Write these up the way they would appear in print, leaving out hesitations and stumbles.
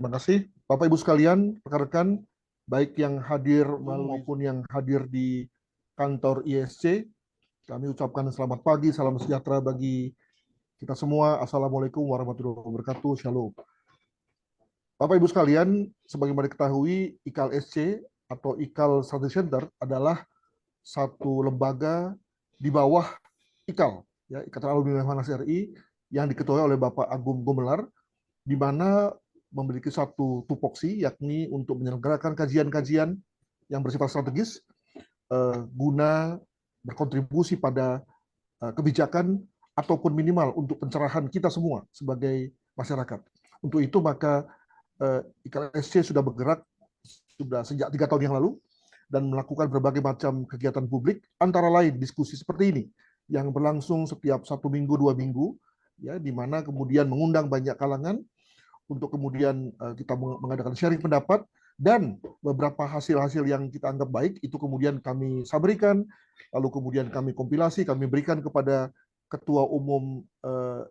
Terima kasih, Bapak Ibu sekalian, rekan-rekan, baik yang hadir maupun yang hadir di kantor ISC. Kami ucapkan selamat pagi, salam sejahtera bagi kita semua. Assalamualaikum warahmatullahi wabarakatuh. Shalom. Bapak Ibu sekalian, sebagaimana diketahui, IKAL SC atau IKAL Strategy Center adalah satu lembaga di bawah IKAL, ya, Ikatan Alumni Lemhanas RI, yang diketuai oleh Bapak Agung Gumelar, di mana memiliki satu tupoksi, yakni untuk menyelenggarakan kajian-kajian yang bersifat strategis guna berkontribusi pada kebijakan ataupun minimal untuk pencerahan kita semua sebagai masyarakat. Untuk itu maka IKLSC sudah bergerak sudah sejak 3 tahun yang lalu dan melakukan berbagai macam kegiatan publik, antara lain diskusi seperti ini yang berlangsung setiap 1 minggu 2 minggu, ya, di mana kemudian mengundang banyak kalangan untuk kemudian kita mengadakan sharing pendapat, dan beberapa hasil-hasil yang kita anggap baik itu kemudian kami sampaikan, lalu kemudian kami kompilasi, kami berikan kepada Ketua Umum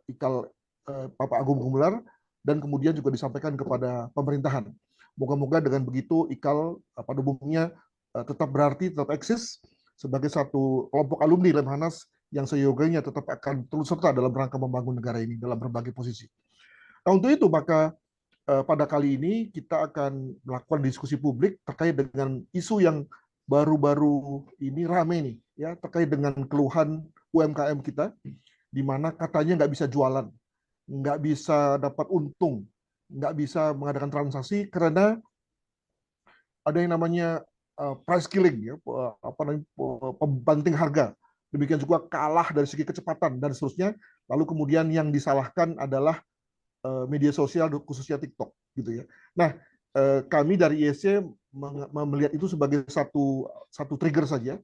IKAL Bapak Agung Gumelar, dan kemudian juga disampaikan kepada pemerintahan. Moga-moga dengan begitu IKAL pada umumnya tetap berarti, tetap eksis sebagai satu kelompok alumni Lemhanas yang seyogianya tetap akan terus serta dalam rangka membangun negara ini dalam berbagai posisi. Nah, untuk itu maka pada kali ini kita akan melakukan diskusi publik terkait dengan isu yang baru-baru ini rame nih, ya, terkait dengan keluhan UMKM kita, di mana katanya nggak bisa jualan, nggak bisa dapat untung, nggak bisa mengadakan transaksi karena ada yang namanya price killing, ya, apa namanya, pembanting harga. Demikian juga kalah dari segi kecepatan dan seterusnya. Lalu kemudian yang disalahkan adalah media sosial, khususnya TikTok, gitu ya. Nah, kami dari ISC melihat itu sebagai satu trigger saja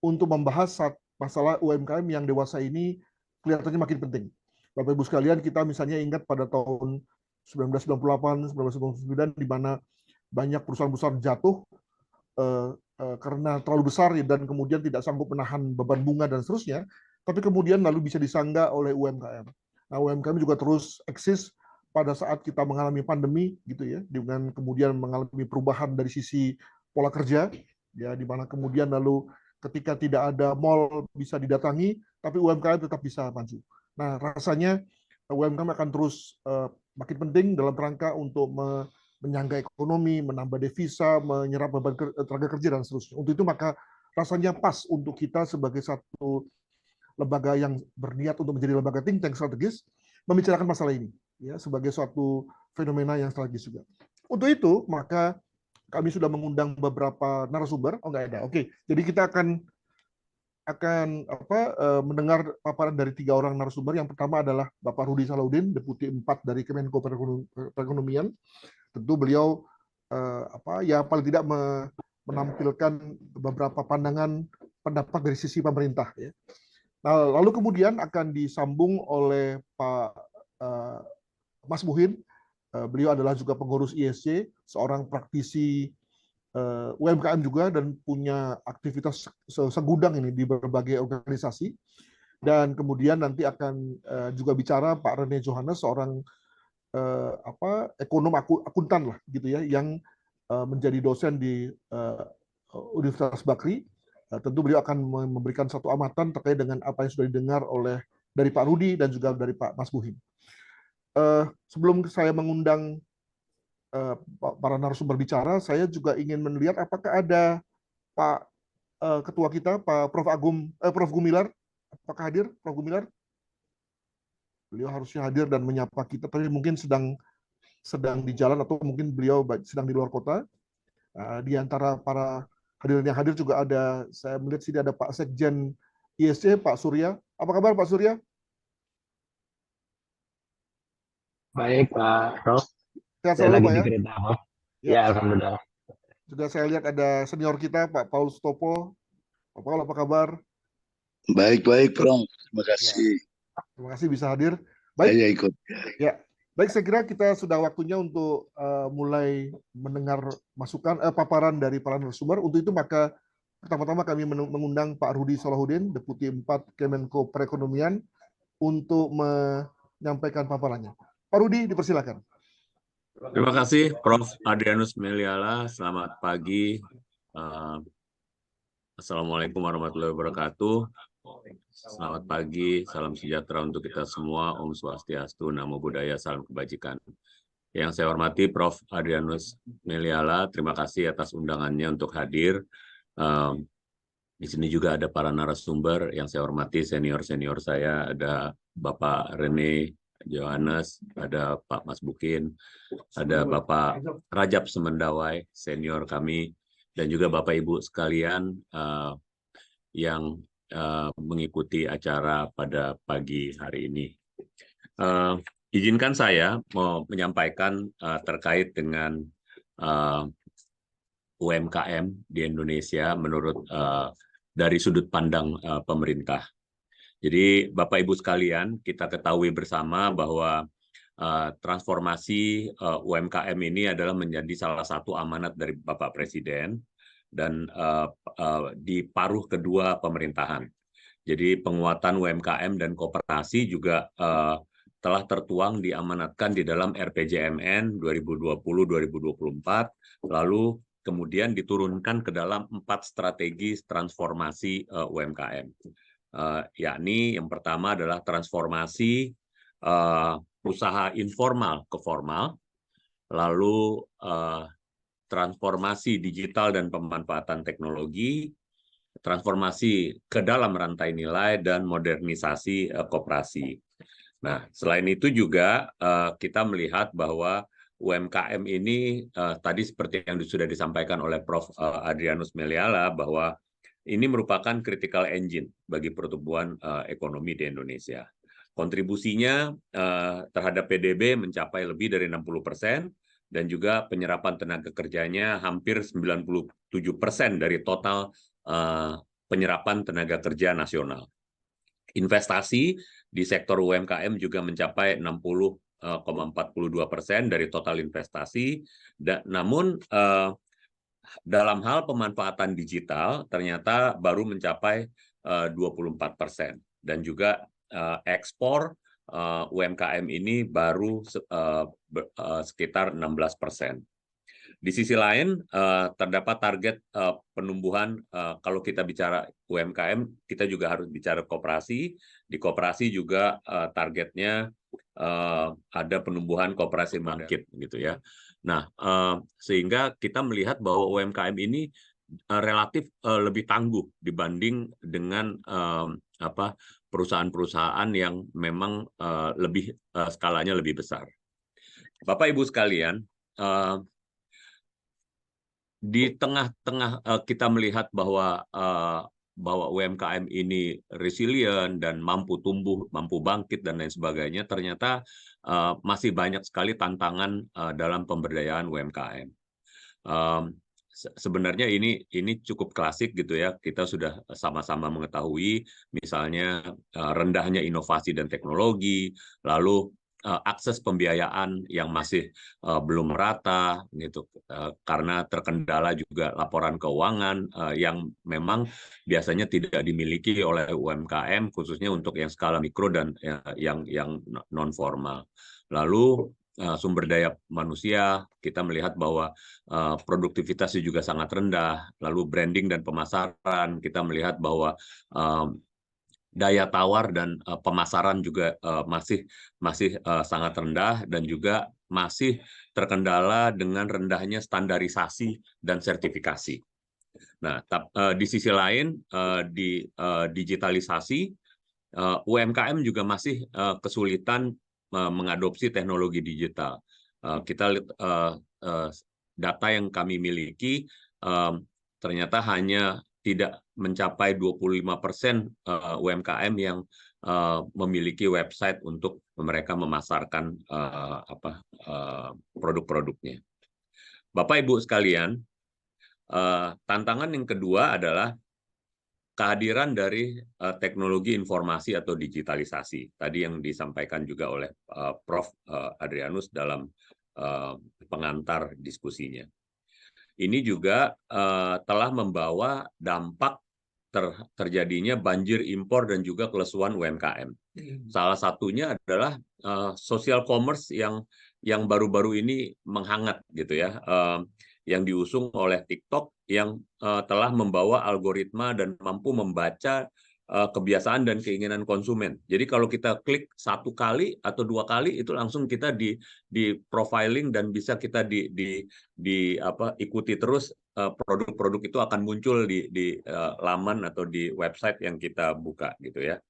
untuk membahas masalah UMKM yang dewasa ini kelihatannya makin penting. Bapak Ibu sekalian, kita misalnya ingat pada tahun 1998, 1999, di mana banyak perusahaan-perusahaan jatuh karena terlalu besar dan kemudian tidak sanggup menahan beban bunga dan seterusnya, tapi kemudian lalu bisa disangga oleh UMKM. Nah, UMKM juga terus eksis pada saat kita mengalami pandemi, gitu ya, dengan kemudian mengalami perubahan dari sisi pola kerja, ya, di mana kemudian lalu ketika tidak ada mall bisa didatangi, tapi UMKM tetap bisa maju. Nah, rasanya UMKM akan terus makin penting dalam rangka untuk menyangga ekonomi, menambah devisa, menyerap beban tenaga kerja dan seterusnya. Untuk itu maka rasanya pas untuk kita sebagai satu lembaga yang berniat untuk menjadi lembaga think tank strategis membicarakan masalah ini, ya, sebagai suatu fenomena yang strategis juga. Untuk itu maka kami sudah mengundang beberapa narasumber. Oh, nggak ada. Oke, jadi kita akan mendengar paparan dari 3 orang narasumber. Yang pertama adalah Bapak Rudi Salahuddin, Deputi 4 dari Kemenko Perekonomian. Tentu beliau ya paling tidak menampilkan beberapa pandangan pendapat dari sisi pemerintah, ya. Nah, lalu kemudian akan disambung oleh Pak Mas Muhin. Beliau adalah juga pengurus ISC, seorang praktisi UMKM juga, dan punya aktivitas segudang ini di berbagai organisasi. Dan kemudian nanti akan juga bicara Pak Rene Johannes, seorang ekonom akuntan lah, gitu ya, yang menjadi dosen di Universitas Bakri. Tentu beliau akan memberikan satu amatan terkait dengan apa yang sudah didengar oleh dari Pak Rudi dan juga dari Pak Mas Buhin. Sebelum saya mengundang para narasumber bicara, saya juga ingin melihat apakah ada Pak Ketua kita, Pak Prof. Gumilar. Apakah hadir, Prof. Gumilar? Beliau harusnya hadir dan menyapa kita, tapi mungkin sedang di jalan atau mungkin beliau sedang di luar kota. Di antara para hadirin yang hadir juga ada, saya melihat sini ada Pak Sekjen ISC, Pak Surya. Apa kabar Pak Surya? Baik, Pak Prof. Sehat Saya selalu lagi Pak di ya? kereta, Prof. Ya. Ya, alhamdulillah. Juga saya lihat ada senior kita, Pak Paul Stopo. Pak Paul, apa kabar? Baik-baik, Prof. Terima Ya, kasih. terima kasih bisa hadir. Baik. Saya ikut. Ya, baik, saya kira kita sudah waktunya untuk mulai mendengar masukan paparan dari para narasumber. Untuk itu maka pertama-tama kami mengundang Pak Rudi Salahuddin, Deputi 4 Kemenko Perekonomian, untuk menyampaikan paparannya. Pak Rudi, dipersilakan. Terima kasih Prof. Adrianus Meliala. Selamat pagi. Assalamualaikum warahmatullahi wabarakatuh. Selamat pagi, salam sejahtera untuk kita semua. Om Swastiastu, Namo Buddhaya, salam kebajikan. Yang saya hormati Prof. Adrianus Meliala, terima kasih atas undangannya untuk hadir. Di sini juga ada para narasumber yang saya hormati, senior-senior saya, ada Bapak Rene Johannes, ada Pak Mas Bukin, ada Bapak Rajab Semendawai, senior kami, dan juga Bapak Ibu sekalian yang mengikuti acara pada pagi hari ini. Izinkan saya mau menyampaikan terkait dengan UMKM di Indonesia menurut dari sudut pandang pemerintah. Jadi Bapak Ibu sekalian, kita ketahui bersama bahwa transformasi UMKM ini adalah menjadi salah satu amanat dari Bapak Presiden dan di paruh kedua pemerintahan. Jadi penguatan UMKM dan koperasi juga telah tertuang diamanatkan di dalam RPJMN 2020-2024, lalu kemudian diturunkan ke dalam 4 strategi transformasi UMKM. Yakni yang pertama adalah transformasi usaha informal ke formal, lalu transformasi digital dan pemanfaatan teknologi, transformasi ke dalam rantai nilai, dan modernisasi koperasi. Nah, selain itu juga kita melihat bahwa UMKM ini tadi seperti yang sudah disampaikan oleh Prof. Adrianus Meliala bahwa ini merupakan critical engine bagi pertumbuhan ekonomi di Indonesia. Kontribusinya terhadap PDB mencapai lebih dari 60%, dan juga penyerapan tenaga kerjanya hampir 97% dari total penyerapan tenaga kerja nasional. Investasi di sektor UMKM juga mencapai 60,42% dari total investasi, namun dalam hal pemanfaatan digital ternyata baru mencapai 24%, dan juga ekspor UMKM ini baru sekitar 16%. Di sisi lain terdapat target penumbuhan, kalau kita bicara UMKM kita juga harus bicara koperasi. Di koperasi juga targetnya ada penumbuhan koperasi bangkit gitu ya. Nah, sehingga kita melihat bahwa UMKM ini relatif lebih tangguh dibanding dengan perusahaan-perusahaan yang memang lebih skalanya lebih besar. Bapak Ibu sekalian, di tengah-tengah kita melihat bahwa UMKM ini resilient dan mampu tumbuh, mampu bangkit dan lain sebagainya, ternyata masih banyak sekali tantangan dalam pemberdayaan UMKM. Sebenarnya ini cukup klasik gitu ya, kita sudah sama-sama mengetahui misalnya rendahnya inovasi dan teknologi, lalu akses pembiayaan yang masih belum merata gitu, karena terkendala juga laporan keuangan yang memang biasanya tidak dimiliki oleh UMKM, khususnya untuk yang skala mikro dan yang non formal. Lalu sumber daya manusia, kita melihat bahwa produktivitasnya juga sangat rendah. Lalu branding dan pemasaran, kita melihat bahwa daya tawar dan pemasaran juga masih sangat rendah, dan juga masih terkendala dengan rendahnya standarisasi dan sertifikasi. Nah, di sisi lain di digitalisasi, UMKM juga masih kesulitan mengadopsi teknologi digital. Kita lihat data yang kami miliki ternyata hanya tidak mencapai 25% UMKM yang memiliki website untuk mereka memasarkan produk-produknya. Bapak Ibu sekalian, tantangan yang kedua adalah kehadiran dari teknologi informasi atau digitalisasi. Tadi yang disampaikan juga oleh Prof. Adrianus dalam pengantar diskusinya. Ini juga telah membawa dampak terjadinya banjir impor dan juga kelesuan UMKM. Salah satunya adalah social commerce yang yang baru-baru ini menghangat gitu ya, yang diusung oleh TikTok yang telah membawa algoritma dan mampu membaca kebiasaan dan keinginan konsumen. Jadi kalau kita klik 1 kali atau 2 kali itu langsung kita di profiling dan bisa kita ikuti terus, produk-produk itu akan muncul di laman atau di website yang kita buka gitu ya.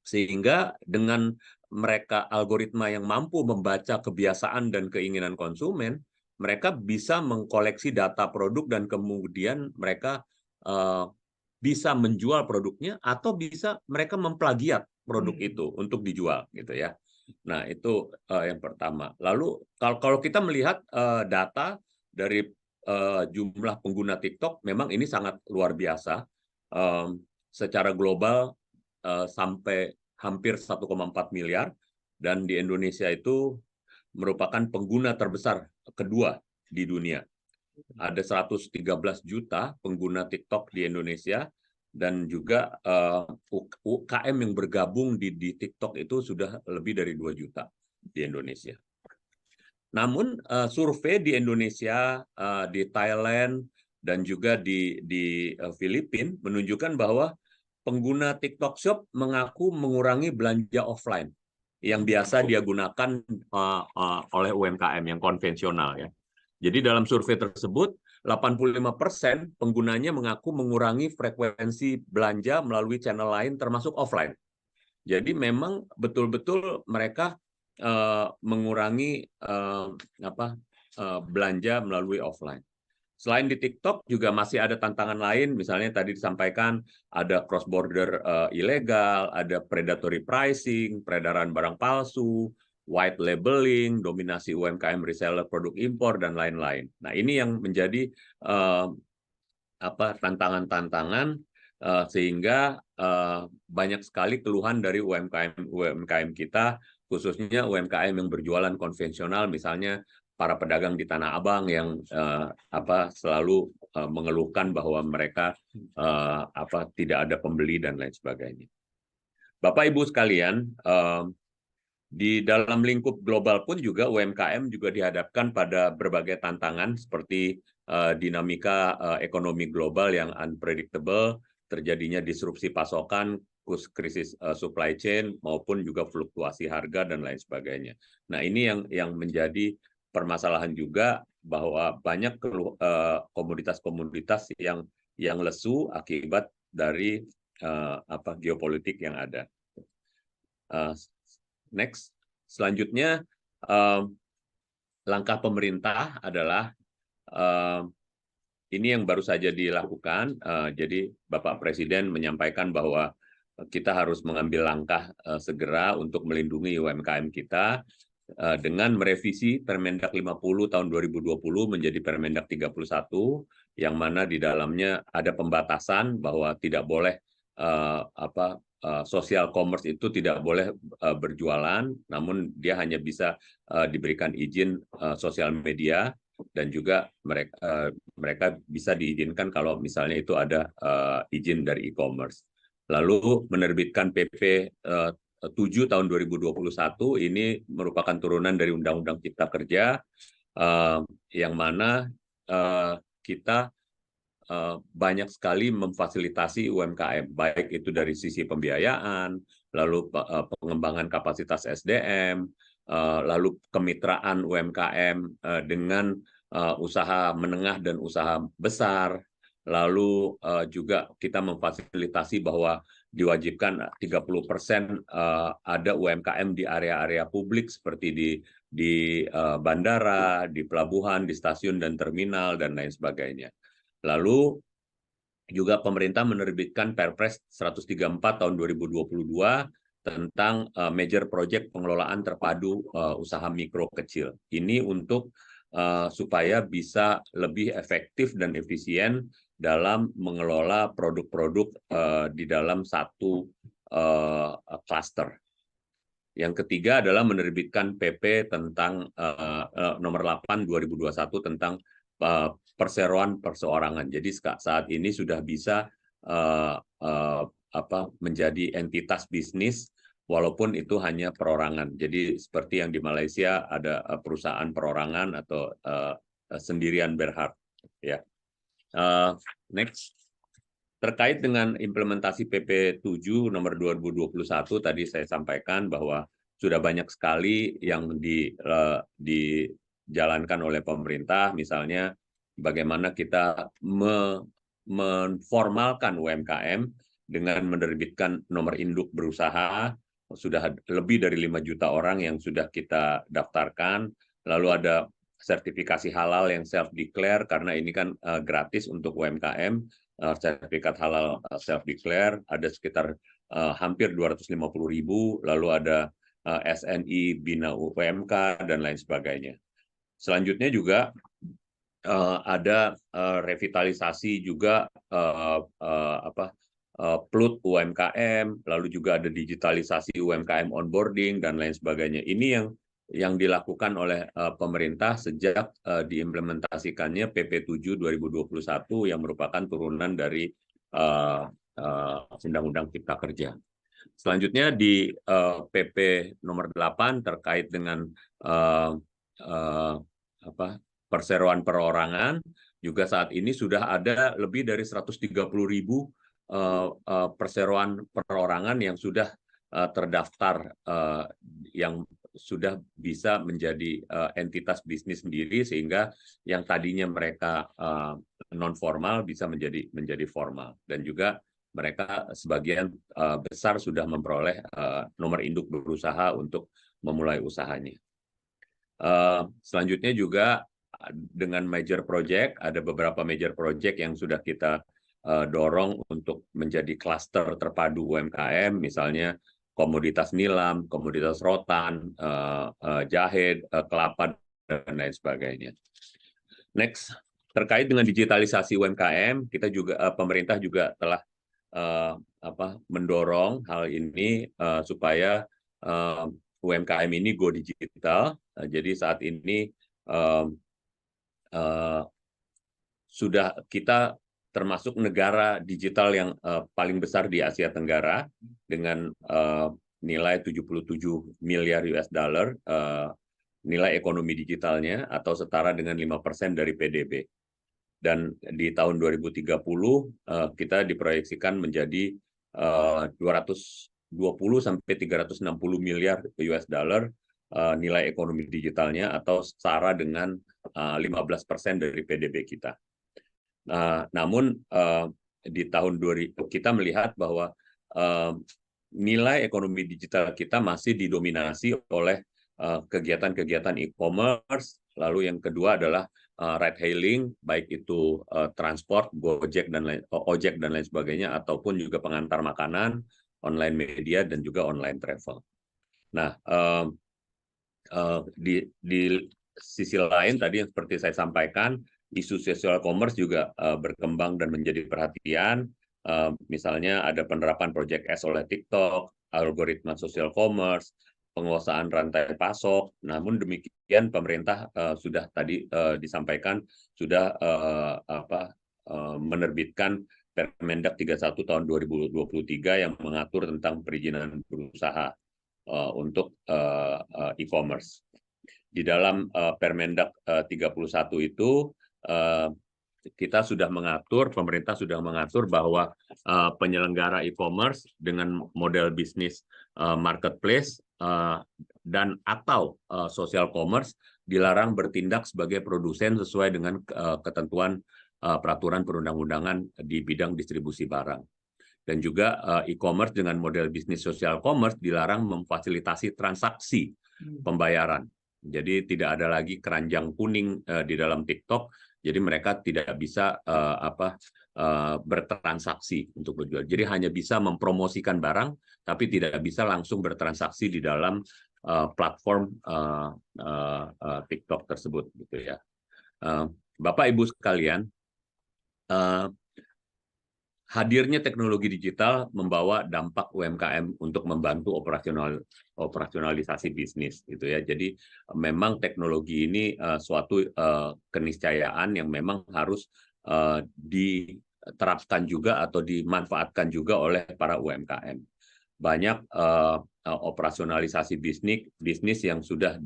Sehingga dengan mereka algoritma yang mampu membaca kebiasaan dan keinginan konsumen, mereka bisa mengkoleksi data produk dan kemudian mereka bisa menjual produknya atau bisa mereka memplagiat produk itu untuk dijual gitu ya. Nah, itu yang pertama. Lalu kalau kita melihat data dari jumlah pengguna TikTok, memang ini sangat luar biasa. Secara global sampai hampir 1,4 miliar, dan di Indonesia itu merupakan pengguna terbesar kedua di dunia. Ada 113 juta pengguna TikTok di Indonesia, dan juga UKM yang bergabung di TikTok itu sudah lebih dari 2 juta di Indonesia. Namun survei di Indonesia, di Thailand, dan juga di Filipina menunjukkan bahwa pengguna TikTok Shop mengaku mengurangi belanja offline yang biasa dia gunakan oleh UMKM yang konvensional ya. Jadi dalam survei tersebut 85% penggunanya mengaku mengurangi frekuensi belanja melalui channel lain termasuk offline. Jadi memang betul-betul mereka mengurangi belanja melalui offline. Selain di TikTok juga masih ada tantangan lain, misalnya tadi disampaikan ada cross border ilegal, ada predatory pricing, peredaran barang palsu, white labeling, dominasi UMKM reseller produk impor, dan lain-lain. Nah, ini yang menjadi tantangan-tantangan sehingga banyak sekali keluhan dari UMKM kita, khususnya UMKM yang berjualan konvensional, misalnya para pedagang di Tanah Abang yang selalu mengeluhkan bahwa mereka tidak ada pembeli dan lain sebagainya. Bapak Ibu sekalian, di dalam lingkup global pun juga UMKM juga dihadapkan pada berbagai tantangan seperti dinamika ekonomi global yang unpredictable, terjadinya disrupsi pasokan, krisis supply chain, maupun juga fluktuasi harga dan lain sebagainya. Nah, ini yang menjadi permasalahan juga, bahwa banyak komoditas-komoditas yang lesu akibat dari geopolitik yang ada. Next, selanjutnya langkah pemerintah adalah ini yang baru saja dilakukan. Jadi Bapak Presiden menyampaikan bahwa kita harus mengambil langkah segera untuk melindungi UMKM kita dengan merevisi Permendak 50 tahun 2020 menjadi Permendak 31, yang mana di dalamnya ada pembatasan bahwa tidak boleh social commerce itu tidak boleh berjualan, namun dia hanya bisa diberikan izin sosial media, dan juga mereka bisa diizinkan kalau misalnya itu ada izin dari e-commerce. Lalu menerbitkan PP 7 tahun 2021, ini merupakan turunan dari Undang-Undang Cipta Kerja, yang mana kita banyak sekali memfasilitasi UMKM, baik itu dari sisi pembiayaan, lalu pengembangan kapasitas SDM, lalu kemitraan UMKM dengan usaha menengah dan usaha besar, lalu juga kita memfasilitasi bahwa diwajibkan 30% ada UMKM di area-area publik seperti di bandara, di pelabuhan, di stasiun dan terminal, dan lain sebagainya. Lalu juga pemerintah menerbitkan Perpres 134 tahun 2022 tentang major project pengelolaan terpadu usaha mikro kecil. Ini untuk supaya bisa lebih efektif dan efisien dalam mengelola produk-produk di dalam satu klaster. Yang ketiga adalah menerbitkan PP tentang nomor 8 2021 tentang perseroan perseorangan. Jadi saat ini sudah bisa menjadi entitas bisnis walaupun itu hanya perorangan. Jadi seperti yang di Malaysia ada perusahaan perorangan atau sendirian berhad. Ya. Next. Terkait dengan implementasi PP 7 nomor 2021 tadi saya sampaikan bahwa sudah banyak sekali yang dijalankan oleh pemerintah, misalnya bagaimana kita menformalkan UMKM dengan menerbitkan nomor induk berusaha. Sudah lebih dari 5 juta orang yang sudah kita daftarkan, lalu ada sertifikasi halal yang self-declare karena ini kan gratis untuk UMKM. Sertifikat halal self-declare ada sekitar hampir 250.000, lalu ada SNI Bina UMK dan lain sebagainya. Selanjutnya juga ada revitalisasi juga PLUT UMKM, lalu juga ada digitalisasi UMKM onboarding dan lain sebagainya. Ini yang dilakukan oleh pemerintah sejak diimplementasikannya PP 7 2021 yang merupakan turunan dari Undang-Undang Cipta Kerja. Selanjutnya di PP nomor 8 terkait dengan perseroan perorangan, juga saat ini sudah ada lebih dari 130.000 perseroan perorangan yang sudah terdaftar, yang sudah bisa menjadi entitas bisnis sendiri, sehingga yang tadinya mereka non formal bisa menjadi formal, dan juga mereka sebagian besar sudah memperoleh nomor induk berusaha untuk memulai usahanya. Selanjutnya juga dengan major project, ada beberapa major project yang sudah kita dorong untuk menjadi klaster terpadu UMKM, misalnya komoditas nilam, komoditas rotan, jahe, kelapa, dan lain sebagainya. Next, terkait dengan digitalisasi UMKM, kita juga pemerintah juga telah mendorong hal ini supaya UMKM ini go digital. Jadi saat ini sudah kita termasuk negara digital yang paling besar di Asia Tenggara dengan nilai 77 miliar US dollar nilai ekonomi digitalnya, atau setara dengan 5% dari PDB. Dan di tahun 2030 kita diproyeksikan menjadi 220 sampai 360 miliar US dollar nilai ekonomi digitalnya, atau setara dengan 15% dari PDB kita. Namun di tahun 2000 kita melihat bahwa nilai ekonomi digital kita masih didominasi oleh kegiatan-kegiatan e-commerce, lalu yang kedua adalah ride hailing, baik itu transport, Gojek dan ojek dan lain sebagainya, ataupun juga pengantar makanan, online media, dan juga online travel. Nah, di sisi lain tadi yang seperti saya sampaikan, isu social commerce juga berkembang dan menjadi perhatian. Misalnya ada penerapan Project S oleh TikTok, algoritma social commerce, penguasaan rantai pasok. Namun demikian pemerintah sudah tadi disampaikan sudah menerbitkan Permendak 31 tahun 2023 yang mengatur tentang perizinan berusaha untuk e-commerce. Di dalam Permendak 31 itu kita sudah mengatur, pemerintah sudah mengatur bahwa penyelenggara e-commerce dengan model bisnis marketplace dan atau social commerce dilarang bertindak sebagai produsen sesuai dengan ketentuan peraturan perundang-undangan di bidang distribusi barang. Dan juga e-commerce dengan model bisnis social commerce dilarang memfasilitasi transaksi pembayaran. Jadi tidak ada lagi keranjang kuning di dalam TikTok. Jadi mereka tidak bisa bertransaksi untuk berjual. Jadi hanya bisa mempromosikan barang, tapi tidak bisa langsung bertransaksi di dalam platform TikTok tersebut, gitu ya. Bapak Ibu sekalian, hadirnya teknologi digital membawa dampak UMKM untuk membantu operasionalisasi bisnis, gitu ya. Jadi memang teknologi ini suatu keniscayaan yang memang harus diterapkan juga atau dimanfaatkan juga oleh para UMKM. banyak operasionalisasi bisnis yang sudah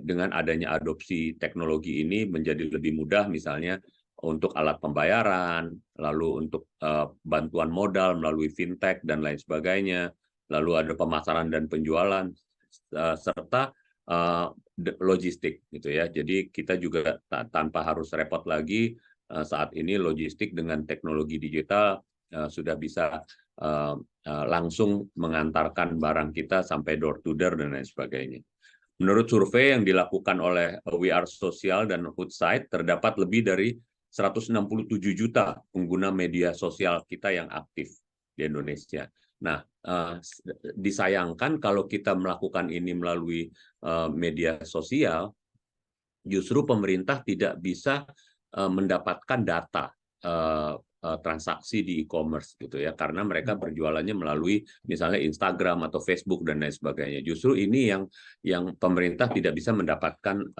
dengan adanya adopsi teknologi ini menjadi lebih mudah, misalnya untuk alat pembayaran, lalu untuk bantuan modal melalui fintech dan lain sebagainya, lalu ada pemasaran dan penjualan, serta logistik gitu ya. Jadi kita juga tanpa harus repot lagi, saat ini logistik dengan teknologi digital sudah bisa langsung mengantarkan barang kita sampai door to door dan lain sebagainya. Menurut survei yang dilakukan oleh We Are Social dan Hoodside, terdapat lebih dari 167 juta pengguna media sosial kita yang aktif di Indonesia. Nah, disayangkan kalau kita melakukan ini melalui media sosial, justru pemerintah tidak bisa mendapatkan data transaksi di e-commerce gitu ya, karena mereka berjualannya melalui misalnya Instagram atau Facebook dan lain sebagainya. Justru ini yang pemerintah tidak bisa mendapatkan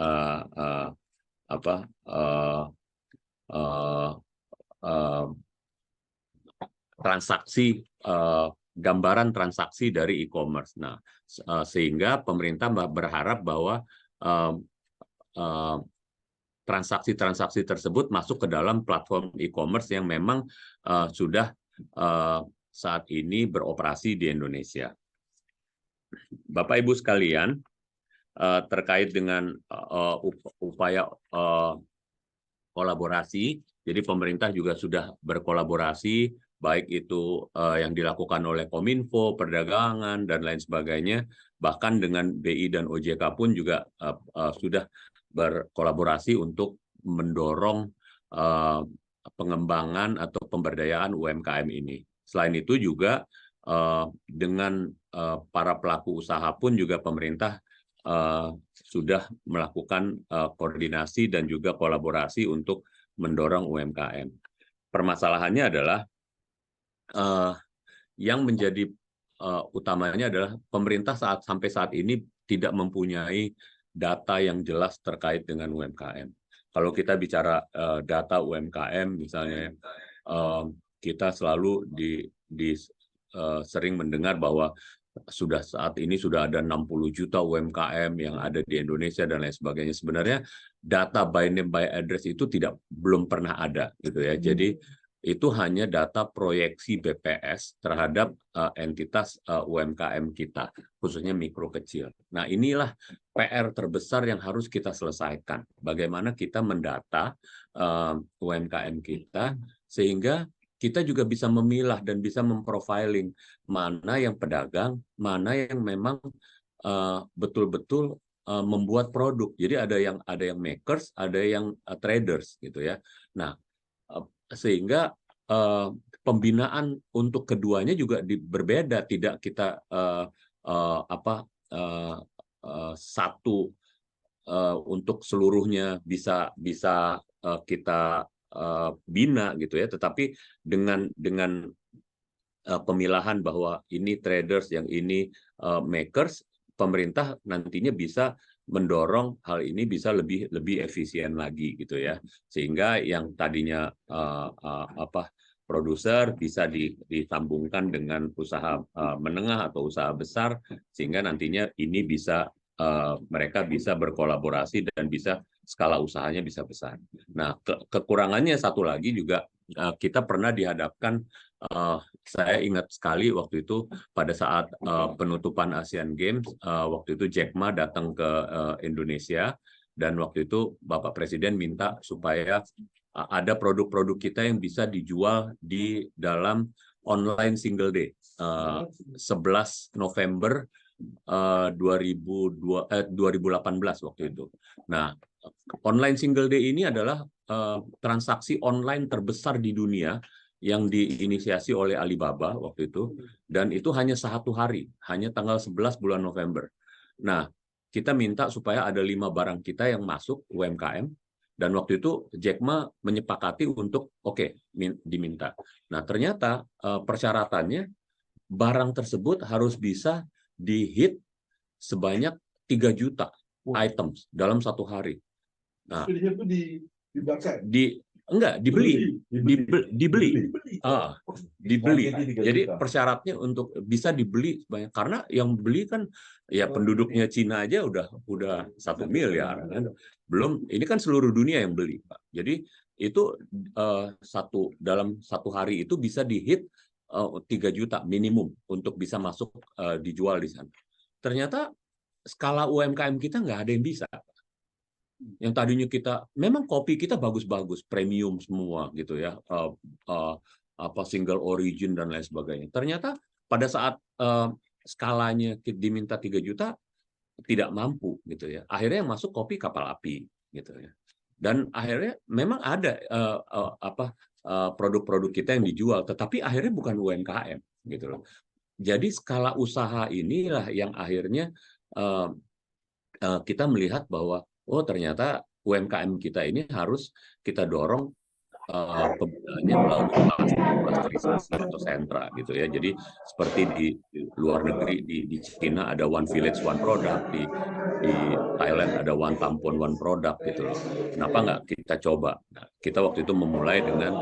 transaksi, gambaran transaksi dari e-commerce. Nah, sehingga pemerintah berharap bahwa transaksi-transaksi tersebut masuk ke dalam platform e-commerce yang memang sudah saat ini beroperasi di Indonesia. Bapak Ibu sekalian, terkait dengan upaya kolaborasi, jadi pemerintah juga sudah berkolaborasi, baik itu yang dilakukan oleh Kominfo, perdagangan, dan lain sebagainya, bahkan dengan BI dan OJK pun juga sudah berkolaborasi untuk mendorong pengembangan atau pemberdayaan UMKM ini. Selain itu juga dengan para pelaku usaha pun juga pemerintah sudah melakukan koordinasi dan juga kolaborasi untuk mendorong UMKM. Permasalahannya adalah yang menjadi utamanya adalah pemerintah sampai saat ini tidak mempunyai data yang jelas terkait dengan UMKM. Kalau kita bicara data UMKM, misalnya kita selalu sering mendengar bahwa saat ini sudah ada 60 juta UMKM yang ada di Indonesia dan lain sebagainya. Sebenarnya data by name by address itu belum pernah ada gitu ya. Jadi itu hanya data proyeksi BPS terhadap entitas UMKM kita, khususnya mikro kecil. Nah, inilah PR terbesar yang harus kita selesaikan. Bagaimana kita mendata UMKM kita, sehingga kita juga bisa memilah dan bisa memprofiling mana yang pedagang, mana yang memang betul-betul membuat produk. Jadi ada yang makers, ada yang traders gitu ya. Nah, sehingga pembinaan untuk keduanya juga berbeda, tidak kita satu untuk seluruhnya bisa kita bina gitu ya, tetapi dengan pemilahan bahwa ini traders, yang ini makers, pemerintah nantinya bisa mendorong hal ini bisa lebih efisien lagi gitu ya, sehingga yang tadinya produser bisa disambungkan dengan usaha menengah atau usaha besar, sehingga nantinya ini bisa mereka bisa berkolaborasi dan bisa skala usahanya bisa besar. Nah, kekurangannya satu lagi juga, kita pernah dihadapkan, saya ingat sekali waktu itu pada saat penutupan Asian Games, waktu itu Jack Ma datang ke Indonesia, dan waktu itu Bapak Presiden minta supaya ada produk-produk kita yang bisa dijual di dalam online single day, 11 November 2018 waktu itu. Nah, online single day ini adalah transaksi online terbesar di dunia yang diinisiasi oleh Alibaba waktu itu, dan itu hanya 1 hari, hanya tanggal 11 bulan November. Nah, kita minta supaya ada 5 barang kita yang masuk UMKM, dan waktu itu Jack Ma menyepakati untuk diminta. Nah, ternyata persyaratannya barang tersebut harus bisa di-hit sebanyak 3 juta items dalam 1 hari. Nah, Enggak, dibeli. Dibeli. Dibeli. Jadi persyaratnya untuk bisa dibeli banyak, karena yang beli kan ya penduduknya Cina aja udah 1 miliar kan. Belum, ini kan seluruh dunia yang beli, Pak. Jadi itu dalam 1 hari itu bisa dihit 3 juta minimum untuk bisa masuk dijual di sana. Ternyata skala UMKM kita nggak ada yang bisa. Yang tadinya kita memang kopi kita bagus-bagus, premium semua gitu ya, single origin dan lain sebagainya. Ternyata pada saat skalanya diminta 3 juta tidak mampu gitu ya. Akhirnya yang masuk kopi kapal api gitu ya. Dan akhirnya memang ada produk-produk kita yang dijual, tetapi akhirnya bukan UMKM gitu loh. Jadi skala usaha inilah yang akhirnya kita melihat bahwa ternyata UMKM kita ini harus kita dorong pembinaannya melalui klasterisasi atau sentra gitu ya. Jadi seperti di luar negeri, di China ada one village one product, di Thailand ada one tampon one product gitu loh. Kenapa nggak kita coba? Nah, kita waktu itu memulai dengan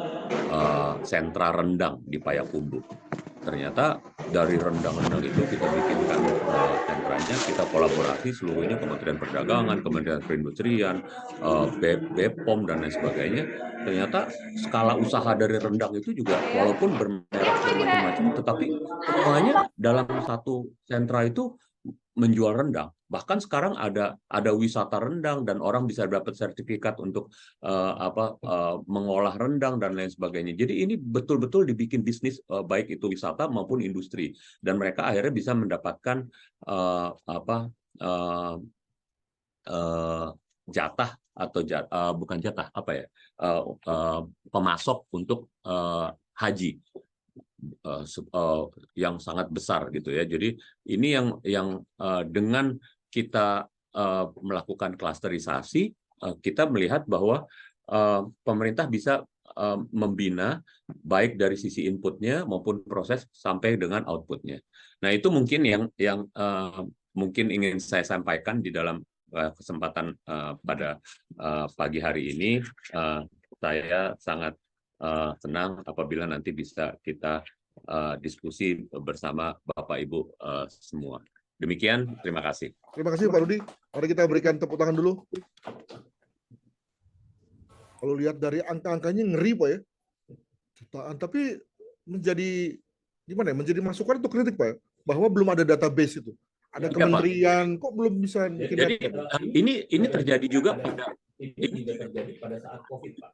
sentra rendang di Payakumbuh. Ternyata dari rendang-rendang itu kita bikinkan sentranya, kita kolaborasi seluruhnya, Kementerian Perdagangan, Kementerian Perindustrian, BPOM dan lain sebagainya. Ternyata skala usaha dari rendang itu juga walaupun bermerek macam-macam, tetapi semuanya dalam satu sentra itu menjual rendang. Bahkan sekarang ada wisata rendang dan orang bisa dapat sertifikat untuk mengolah rendang dan lain sebagainya. Jadi ini betul-betul dibikin bisnis, baik itu wisata maupun industri, dan mereka akhirnya bisa mendapatkan jatah atau bukan jatah, pemasok untuk haji yang sangat besar gitu ya. Jadi ini yang dengan kita melakukan klasterisasi, kita melihat bahwa pemerintah bisa membina baik dari sisi inputnya maupun proses sampai dengan outputnya. Nah itu mungkin yang mungkin ingin saya sampaikan di dalam kesempatan pada pagi hari ini. Saya sangat senang apabila nanti bisa kita diskusi bersama Bapak Ibu semua. Demikian, terima kasih. Terima kasih Pak Rudi. Mari kita berikan tepuk tangan dulu. Kalau lihat dari angka-angkanya ngeri Pak ya. Jutaan, tapi menjadi gimana ya? Menjadi masukan untuk kritik Pak ya? Bahwa belum ada database itu. Ada kementerian, kok belum bisa bikin Jadi ini terjadi juga pada saat COVID, Pak.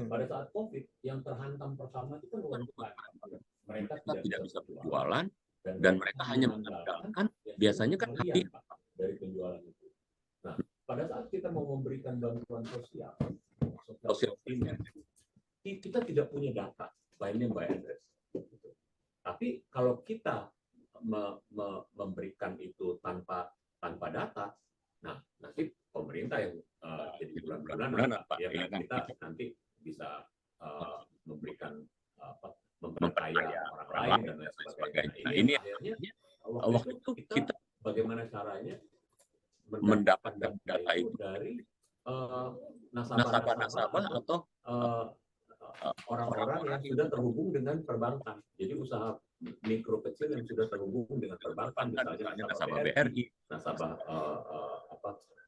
Pada saat COVID, yang terhantam pertama itu kan UMKM. Mereka tidak bisa berjualan dan mereka hanya mengandalkan biasanya kan hati dari penjualan itu. Nah, pada saat kita mau memberikan bantuan sosial ini, kita tidak punya data by name by address. Tapi kalau kita memberikan itu tanpa data, nah nanti pemerintah yang jadi bulan-bulanan ya kan, kita nanti bisa memberikan memperkaya orang lain dan lain sebagainya. Nah, ini akhirnya waktu itu kita bagaimana caranya mendapatkan data itu dari nasabah atau orang-orang yang sudah terhubung dengan perbankan. Jadi usaha mikro kecil yang sudah terhubung dengan perbankan, misalnya nasabah BRI, nasabah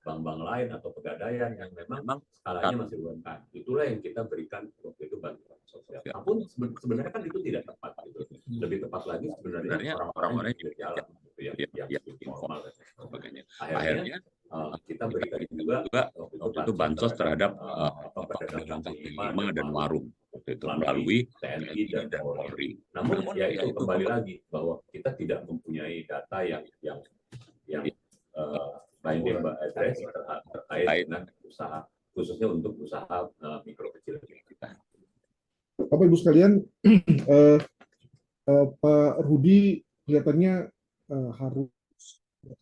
bank-bank lain atau pegadaian yang memang skalanya masih UMKM. Itulah yang kita berikan waktu itu bantuan sosial. Namun sebenarnya kan itu tidak tepat. Gitu. Lebih tepat lagi sebenarnya orang-orang yang berjalan, yang informal dan sebagainya. Akhirnya kita berikan juga waktu itu bansos terhadap pedagang kaki lima dan warung waktu itu melalui TNI dan Polri. Namun ya itu kembali lagi bahwa kita tidak mempunyai data yang by name by address terkait dengan usaha, khususnya untuk usaha mikro kecil kita. Bapak Ibu sekalian, Pak Rudi kelihatannya harus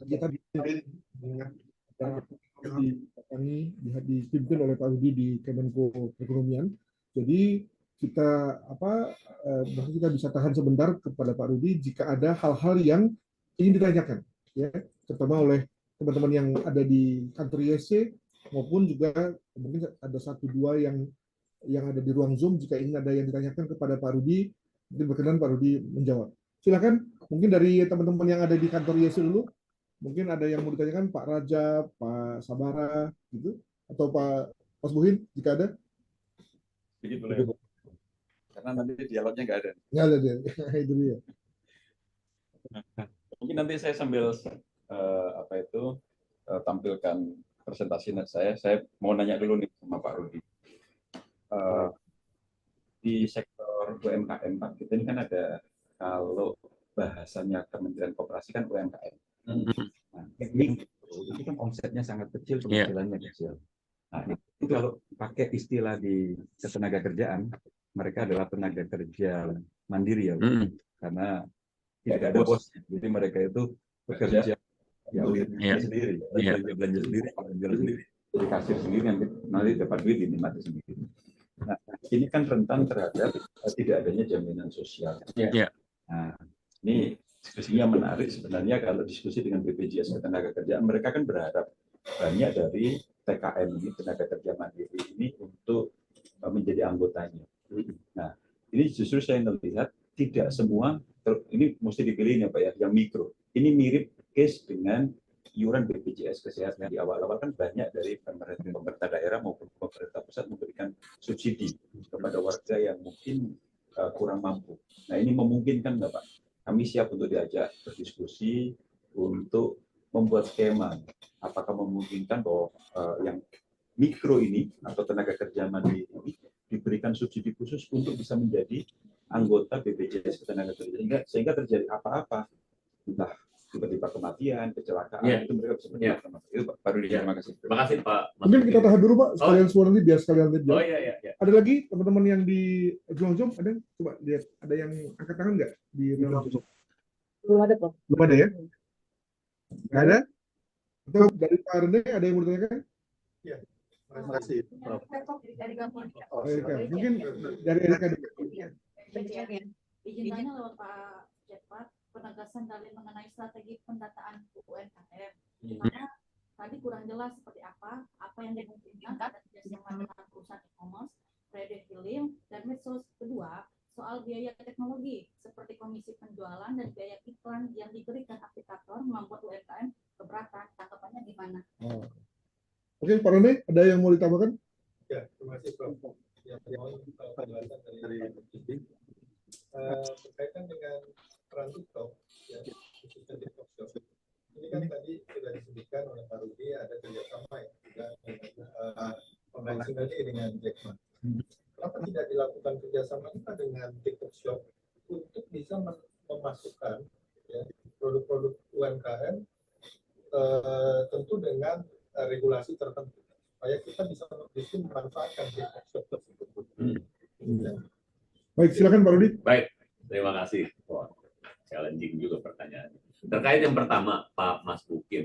kita dipimpin oleh Pak Rudi di Kemenko Perekonomian. Jadi kita bahkan kita bisa tahan sebentar kepada Pak Rudi jika ada hal-hal yang ingin ditanyakan, ya, terutama oleh teman-teman yang ada di kantor ISC maupun juga mungkin ada 1-2 yang yang ada di ruang Zoom jika ingin ada yang ditanyakan kepada Pak Rudi, mungkin berkenan Pak Rudi menjawab. Silakan, mungkin dari teman-teman yang ada di kantor ISC dulu, mungkin ada yang mau ditanyakan Pak Raja, Pak Sabara, gitu, atau Pak Mas Buhin, jika ada. Begitu boleh. Karena nanti dialognya nggak ada. Nggak ada dia, itu dia. Mungkin nanti saya sambil tampilkan presentasi saya. Saya mau nanya dulu nih sama Pak Rudi. Di sektor UMKM Pak, kita ini kan ada, kalau bahasanya Kementerian Koperasi kan UMKM. Nah, ini kan omsetnya sangat kecil, penghasilannya kecil. Nah, itu kalau pakai istilah di ketenaga kerjaan, mereka adalah tenaga kerja mandiri ya, karena tidak ada bosnya. Jadi mereka itu bekerja sendiri, belanja sendiri, jual sendiri, di kasir sendiri, nanti dapat duit dinikmati sendiri. Nah, ini kan rentan terhadap tidak adanya jaminan sosial. Nah, ini diskusinya menarik sebenarnya kalau diskusi dengan BPJS Ketenagakerjaan, mereka kan berharap banyak dari TKM ini, tenaga kerja mandiri ini, untuk menjadi anggotanya. Nah, ini justru saya melihat tidak semua, ini mesti dipilih ya Pak ya, yang mikro. Ini mirip case dengan iuran BPJS Kesehatan. Di awal-awal kan banyak dari pemerintah daerah maupun pemerintah pusat memberikan subsidi kepada warga yang mungkin kurang mampu. Nah, ini memungkinkan nggak Pak? Kami siap untuk diajak berdiskusi untuk membuat skema. Apakah memungkinkan bahwa yang mikro ini atau tenaga kerja mandiri ini diberikan subsidi khusus untuk bisa menjadi anggota BPJS Ketenagakerjaan, sehingga terjadi apa-apa, entah tiba-tiba kematian, kecelakaan, itu mereka bisa mendapatkan. Itu Pak Rudi, terima kasih. Terima kasih Pak. Mungkin kita tahan dulu Pak, sekalian semua nanti biar sekalian jawab. Oh iya. Ada lagi teman-teman yang di Zoom, ada? Coba lihat, ada yang angkat tangan nggak di Zoom? Belum ada Pak. Belum ada ya? Nggak ada? Atau dari Pak Rene ada yang mau ditanyakan? Ya, terima kasih. Mungkin dari Erika dulu. Izin tanya lewat Pak Cepat, penegasan kalian mengenai strategi pendataan UMKM. Di mana tadi kurang jelas seperti apa yang dimungkinkan dan kerjasama dengan perusahaan e-commerce, credit billing, dan medsos. Kedua, soal biaya teknologi seperti komisi penjualan dan biaya iklan yang diberikan aplikator membuat UMKM keberatan. Tanggapannya gimana? Oke, Pak Rene, ada yang mau ditambahkan? Ya, terima kasih Prof. Yang mohon penjelasan dari Pak berkaitan dengan peran TikTok, ya, khususnya TikTok Shop. Ini kan tadi sudah disebutkan oleh Pak Rudi, ada kerjasama ya juga dengan online synergi dengan Jack Ma. Kenapa tidak dilakukan kerjasama kita dengan TikTok Shop untuk bisa memasukkan ya, produk-produk UMKM tentu dengan regulasi tertentu supaya kita bisa memanfaatkan TikTok Shop tersebut. Ya. Baik, silakan Pak Rudi. Baik, terima kasih. Wah, challenging juga pertanyaannya. Terkait yang pertama, Pak Mas Bukin.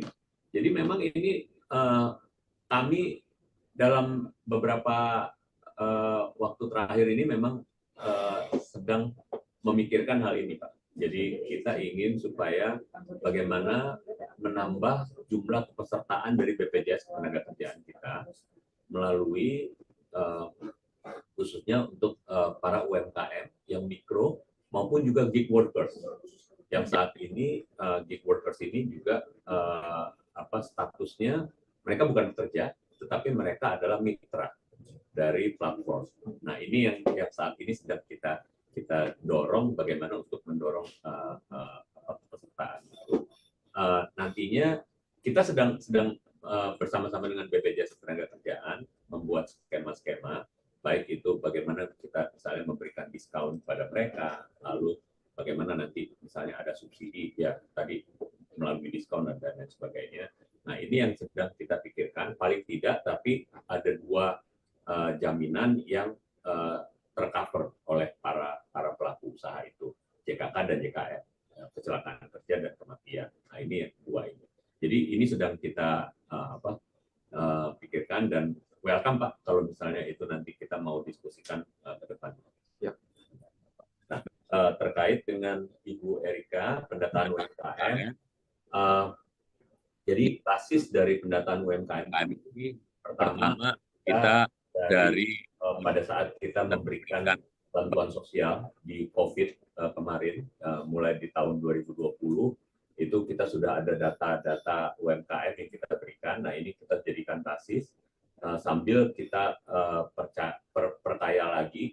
Jadi memang ini kami dalam beberapa waktu terakhir ini memang sedang memikirkan hal ini, Pak. Jadi kita ingin supaya bagaimana menambah jumlah kepesertaan dari BPJS Ketenagakerjaan kita melalui khususnya untuk para UMKM yang mikro maupun juga gig workers. Yang saat ini gig workers ini juga statusnya mereka bukan pekerja, tetapi mereka adalah mitra dari platform. Nah, ini yang saat ini sedang kita dorong bagaimana untuk mendorong pesertaan. Nantinya kita sedang bersama-sama dengan BPJS Ketenagakerjaan membuat skema-skema, baik itu bagaimana kita misalnya memberikan diskon pada mereka, lalu bagaimana nanti misalnya ada subsidi ya tadi melalui diskon dan lain sebagainya. Nah, ini yang sedang kita pikirkan, paling tidak tapi ada dua jaminan yang tercover oleh para pelaku usaha itu, JKK dan JKM, kecelakaan kerja dan kematian. Nah, ini yang dua ini. Jadi ini sedang kita pikirkan dan welcome Pak kalau misalnya itu nanti kita mau diskusikan ke depan. Ya. Nah, terkait dengan Ibu Erika pendataan UMKM, jadi basis dari pendataan UMKM ini pertama kita dari pada saat kita memberikan bantuan sosial di COVID kemarin, mulai di tahun 2020, itu kita sudah ada data-data UMKM yang kita berikan. Nah, ini kita jadikan basis sambil kita perkaya lagi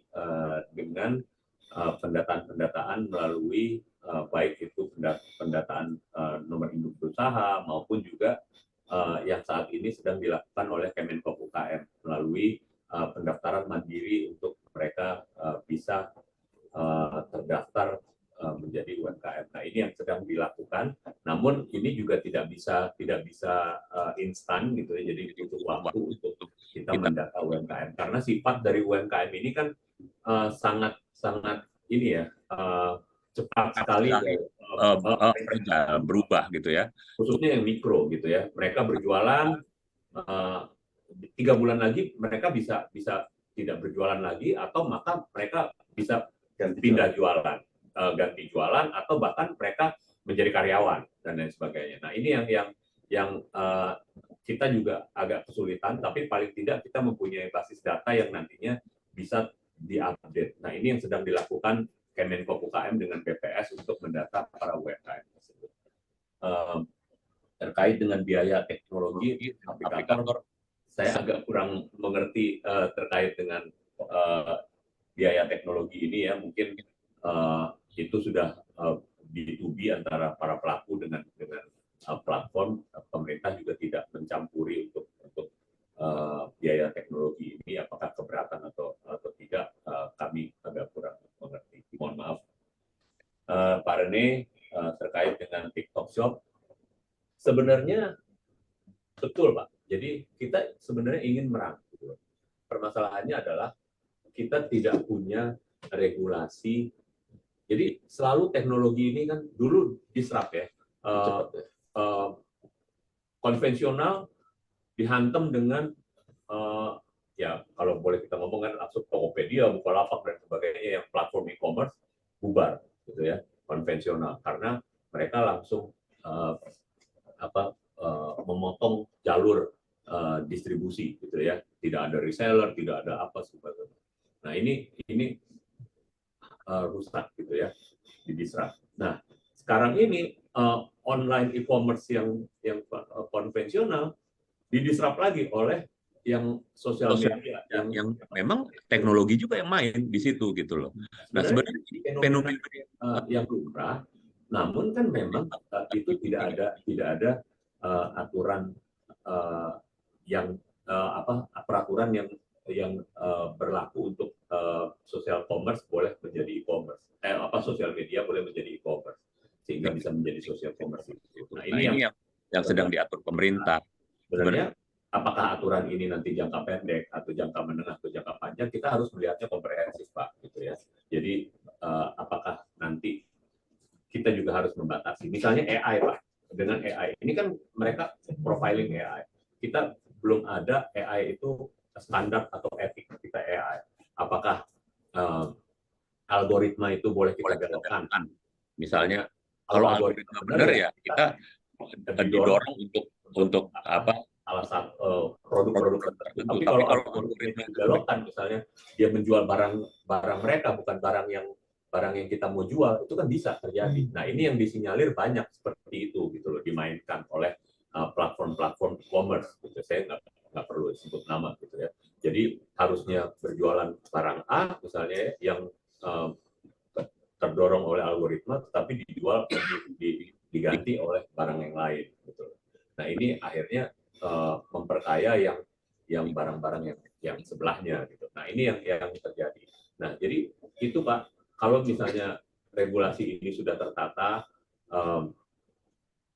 dengan pendataan-pendataan melalui baik itu pendataan nomor induk berusaha maupun juga yang saat ini sedang dilakukan oleh Kemenko UKM melalui pendaftaran mandiri untuk mereka bisa terdaftar menjadi UMKM. Nah, ini yang sedang dilakukan. Namun ini juga tidak bisa instan gitu ya. Jadi butuh waktu untuk kita mendata UMKM karena sifat dari UMKM ini kan sangat ini ya cepat sekali berubah gitu ya. Khususnya yang mikro gitu ya. Mereka berjualan 3 bulan lagi mereka bisa tidak berjualan lagi atau maka mereka bisa pindah jualan, ganti jualan atau bahkan mereka menjadi karyawan dan lain sebagainya. Nah, ini yang kita juga agak kesulitan, tapi paling tidak kita mempunyai basis data yang nantinya bisa diupdate. Nah, ini yang sedang dilakukan Kemenko UKM dengan BPS untuk mendata para UMKM tersebut. Terkait dengan biaya teknologi aplikator, saya agak kurang mengerti terkait dengan biaya teknologi ini ya. Mungkin itu sudah B2B antara para pelaku dengan platform. Pemerintah juga tidak mencampuri untuk biaya teknologi ini, apakah keberatan atau tidak, kami agak kurang mengerti. Mohon maaf. Pak Rene, terkait dengan TikTok Shop, sebenarnya betul Pak. Jadi kita sebenarnya ingin merangkul. Permasalahannya adalah kita tidak punya regulasi. Jadi selalu teknologi ini kan dulu disrupt ya. Konvensional dihantam dengan ya kalau boleh kita ngomong kan langsung Tokopedia, Bukalapak dan sebagainya yang platform e-commerce bubar gitu ya, konvensional karena mereka langsung memotong jalur distribusi gitu ya, tidak ada reseller, tidak ada apa sebagainya. Nah, ini rusak gitu ya, didisrupt. Nah, sekarang ini online e-commerce yang konvensional didisrupt lagi oleh yang sosial media yang memang teknologi juga yang main di situ gitu loh. Nah, sebenarnya ini fenomena yang lumrah, namun kan memang itu tidak ada aturan yang peraturan yang berlaku untuk social commerce boleh menjadi e-commerce, sosial media boleh menjadi e-commerce sehingga bisa menjadi social commerce. Nah, ini yang sedang diatur pemerintah. Sebenarnya apakah aturan ini nanti jangka pendek atau jangka menengah atau jangka panjang, kita harus melihatnya komprehensif Pak gitu ya. Jadi apakah nanti kita juga harus membatasi misalnya AI Pak. Dengan AI ini kan mereka profiling AI, kita belum ada AI itu standar atau etik kita AI. Apakah algoritma itu boleh kita belokkan? Misalnya kalau algoritma benar ya kita didorong untuk alasan produk-produk tertentu. Tapi kalau algoritma dibelokkan, misalnya dia menjual barang mereka bukan barang yang kita mau jual, itu kan bisa terjadi. Nah, ini yang disinyalir banyak seperti itu gitu loh, dimainkan oleh platform-platform e-commerce. Gitu. Saya nggak perlu sebut nama gitu ya. Jadi harusnya berjualan barang A misalnya yang terdorong oleh algoritma, tetapi dijual diganti oleh barang yang lain. Gitu. Nah, ini akhirnya memperkaya yang barang-barang yang sebelahnya gitu. Nah, ini yang terjadi. Nah, jadi itu Pak, kalau misalnya regulasi ini sudah tertata,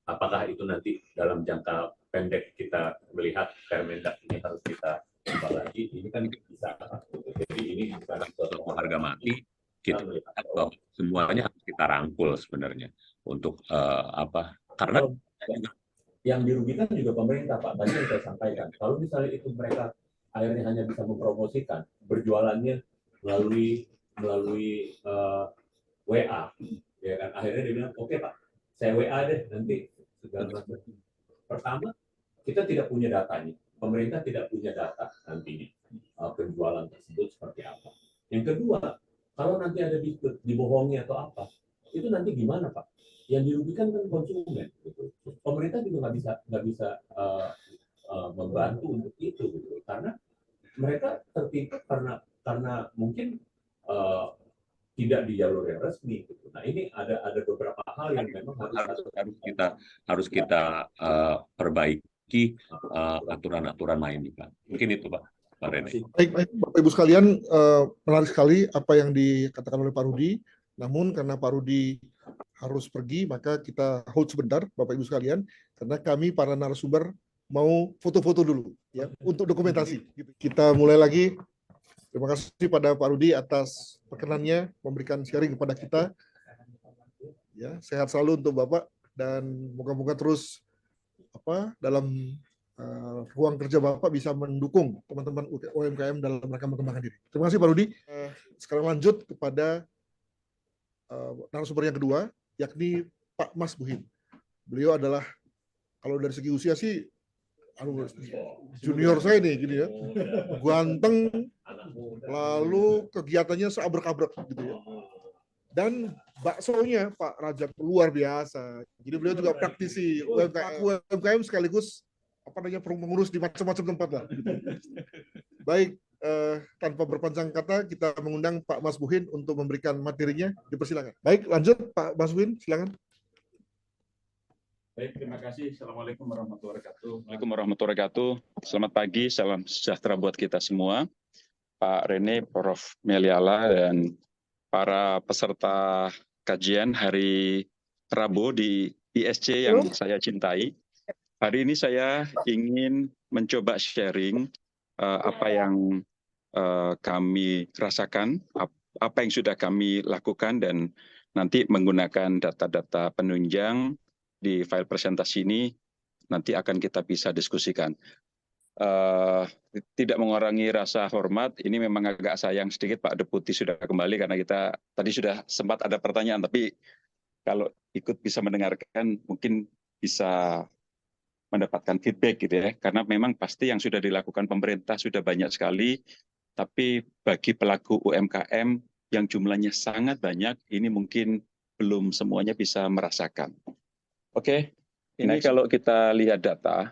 apakah itu nanti dalam jangka pendek kita melihat Permendak ini harus kita ubah lagi? Ini kan bisa. Jadi ini bukan suatu harga mati. Kita melihat bahwa semuanya harus kita rangkul sebenarnya untuk karena yang dirugikan juga pemerintah Pak. Tadi yang saya sampaikan, kalau misalnya itu mereka akhirnya hanya bisa mempromosikan berjualannya melalui WA, ya kan, akhirnya dia bilang oke Pak, saya WA deh nanti segala macam. Pertama, kita tidak punya datanya, pemerintah tidak punya data nantinya penjualan tersebut Yang kedua, kalau nanti ada dibohongi atau apa, itu nanti gimana Pak? Yang dirugikan kan konsumen. Gitu. Pemerintah juga nggak bisa membantu untuk itu, gitu. Karena mereka tertipu karena mungkin tidak di jalur yang resmi. Gitu. Nah ini ada beberapa hal yang memang harus kita perbaiki aturan-aturan main nih Pak. Mungkin itu Pak Rene. Baik, Bapak Ibu sekalian, menarik sekali apa yang dikatakan oleh Pak Rudi. Namun karena Pak Rudi harus pergi, maka kita hold sebentar, Bapak Ibu sekalian, karena kami para narasumber mau foto-foto dulu, ya, untuk dokumentasi. Kita mulai lagi. Terima kasih pada Pak Rudi atas perkenannya memberikan sharing kepada kita. Ya, sehat selalu untuk Bapak dan moga-moga terus dalam ruang kerja Bapak bisa mendukung teman-teman UMKM dalam rangka mengembangkan diri. Terima kasih Pak Rudi. Sekarang lanjut kepada narasumber yang kedua, yakni Pak Mas Buhin. Beliau adalah, kalau dari segi usia sih junior saya nih, gini ya, ganteng, lalu kegiatannya seabrek-abrek gitu ya. Dan baksonya Pak Rajab luar biasa. Jadi beliau juga praktisi UMKM sekaligus pengurus di macam-macam tempat lah. Gitu. Baik, tanpa berpanjang kata kita mengundang Pak Mas Buhin untuk memberikan materinya. Dipersilakan. Baik, lanjut Pak Mas Buhin, silakan. Baik, terima kasih. Assalamualaikum warahmatullahi wabarakatuh. Waalaikumsalam warahmatullahi wabarakatuh. Selamat pagi, salam sejahtera buat kita semua. Pak Rene, Prof. Meliala, dan para peserta kajian hari Rabu di ISC yang saya cintai. Hari ini saya ingin mencoba sharing apa yang kami rasakan, apa yang sudah kami lakukan, dan nanti menggunakan data-data penunjang di file presentasi ini nanti akan kita bisa diskusikan. Tidak mengurangi rasa hormat, ini memang agak sayang sedikit Pak Deputi sudah kembali karena kita tadi sudah sempat ada pertanyaan, tapi kalau ikut bisa mendengarkan mungkin bisa mendapatkan feedback gitu ya, karena memang pasti yang sudah dilakukan pemerintah sudah banyak sekali, tapi bagi pelaku UMKM yang jumlahnya sangat banyak, ini mungkin belum semuanya bisa merasakan. Oke, ini kalau kita lihat data,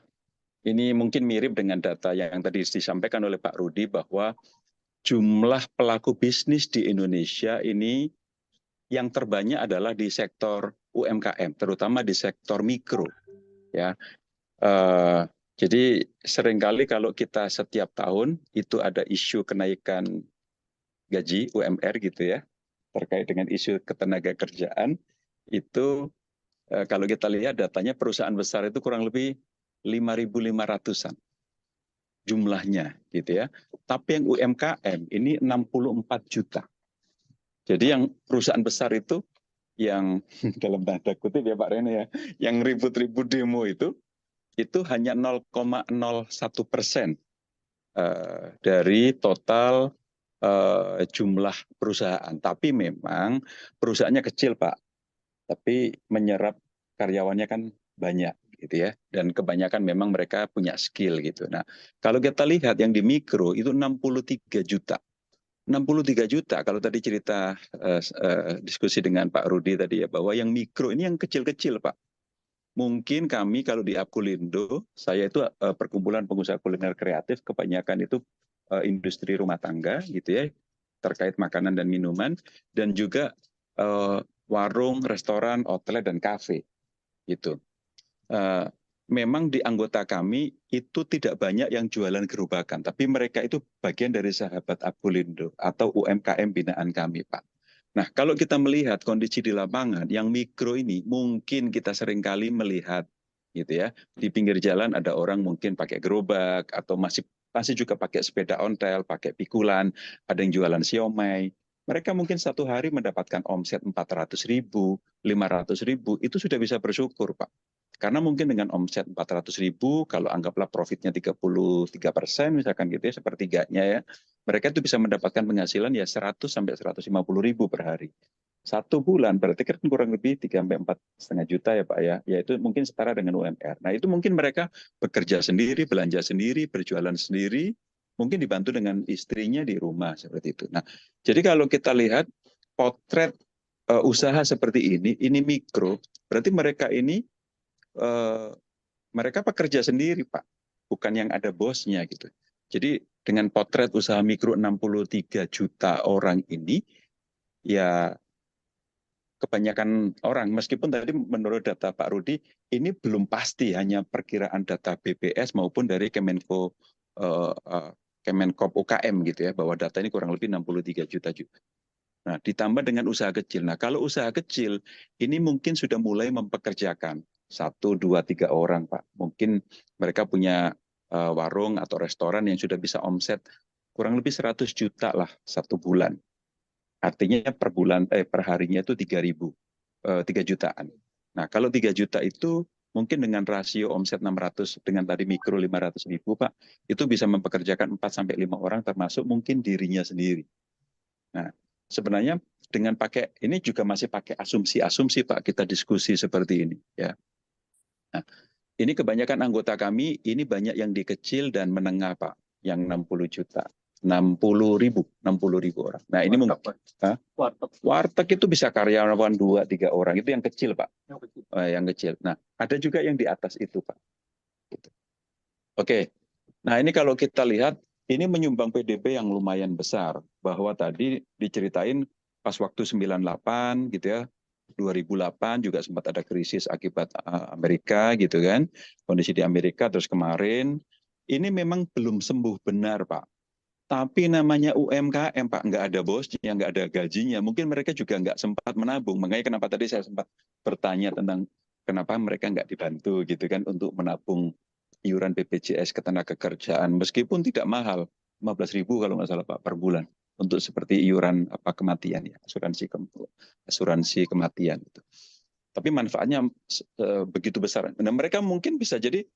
ini mungkin mirip dengan data yang tadi disampaikan oleh Pak Rudi bahwa jumlah pelaku bisnis di Indonesia ini yang terbanyak adalah di sektor UMKM, terutama di sektor mikro. Ya, jadi seringkali kalau kita setiap tahun itu ada isu kenaikan gaji UMR gitu ya, terkait dengan isu ketenaga kerjaan itu. Kalau kita lihat datanya perusahaan besar itu kurang lebih 5.500-an jumlahnya gitu ya. Tapi yang UMKM ini 64 juta. Jadi yang perusahaan besar itu yang dalam tanda kutip ya Pak Rene ya, yang ribut-ribut demo itu hanya 0,01% dari total jumlah perusahaan. Tapi memang perusahaannya kecil Pak. Tapi menyerap karyawannya kan banyak gitu ya, dan kebanyakan memang mereka punya skill gitu. Nah, kalau kita lihat yang di mikro itu 63 juta. 63 juta kalau tadi cerita diskusi dengan Pak Rudi tadi ya, bahwa yang mikro ini yang kecil-kecil Pak. Mungkin kami kalau di Apkulindo, saya itu perkumpulan pengusaha kuliner kreatif, kebanyakan itu industri rumah tangga gitu ya, terkait makanan dan minuman, dan juga warung, restoran, outlet, dan kafe. Gitu. Memang di anggota kami itu tidak banyak yang jualan gerobakan, tapi mereka itu bagian dari sahabat Apkulindo atau UMKM binaan kami, Pak. Nah, kalau kita melihat kondisi di lapangan, yang mikro ini mungkin kita seringkali melihat, gitu ya, di pinggir jalan ada orang mungkin pakai gerobak atau masih juga pakai sepeda ontel, pakai pikulan, ada yang jualan siomay. Mereka mungkin satu hari mendapatkan omset 400.000, 500.000, itu sudah bisa bersyukur, Pak. Karena mungkin dengan omset 400.000, kalau anggaplah profitnya 33%, misalkan gitu ya, sepertiganya ya, mereka itu bisa mendapatkan penghasilan ya 100 sampai 150.000 per hari. Satu bulan berarti kan kurang lebih 3 sampai 4,5 juta ya Pak ya. Ya itu mungkin setara dengan UMR. Nah itu mungkin mereka bekerja sendiri, belanja sendiri, berjualan sendiri, mungkin dibantu dengan istrinya di rumah seperti itu. Nah, jadi kalau kita lihat potret usaha seperti ini mikro, berarti mereka ini mereka pekerja sendiri, Pak, bukan yang ada bosnya gitu. Jadi dengan potret usaha mikro 63 juta orang ini, ya kebanyakan orang, meskipun tadi menurut data Pak Rudi, ini belum pasti, hanya perkiraan data BPS maupun dari Kemenkop UKM gitu ya, bahwa data ini kurang lebih 63 juta. Nah, ditambah dengan usaha kecil. Nah, kalau usaha kecil, ini mungkin sudah mulai mempekerjakan 1, 2, 3 orang, Pak. Mungkin mereka punya warung atau restoran yang sudah bisa omset kurang lebih 100 juta lah 1 bulan. Artinya per bulan, per harinya itu 3 jutaan. Nah, kalau 3 juta itu mungkin dengan rasio omset 600, dengan tadi mikro 500 ribu, Pak, itu bisa mempekerjakan 4-5 orang, termasuk mungkin dirinya sendiri. Nah, sebenarnya dengan pakai, ini juga masih pakai asumsi-asumsi, Pak, kita diskusi seperti ini. Ya. Nah, ini kebanyakan anggota kami, ini banyak yang di kecil dan menengah, Pak, yang 60 juta. 60 ribu orang. Nah, ini mungkin warteg itu bisa karyawan 2-3 orang, itu yang kecil, Pak. Yang kecil. Nah, ada juga yang di atas itu, Pak. Gitu. Oke. Nah, ini kalau kita lihat, ini menyumbang PDB yang lumayan besar, bahwa tadi diceritain pas waktu 98 gitu ya, 2008 juga sempat ada krisis akibat Amerika gitu kan, kondisi di Amerika, terus kemarin ini memang belum sembuh benar, Pak. Tapi namanya UMKM, Pak, nggak ada bosnya, nggak ada gajinya. Mungkin mereka juga nggak sempat menabung. Makanya kenapa tadi saya sempat bertanya tentang kenapa mereka nggak dibantu gitu kan untuk menabung iuran BPJS Ketenagakerjaan. Meskipun tidak mahal, 15.000 kalau nggak salah, Pak, per bulan. Untuk seperti iuran kematian, ya, asuransi kematian. Gitu. Tapi manfaatnya begitu besar. Nah, mereka mungkin bisa jadi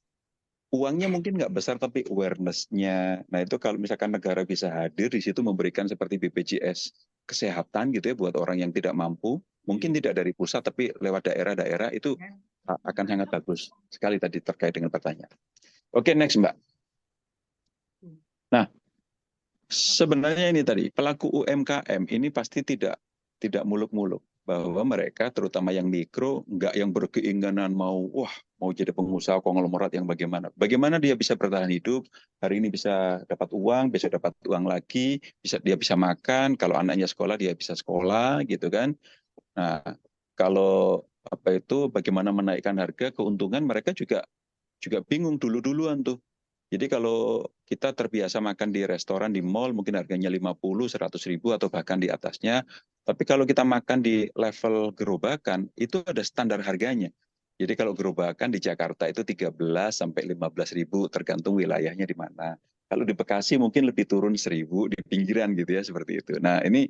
uangnya mungkin nggak besar, tapi awareness-nya. Nah, itu kalau misalkan negara bisa hadir di situ memberikan seperti BPJS kesehatan gitu ya buat orang yang tidak mampu, mungkin tidak dari pusat tapi lewat daerah-daerah, itu akan sangat bagus sekali tadi terkait dengan pertanyaan. Oke, next, Mbak. Nah, sebenarnya ini tadi pelaku UMKM ini pasti tidak muluk-muluk, bahwa mereka terutama yang mikro nggak yang berkeinginan mau jadi pengusaha konglomerat yang bagaimana dia bisa bertahan hidup, hari ini bisa dapat uang, besok dapat uang lagi, dia bisa makan, kalau anaknya sekolah dia bisa sekolah gitu kan. Nah, kalau bagaimana menaikkan harga, keuntungan mereka juga bingung duluan tuh. Jadi kalau kita terbiasa makan di restoran, di mall, mungkin harganya 50-100 ribu atau bahkan di atasnya. Tapi kalau kita makan di level gerobakan, itu ada standar harganya. Jadi kalau gerobakan di Jakarta itu 13 sampai 15 ribu, tergantung wilayahnya di mana. Kalau di Bekasi mungkin lebih turun 1.000 di pinggiran gitu ya, seperti itu. Nah, ini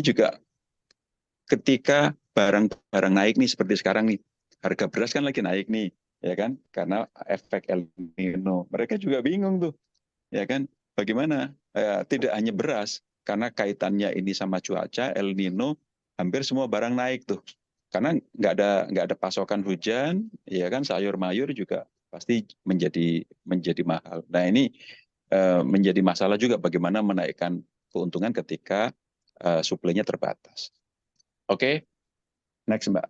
juga ketika barang-barang naik nih, seperti sekarang nih, harga beras kan lagi naik nih, ya kan, karena efek El Nino. Mereka juga bingung tuh, ya kan, bagaimana tidak hanya beras, karena kaitannya ini sama cuaca El Nino, hampir semua barang naik tuh, karena nggak ada pasokan hujan, ya kan, sayur mayur juga pasti menjadi mahal. Nah, ini menjadi masalah juga bagaimana menaikkan keuntungan ketika suplainya terbatas. Oke, next, Mbak.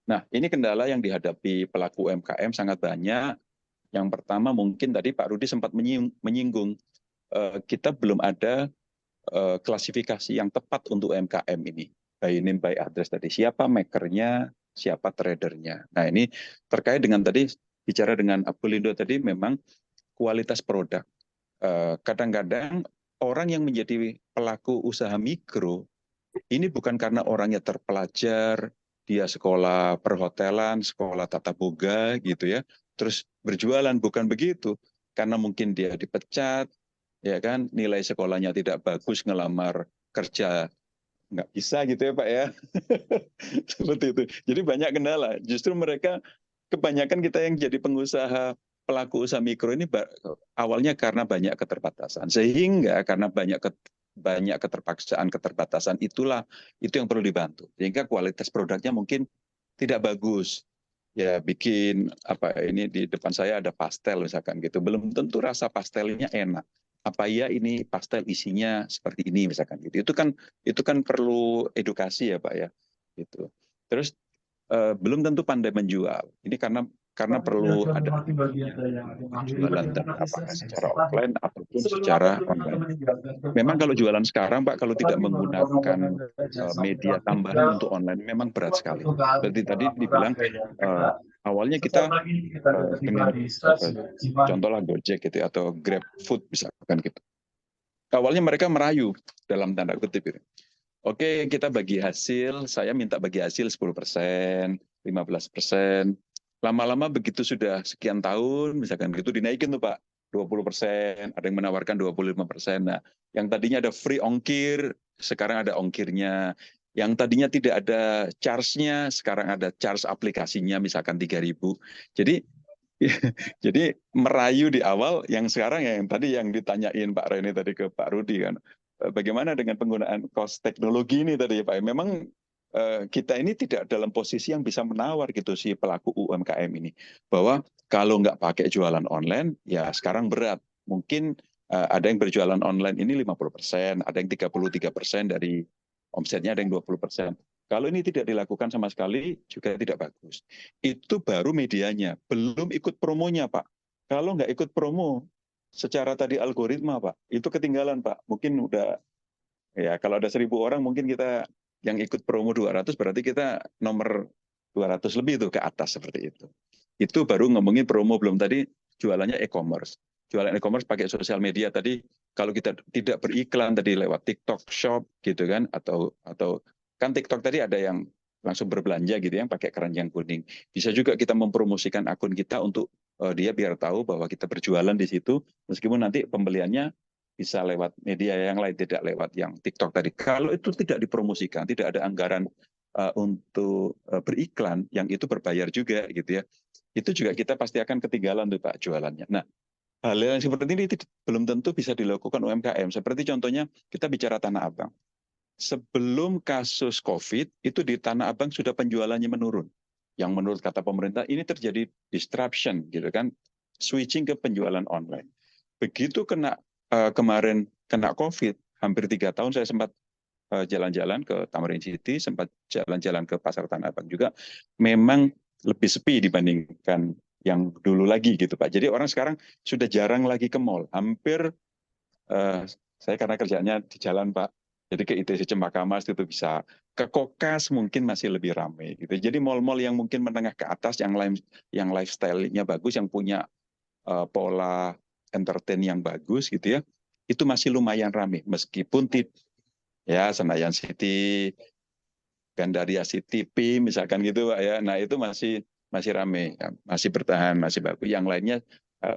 Nah, ini kendala yang dihadapi pelaku UMKM sangat banyak. Yang pertama mungkin tadi Pak Rudi sempat menyinggung, kita belum ada klasifikasi yang tepat untuk UMKM ini. By name, by address tadi. Siapa makernya, siapa tradernya. Nah, ini terkait dengan tadi, bicara dengan Apulindo tadi, memang kualitas produk. Kadang-kadang orang yang menjadi pelaku usaha mikro, ini bukan karena orangnya terpelajar, dia sekolah perhotelan, sekolah tata boga gitu ya, terus berjualan, bukan begitu. Karena mungkin dia dipecat, ya kan, nilai sekolahnya tidak bagus, ngelamar kerja nggak bisa gitu ya Pak ya. Seperti itu. Jadi banyak kendala. Justru mereka, kebanyakan kita yang jadi pengusaha, pelaku usaha mikro ini awalnya karena banyak keterbatasan. Sehingga karena banyak keterbatasan itu yang perlu dibantu. Sehingga kualitas produknya mungkin tidak bagus. ya bikin apa ini di depan saya ada pastel misalkan gitu, belum tentu rasa pastelnya enak. Apa ya ini pastel isinya seperti ini misalkan gitu. Itu kan perlu edukasi ya Pak ya. Gitu. Terus belum tentu pandai menjual. Ini karena perlu ada jualan apakah secara offline ataupun secara online. Memang kalau jualan sekarang Pak, kalau tidak menggunakan media tambahan untuk online, memang berat sekali. Seperti tadi dibilang awalnya kita dengan contohlah Gojek gitu ya, atau Grab Food misalkan gitu. Awalnya mereka merayu dalam tanda kutip itu. Oke, kita bagi hasil, saya minta bagi hasil 10%, 15%. Lama-lama begitu sudah sekian tahun, misalkan gitu dinaikin tuh Pak, 20%, ada yang menawarkan 25%. Nah, yang tadinya ada free ongkir, sekarang ada ongkirnya. Yang tadinya tidak ada charge-nya, sekarang ada charge aplikasinya, misalkan 3.000. Jadi merayu di awal, yang sekarang yang tadi yang ditanyain Pak Reni tadi ke Pak Rudi kan, bagaimana dengan penggunaan cost teknologi ini tadi Pak? Memang kita ini tidak dalam posisi yang bisa menawar gitu si pelaku UMKM ini, bahwa kalau nggak pakai jualan online ya sekarang berat. Mungkin ada yang berjualan online ini 50%, ada yang 33% dari omsetnya, ada yang 20%. Kalau ini tidak dilakukan sama sekali juga tidak bagus. Itu baru medianya, belum ikut promonya Pak. Kalau nggak ikut promo, secara tadi algoritma Pak, itu ketinggalan Pak. Mungkin udah, ya kalau ada 1.000 orang mungkin kita yang ikut promo 200, berarti kita nomor 200 lebih itu ke atas seperti itu. Itu baru ngomongin promo, belum tadi jualannya e-commerce. Jualan e-commerce pakai sosial media tadi, kalau kita tidak beriklan tadi lewat TikTok Shop gitu kan, atau kan TikTok tadi ada yang langsung berbelanja gitu yang pakai keranjang kuning. Bisa juga kita mempromosikan akun kita untuk dia biar tahu bahwa kita berjualan di situ, meskipun nanti pembeliannya bisa lewat media yang lain, tidak lewat yang TikTok tadi. Kalau itu tidak dipromosikan, tidak ada anggaran untuk beriklan, yang itu berbayar juga gitu ya, itu juga kita pasti akan ketinggalan tuh Pak jualannya. Nah, hal yang seperti ini belum tentu bisa dilakukan UMKM. Seperti contohnya kita bicara Tanah Abang. Sebelum kasus COVID, itu di Tanah Abang sudah penjualannya menurun. Yang menurut kata pemerintah ini terjadi disruption gitu kan, switching ke penjualan online. Begitu kemarin kena COVID, hampir 3 tahun saya sempat jalan-jalan ke Tamrin City, sempat jalan-jalan ke Pasar Tanah Abang juga, memang lebih sepi dibandingkan yang dulu lagi gitu Pak. Jadi orang sekarang sudah jarang lagi ke mall. Hampir, saya karena kerjanya di jalan Pak, jadi ke ITC Cempaka Mas itu bisa, ke Kokas mungkin masih lebih ramai gitu. Jadi mall-mall yang mungkin menengah ke atas, yang lifestyle-nya bagus, yang punya pola entertain yang bagus gitu ya, itu masih lumayan ramai. Meskipun ya Senayan City, Gandaria City, P misalkan gitu Pak ya. Nah itu masih ramai, ya, masih bertahan, masih bagus. Yang lainnya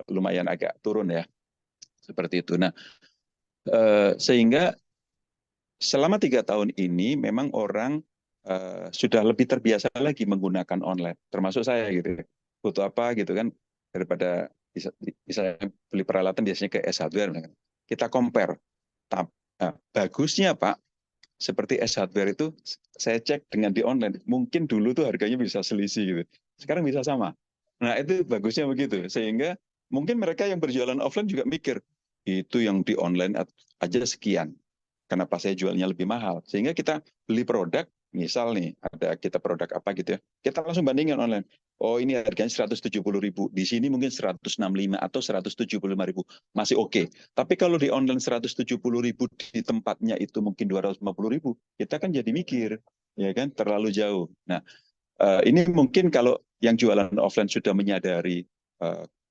lumayan agak turun ya, seperti itu. Nah sehingga selama 3 tahun ini memang orang sudah lebih terbiasa lagi menggunakan online, termasuk saya gitu. Butuh apa gitu kan, daripada bisa beli peralatan biasanya ke S-Hardware. Kita compare. Bagusnya Pak, seperti S-Hardware itu saya cek dengan di online, mungkin dulu tuh harganya bisa selisih gitu. Sekarang bisa sama. Nah itu bagusnya begitu. Sehingga mungkin mereka yang berjualan offline juga mikir, itu yang di online aja sekian, kenapa saya jualnya lebih mahal? Sehingga kita beli produk, misal nih, ada kita produk apa gitu ya, kita langsung bandingin online. Oh ini harganya 170.000, di sini mungkin 165 atau 175.000, masih oke. Tapi kalau di online 170.000, di tempatnya itu mungkin 250.000, kita kan jadi mikir, ya kan, terlalu jauh. Nah, ini mungkin kalau yang jualan offline sudah menyadari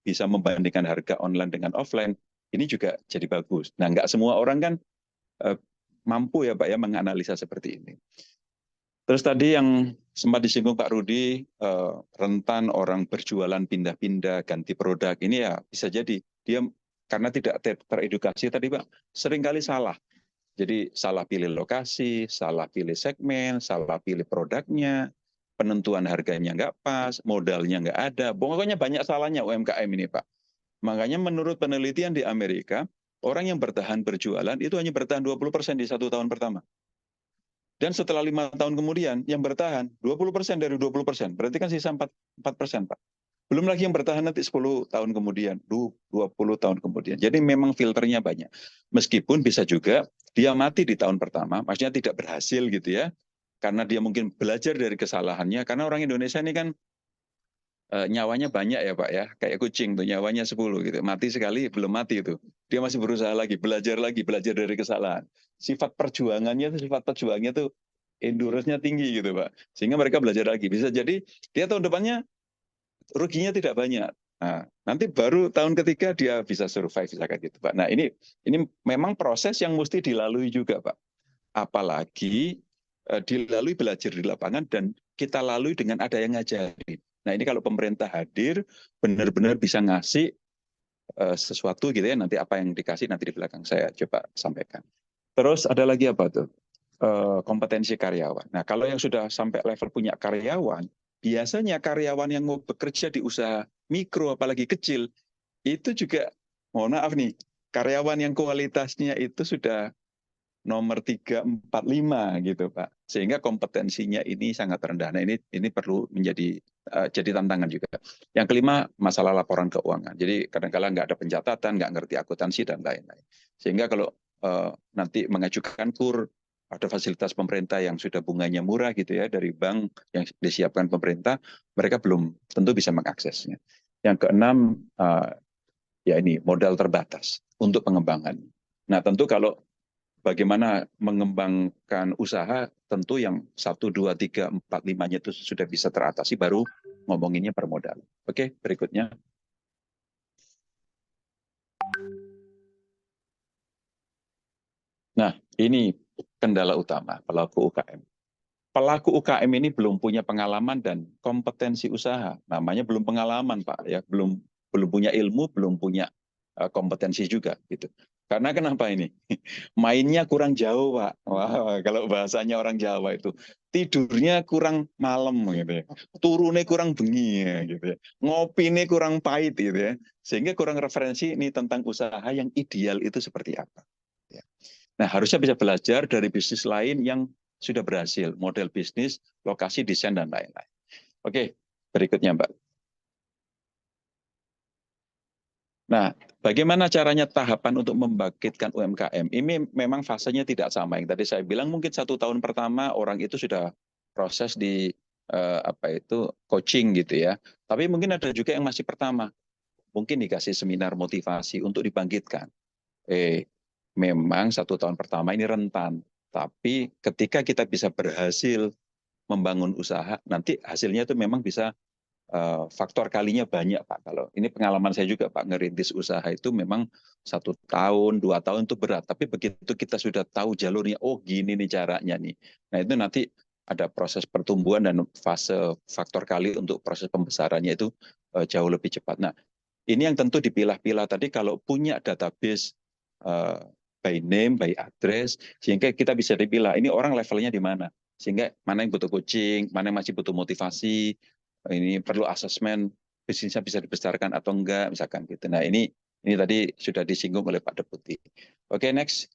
bisa membandingkan harga online dengan offline, ini juga jadi bagus. Nah, nggak semua orang kan mampu ya Pak ya menganalisa seperti ini. Terus tadi yang sempat disinggung Pak Rudi, rentan orang berjualan pindah-pindah, ganti produk, ini ya bisa jadi dia karena tidak teredukasi tadi Pak, seringkali salah. Jadi salah pilih lokasi, salah pilih segmen, salah pilih produknya, penentuan harganya nggak pas, modalnya nggak ada. Pokoknya banyak salahnya UMKM ini Pak. Makanya menurut penelitian di Amerika, orang yang bertahan berjualan itu hanya bertahan 20% di 1 tahun pertama. Dan setelah 5 tahun kemudian yang bertahan 20% dari 20%, berarti kan sisa 4%, Pak. Belum lagi yang bertahan nanti 10 tahun kemudian, 20 tahun kemudian. Jadi memang filternya banyak. Meskipun bisa juga dia mati di tahun pertama, maksudnya tidak berhasil gitu ya. Karena dia mungkin belajar dari kesalahannya, karena orang Indonesia ini kan nyawanya banyak ya Pak ya, kayak kucing tuh nyawanya 10 gitu, mati sekali belum mati itu, dia masih berusaha lagi, belajar dari kesalahan. Sifat perjuangannya tuh endurance-nya tinggi gitu Pak, sehingga mereka belajar lagi. Bisa jadi dia tahun depannya ruginya tidak banyak. Nah, nanti baru tahun ketiga dia bisa survive misalkan gitu Pak. Nah ini memang proses yang mesti dilalui juga Pak, apalagi dilalui belajar di lapangan dan kita lalui dengan ada yang ngajarin. Nah ini kalau pemerintah hadir, benar-benar bisa ngasih sesuatu gitu ya, nanti apa yang dikasih nanti di belakang saya coba sampaikan. Terus ada lagi apa tuh? Kompetensi karyawan. Nah kalau yang sudah sampai level punya karyawan, biasanya karyawan yang mau bekerja di usaha mikro apalagi kecil, itu juga, mohon maaf nih, karyawan yang kualitasnya itu sudah nomor 3, 4, 5 gitu Pak. Sehingga kompetensinya ini sangat rendah. Nah ini perlu menjadi jadi tantangan juga. Yang kelima, masalah laporan keuangan. Jadi kadang-kadang nggak ada pencatatan, nggak ngerti akuntansi dan lain-lain. Sehingga kalau nanti mengajukan KUR, ada fasilitas pemerintah yang sudah bunganya murah gitu ya, dari bank yang disiapkan pemerintah, mereka belum tentu bisa mengaksesnya. Yang keenam, ya ini modal terbatas untuk pengembangan. Nah tentu kalau bagaimana mengembangkan usaha, tentu yang 1, 2, 3, 4, 5-nya itu sudah bisa teratasi, baru ngomonginnya permodalan. Oke, berikutnya. Nah, ini kendala utama pelaku UKM. Pelaku UKM ini belum punya pengalaman dan kompetensi usaha. Namanya belum pengalaman, Pak, ya, belum punya ilmu, belum punya kompetensi juga gitu. Karena kenapa ini? Mainnya kurang jauh, Pak. Wah, kalau bahasanya orang Jawa itu tidurnya kurang malam gitu ya. Turunnya kurang bengi ya, gitu ya. Ngopinya kurang pahit gitu ya. Sehingga kurang referensi ini tentang usaha yang ideal itu seperti apa. Ya. Nah, harusnya bisa belajar dari bisnis lain yang sudah berhasil, model bisnis, lokasi, desain dan lain-lain. Oke, berikutnya, Mbak. Nah, bagaimana caranya tahapan untuk membangkitkan UMKM? Ini memang fasenya tidak sama. Yang tadi saya bilang mungkin 1 tahun pertama orang itu sudah proses di coaching gitu ya. Tapi mungkin ada juga yang masih pertama. Mungkin dikasih seminar motivasi untuk dibangkitkan. Memang 1 tahun pertama ini rentan. Tapi ketika kita bisa berhasil membangun usaha, nanti hasilnya itu memang bisa faktor kalinya banyak Pak. Kalau ini pengalaman saya juga Pak, ngerintis usaha itu memang 1 tahun, 2 tahun itu berat. Tapi begitu kita sudah tahu jalurnya, oh gini nih caranya nih. Nah itu nanti ada proses pertumbuhan dan fase faktor kali untuk proses pembesarannya itu jauh lebih cepat. Nah ini yang tentu dipilah-pilah tadi kalau punya database by name, by address, sehingga kita bisa dipilah ini orang levelnya di mana. Sehingga mana yang butuh coaching, mana yang masih butuh motivasi, ini perlu asesmen bisnisnya bisa dibesarkan atau enggak misalkan gitu. Nah ini tadi sudah disinggung oleh Pak Deputi. Oke, next.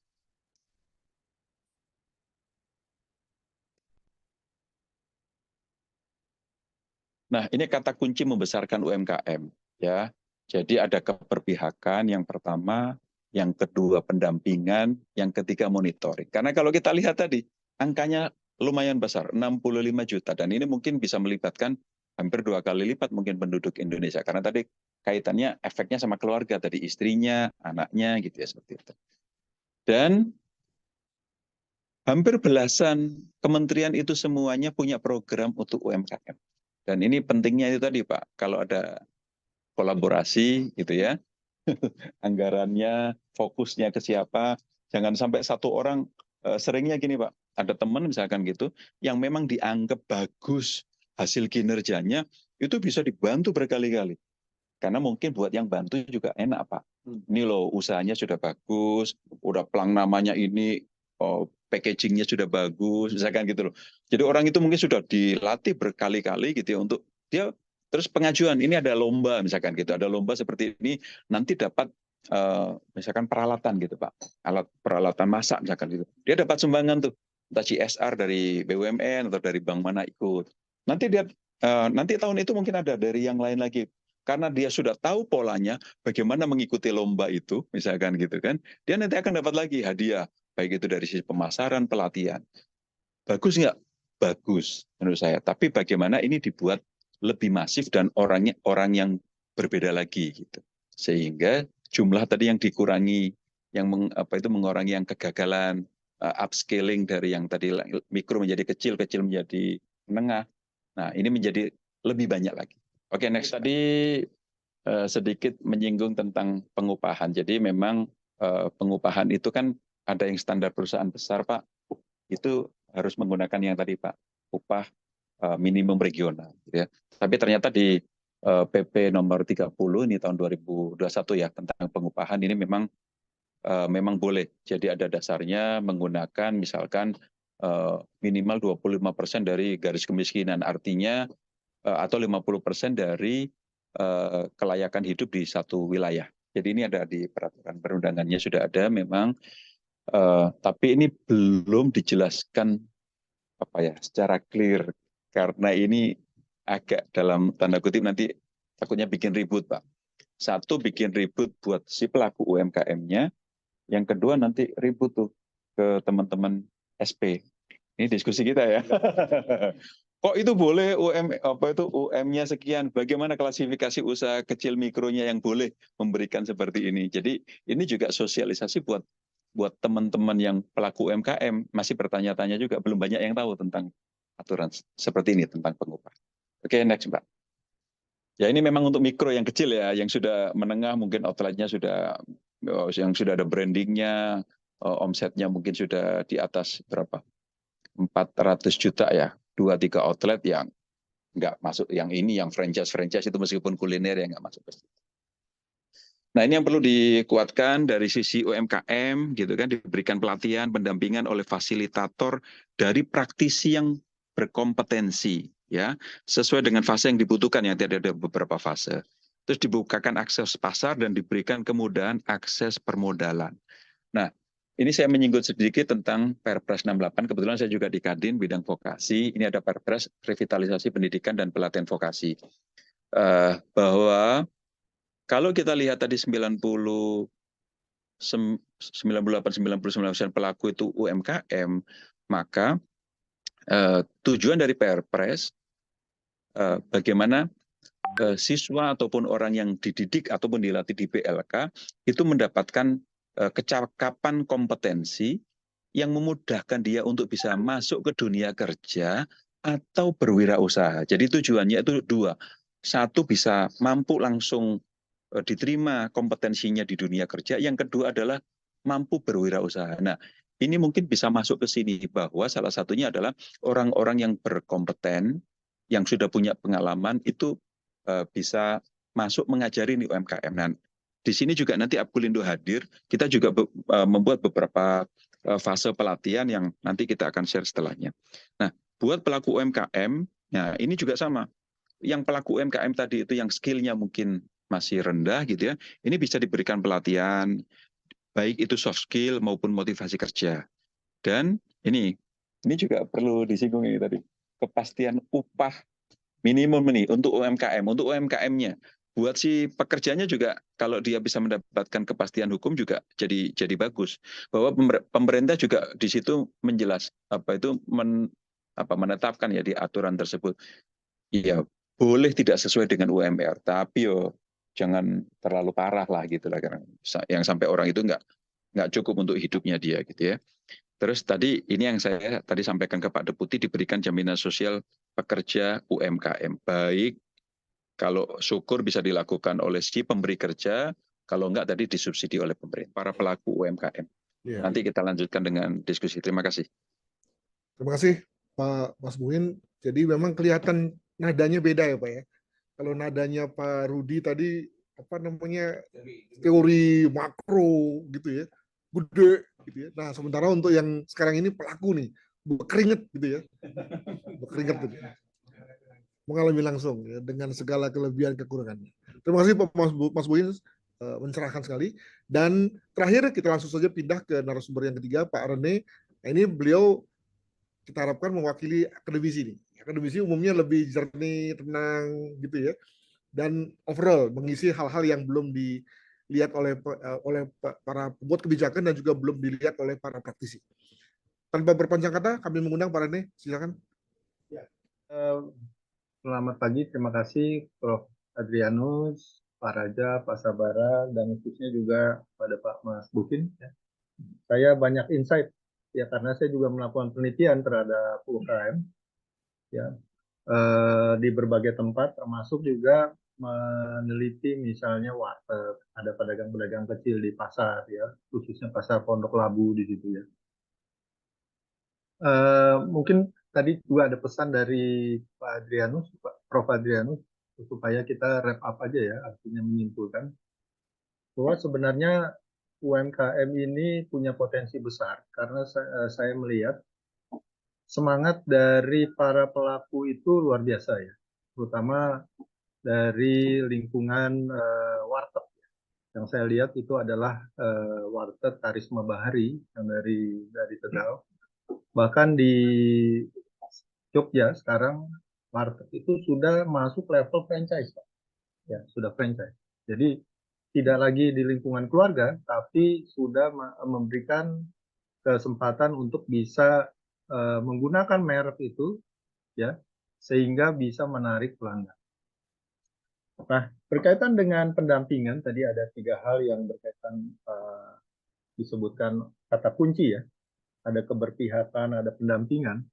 Nah ini kata kunci membesarkan UMKM ya. Jadi ada keberpihakan yang pertama, yang kedua pendampingan, yang ketiga monitoring. Karena kalau kita lihat tadi angkanya lumayan besar, 65 juta dan ini mungkin bisa melibatkan hampir 2 kali lipat mungkin penduduk Indonesia. Karena tadi kaitannya efeknya sama keluarga, tadi istrinya, anaknya gitu ya seperti itu. Dan hampir belasan kementerian itu semuanya punya program untuk UMKM. Dan ini pentingnya itu tadi Pak, kalau ada kolaborasi gitu ya, anggarannya, fokusnya ke siapa, jangan sampai 1 orang, seringnya gini Pak, ada teman misalkan gitu, yang memang dianggap bagus hasil kinerjanya itu bisa dibantu berkali-kali. Karena mungkin buat yang bantu juga enak Pak. Ini loh usahanya sudah bagus, udah plang namanya ini, packagingnya sudah bagus, misalkan gitu loh. Jadi orang itu mungkin sudah dilatih berkali-kali gitu ya untuk dia terus pengajuan ini ada lomba misalkan gitu, ada lomba seperti ini nanti dapat misalkan peralatan gitu Pak, peralatan masak misalkan gitu. Dia dapat sumbangan tuh. entah CSR dari BUMN atau dari bank mana ikut. Nanti tahun itu mungkin ada dari yang lain lagi. Karena dia sudah tahu polanya, bagaimana mengikuti lomba itu, misalkan gitu kan, dia nanti akan dapat lagi hadiah, baik itu dari sisi pemasaran, pelatihan. Bagus nggak? Bagus menurut saya. Tapi bagaimana ini dibuat lebih masif dan orang yang berbeda lagi gitu. Sehingga jumlah tadi yang dikurangi, yang mengurangi yang kegagalan, upscaling dari yang tadi mikro menjadi kecil, kecil menjadi menengah. Nah, ini menjadi lebih banyak lagi. Oke, next tadi sedikit menyinggung tentang pengupahan. Jadi memang pengupahan itu kan ada yang standar perusahaan besar, Pak. Itu harus menggunakan yang tadi, Pak, upah minimum regional. Gitu ya. Tapi ternyata di PP nomor 30 ini tahun 2021 ya tentang pengupahan ini memang boleh. Jadi ada dasarnya menggunakan misalkan minimal 25% dari garis kemiskinan, artinya atau 50% dari kelayakan hidup di satu wilayah. Jadi ini ada di peraturan perundangannya sudah ada memang, tapi ini belum dijelaskan secara clear karena ini agak dalam tanda kutip nanti takutnya bikin ribut, Pak. Satu, bikin ribut buat si pelaku UMKM-nya. Yang kedua nanti ribut tuh ke teman-teman SP. Ini diskusi kita ya. Kok itu boleh UM-nya sekian? Bagaimana klasifikasi usaha kecil mikronya yang boleh memberikan seperti ini? Jadi ini juga sosialisasi buat teman-teman yang pelaku UMKM masih bertanya-tanya juga, belum banyak yang tahu tentang aturan seperti ini tentang pengupah. Oke, next, Mbak. Ya ini memang untuk mikro yang kecil ya, yang sudah menengah mungkin outletnya yang sudah ada brandingnya, omsetnya mungkin sudah di atas berapa? 400 juta ya, 2-3 outlet yang nggak masuk, yang ini yang franchise itu meskipun kuliner yang nggak masuk. Nah ini yang perlu dikuatkan dari sisi UMKM gitu kan, diberikan pelatihan, pendampingan oleh fasilitator dari praktisi yang berkompetensi ya, sesuai dengan fase yang dibutuhkan, yang tidak ada beberapa fase. Terus dibukakan akses pasar dan diberikan kemudahan akses permodalan. Nah, ini saya menyinggung sedikit tentang Perpres 68. Kebetulan saya juga di Kadin bidang vokasi. Ini ada Perpres revitalisasi pendidikan dan pelatihan vokasi. Bahwa kalau kita lihat tadi 98-99% pelaku itu UMKM, maka tujuan dari Perpres bagaimana siswa ataupun orang yang dididik ataupun dilatih di PLK itu mendapatkan kecakapan kompetensi yang memudahkan dia untuk bisa masuk ke dunia kerja atau berwirausaha. Jadi tujuannya itu dua. Satu, bisa mampu langsung diterima kompetensinya di dunia kerja. Yang kedua adalah mampu berwirausaha. Nah, ini mungkin bisa masuk ke sini bahwa salah satunya adalah orang-orang yang berkompeten, yang sudah punya pengalaman itu bisa masuk mengajari nih UMKM. Nah, di sini juga nanti Apkulindo hadir, kita juga membuat beberapa fase pelatihan yang nanti kita akan share setelahnya. Nah, buat pelaku UMKM, nah ini juga sama. Yang pelaku UMKM tadi itu yang skillnya mungkin masih rendah gitu ya, ini bisa diberikan pelatihan, baik itu soft skill maupun motivasi kerja. Dan ini juga perlu disinggung ini tadi, kepastian upah minimum ini untuk UMKM, untuk UMKM-nya. Buat si pekerjanya juga kalau dia bisa mendapatkan kepastian hukum juga jadi bagus. Bahwa pemerintah juga di situ menetapkan ya di aturan tersebut. Ya, boleh tidak sesuai dengan UMR, tapi jangan terlalu parah lah gitu lah, karena yang sampai orang itu nggak cukup untuk hidupnya dia gitu ya. Terus tadi ini yang saya tadi sampaikan ke Pak Deputi, diberikan jaminan sosial pekerja UMKM. Baik, kalau syukur bisa dilakukan oleh si pemberi kerja, kalau enggak tadi disubsidi oleh pemerintah, para pelaku UMKM. Ya. Nanti kita lanjutkan dengan diskusi. Terima kasih. Terima kasih Pak Mas Muin. Jadi memang kelihatan nadanya beda ya Pak ya. Kalau nadanya Pak Rudi tadi teori makro gitu ya, gede gitu ya. Nah sementara untuk yang sekarang ini pelaku nih, berkeringat gitu ya, berkeringat gitu. Mengalami langsung ya, dengan segala kelebihan kekurangannya. Terima kasih Pak Mas Muin, mencerahkan sekali. Dan terakhir kita langsung saja pindah ke narasumber yang ketiga, Pak Rene. Nah, ini beliau kita harapkan mewakili akademisi ini. Akademisi umumnya lebih jernih, tenang gitu ya. Dan overall mengisi hal-hal yang belum dilihat oleh para pembuat kebijakan dan juga belum dilihat oleh para praktisi. Tanpa berpanjang kata, kami mengundang Pak Rene, silakan. Selamat pagi, terima kasih Prof. Adrianus, Pak Raja, Pak Sabara, dan khususnya juga pada Pak Mas Bukin. Saya banyak insight ya karena saya juga melakukan penelitian terhadap UKM ya di berbagai tempat, termasuk juga meneliti misalnya warteg, ada pedagang-pedagang kecil di pasar ya, khususnya pasar Pondok Labu di situ ya. Mungkin tadi juga ada pesan dari Pak Adrianus, Prof. Adrianus, supaya kita wrap up aja ya, artinya menyimpulkan bahwa sebenarnya UMKM ini punya potensi besar karena saya melihat semangat dari para pelaku itu luar biasa ya, terutama dari lingkungan warteg. Yang saya lihat itu adalah warteg Karisma Bahari yang dari Tegal. Bahkan di Jogja sekarang warteg itu sudah masuk level franchise, Pak. Ya, sudah franchise. Jadi tidak lagi di lingkungan keluarga, tapi sudah memberikan kesempatan untuk bisa menggunakan merek itu, ya, sehingga bisa menarik pelanggan. Nah, berkaitan dengan pendampingan, tadi ada 3 hal yang berkaitan disebutkan kata kunci ya. Ada keberpihakan, ada pendampingan.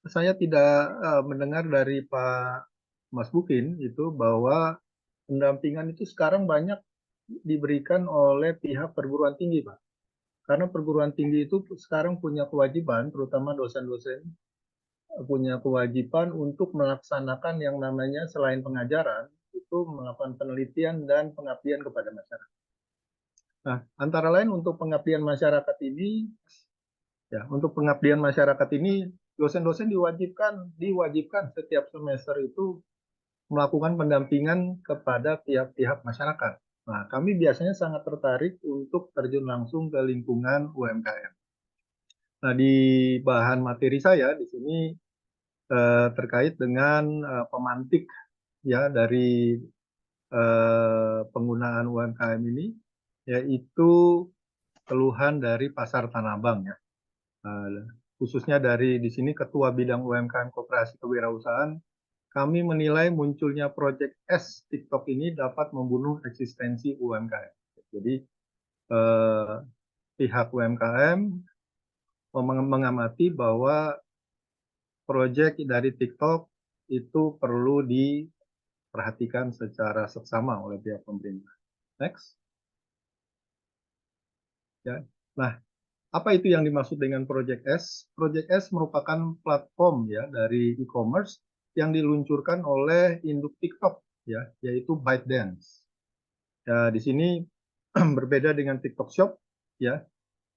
Saya tidak mendengar dari Pak Mas Bukin itu bahwa pendampingan itu sekarang banyak diberikan oleh pihak perguruan tinggi, Pak. Karena perguruan tinggi itu sekarang punya kewajiban, terutama dosen-dosen, punya kewajiban untuk melaksanakan yang namanya selain pengajaran, itu melakukan penelitian dan pengabdian kepada masyarakat. Nah, antara lain untuk pengabdian masyarakat ini, ya, untuk pengabdian masyarakat ini, dosen-dosen diwajibkan setiap semester itu melakukan pendampingan kepada pihak-pihak masyarakat. Nah, kami biasanya sangat tertarik untuk terjun langsung ke lingkungan UMKM. Nah, di bahan materi saya di sini terkait dengan pemantik ya dari penggunaan UMKM ini, yaitu keluhan dari pasar Tanah Abang ya. Khususnya dari di sini Ketua Bidang UMKM Koperasi Kewirausahaan, kami menilai munculnya Project S TikTok ini dapat membunuh eksistensi UMKM. Jadi pihak UMKM mengamati bahwa proyek dari TikTok itu perlu diperhatikan secara seksama oleh pihak pemerintah. Next. Ya. Nah, apa itu yang dimaksud dengan Project S? Project S merupakan platform ya dari e-commerce yang diluncurkan oleh induk TikTok ya, yaitu ByteDance. Ya, di sini berbeda dengan TikTok Shop ya.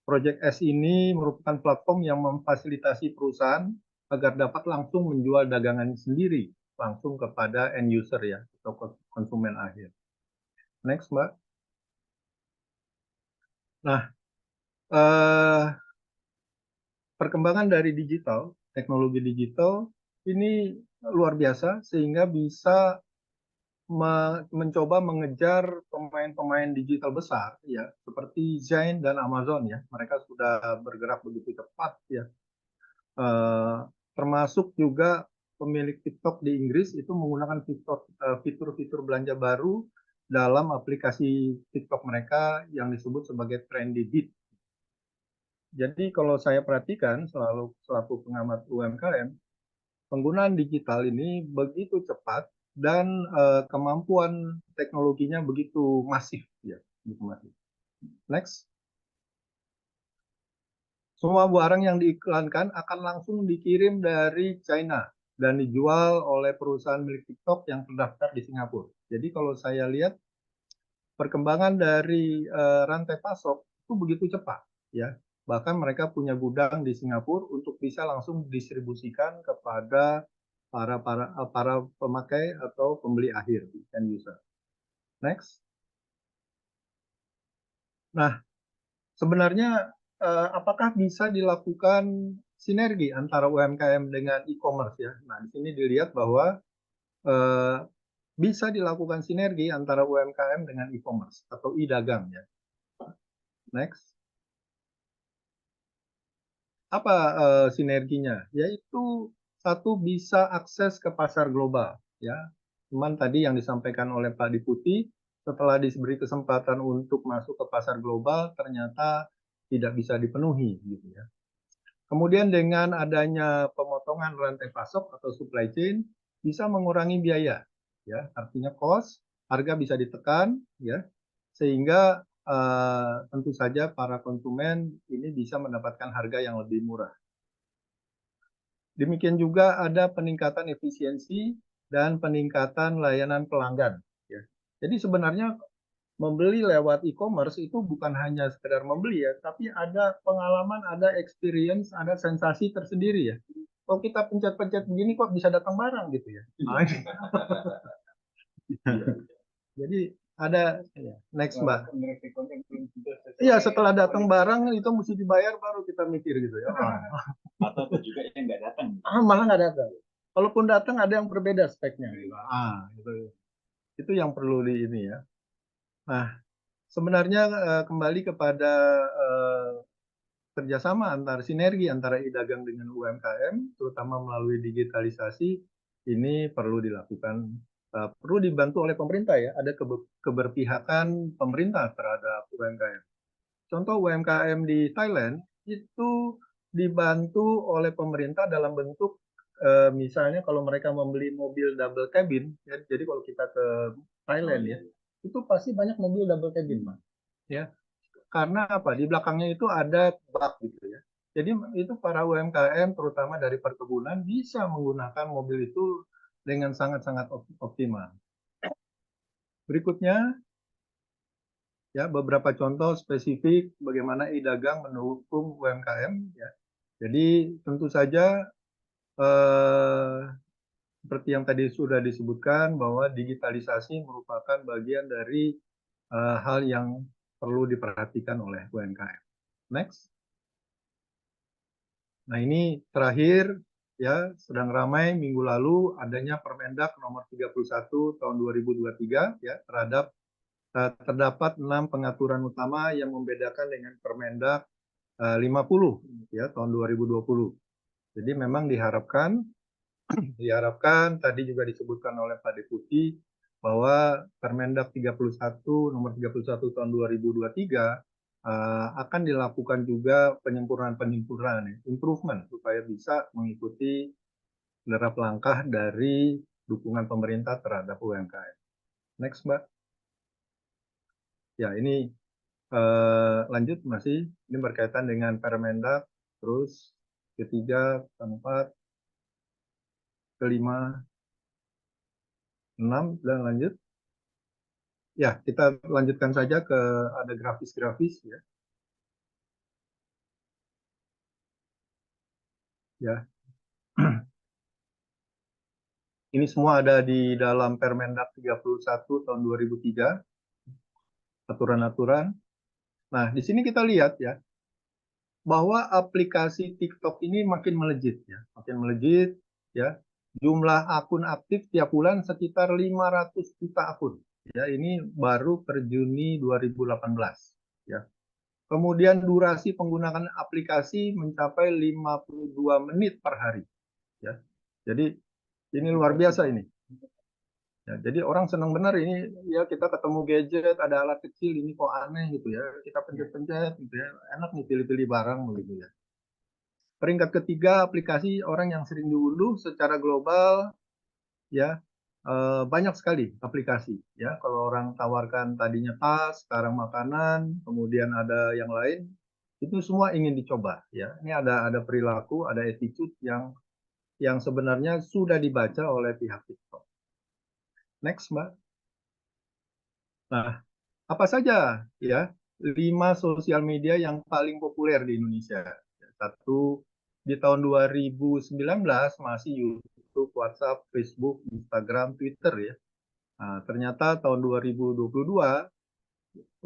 Project S ini merupakan platform yang memfasilitasi perusahaan agar dapat langsung menjual dagangannya sendiri langsung kepada end user ya atau konsumen akhir. Next, Mbak. Nah, perkembangan dari digital, teknologi digital ini luar biasa sehingga bisa mencoba mengejar pemain-pemain digital besar ya seperti Zain dan Amazon ya. Mereka sudah bergerak begitu cepat ya. Termasuk juga pemilik TikTok di Inggris itu menggunakan fitur-fitur belanja baru dalam aplikasi TikTok mereka yang disebut sebagai Trendy Beat. Jadi kalau saya perhatikan selaku pengamat UMKM, penggunaan digital ini begitu cepat dan kemampuan teknologinya begitu masif ya, begitu masif. Next. Semua barang yang diiklankan akan langsung dikirim dari China dan dijual oleh perusahaan milik TikTok yang terdaftar di Singapura. Jadi kalau saya lihat perkembangan dari rantai pasok itu begitu cepat ya. Bahkan mereka punya gudang di Singapura untuk bisa langsung didistribusikan kepada para pemakai atau pembeli akhir, end user. Next. Nah, sebenarnya apakah bisa dilakukan sinergi antara UMKM dengan e-commerce ya? Nah, di sini dilihat bahwa bisa dilakukan sinergi antara UMKM dengan e-commerce atau e-dagang ya. Next. Apa sinerginya? Yaitu satu, bisa akses ke pasar global ya. Cuman tadi yang disampaikan oleh Pak Deputi, setelah diberi kesempatan untuk masuk ke pasar global ternyata tidak bisa dipenuhi gitu ya. Kemudian dengan adanya pemotongan rantai pasok atau supply chain bisa mengurangi biaya ya, artinya cost, harga bisa ditekan ya, sehingga tentu saja para konsumen ini bisa mendapatkan harga yang lebih murah. Demikian juga ada peningkatan efisiensi dan peningkatan layanan pelanggan ya. Jadi sebenarnya membeli lewat e-commerce itu bukan hanya sekedar membeli ya, tapi ada pengalaman, ada experience, ada sensasi tersendiri ya. Kalau kita pencet-pencet begini kok bisa datang barang gitu ya. Jadi ada next Mbak. Iya, setelah datang barang itu mesti dibayar baru kita mikir gitu ya. Atau juga yang nggak datang. Malah nggak datang. Kalaupun datang ada yang berbeda speknya. Itu yang perlu di ini ya. Nah, sebenarnya kembali kepada kerjasama sinergi antara e-dagang dengan UMKM, terutama melalui digitalisasi, ini perlu dilakukan, perlu dibantu oleh pemerintah ya. Ada keberpihakan pemerintah terhadap UMKM. Contoh UMKM di Thailand itu dibantu oleh pemerintah dalam bentuk misalnya kalau mereka membeli mobil double cabin, ya, jadi kalau kita ke Thailand ya, itu pasti banyak mobil double cabin, Pak. Ya, karena apa? Di belakangnya itu ada bak gitu ya. Jadi itu para UMKM terutama dari perkebunan bisa menggunakan mobil itu dengan sangat-sangat optimal. Berikutnya ya beberapa contoh spesifik bagaimana e-dagang mendukung UMKM ya. Jadi tentu saja seperti yang tadi sudah disebutkan bahwa digitalisasi merupakan bagian dari hal yang perlu diperhatikan oleh UMKM. Next. Nah ini terakhir ya, sedang ramai minggu lalu adanya Permendak nomor 31 tahun 2023 ya, terdapat 6 pengaturan utama yang membedakan dengan Permendak 50 ya tahun 2020. Jadi memang diharapkan tadi juga disebutkan oleh Pak Deputi bahwa Permendak 31 nomor 31 tahun 2023 akan dilakukan juga penyempurnaan, improvement supaya bisa mengikuti derap langkah dari dukungan pemerintah terhadap UMKM. Next, Mbak. Ya, ini lanjut masih, ini berkaitan dengan Permendak, terus ketiga, keempat, kelima, 6, dan lanjut. Ya, kita lanjutkan saja ke ada grafis-grafis ya. Ya. Ini semua ada di dalam Permendak 31 tahun 2003, aturan-aturan. Nah, di sini kita lihat ya, bahwa aplikasi TikTok ini makin melejit ya, ya. Jumlah akun aktif tiap bulan sekitar 500 juta akun. Ya, ini baru per Juni 2018 ya. Kemudian durasi penggunaan aplikasi mencapai 52 menit per hari ya. Jadi ini luar biasa ini. Ya, jadi orang senang benar ini ya, kita ketemu gadget, ada alat kecil ini kok aneh gitu ya. Kita pencet-pencet gitu ya. Enak nih pilih-pilih barang begitu ya. Peringkat ketiga aplikasi orang yang sering diunduh secara global ya, banyak sekali aplikasi ya. Kalau orang tawarkan tadinya tas, sekarang makanan, kemudian ada yang lain, itu semua ingin dicoba ya. Ini ada perilaku, ada attitude yang sebenarnya sudah dibaca oleh pihak TikTok. Next, Mbak. Nah, apa saja ya 5 sosial media yang paling populer di Indonesia? Satu, di tahun 2019 masih YouTube, WhatsApp, Facebook, Instagram, Twitter ya. Nah, ternyata tahun 2022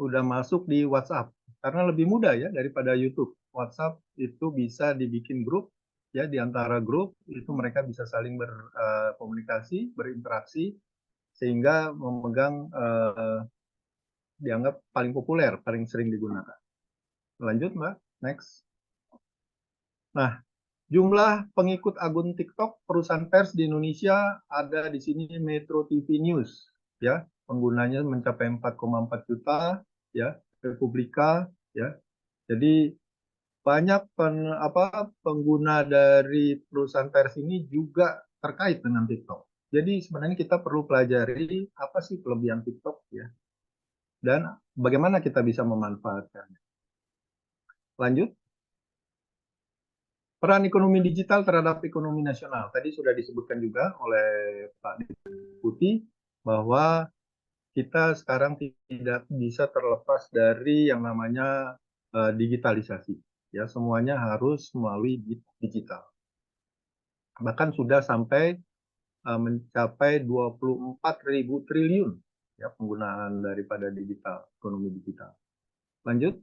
udah masuk di WhatsApp karena lebih mudah ya daripada YouTube. WhatsApp itu bisa dibikin grup, ya di antara grup itu mereka bisa saling berkomunikasi, berinteraksi, sehingga memegang dianggap paling populer, paling sering digunakan. Lanjut Mbak, next. Nah, jumlah pengikut akun TikTok perusahaan pers di Indonesia ada di sini Metro TV News, ya penggunanya mencapai 4,4 juta, ya Republika, ya. Jadi banyak pengguna dari perusahaan pers ini juga terkait dengan TikTok. Jadi sebenarnya kita perlu pelajari apa sih kelebihan TikTok, ya, dan bagaimana kita bisa memanfaatkannya. Lanjut. Peran ekonomi digital terhadap ekonomi nasional. Tadi sudah disebutkan juga oleh Pak Deputi bahwa kita sekarang tidak bisa terlepas dari yang namanya digitalisasi. Ya, semuanya harus melalui digital. Bahkan sudah sampai mencapai 24.000 triliun ya penggunaan daripada digital, ekonomi digital. Lanjut.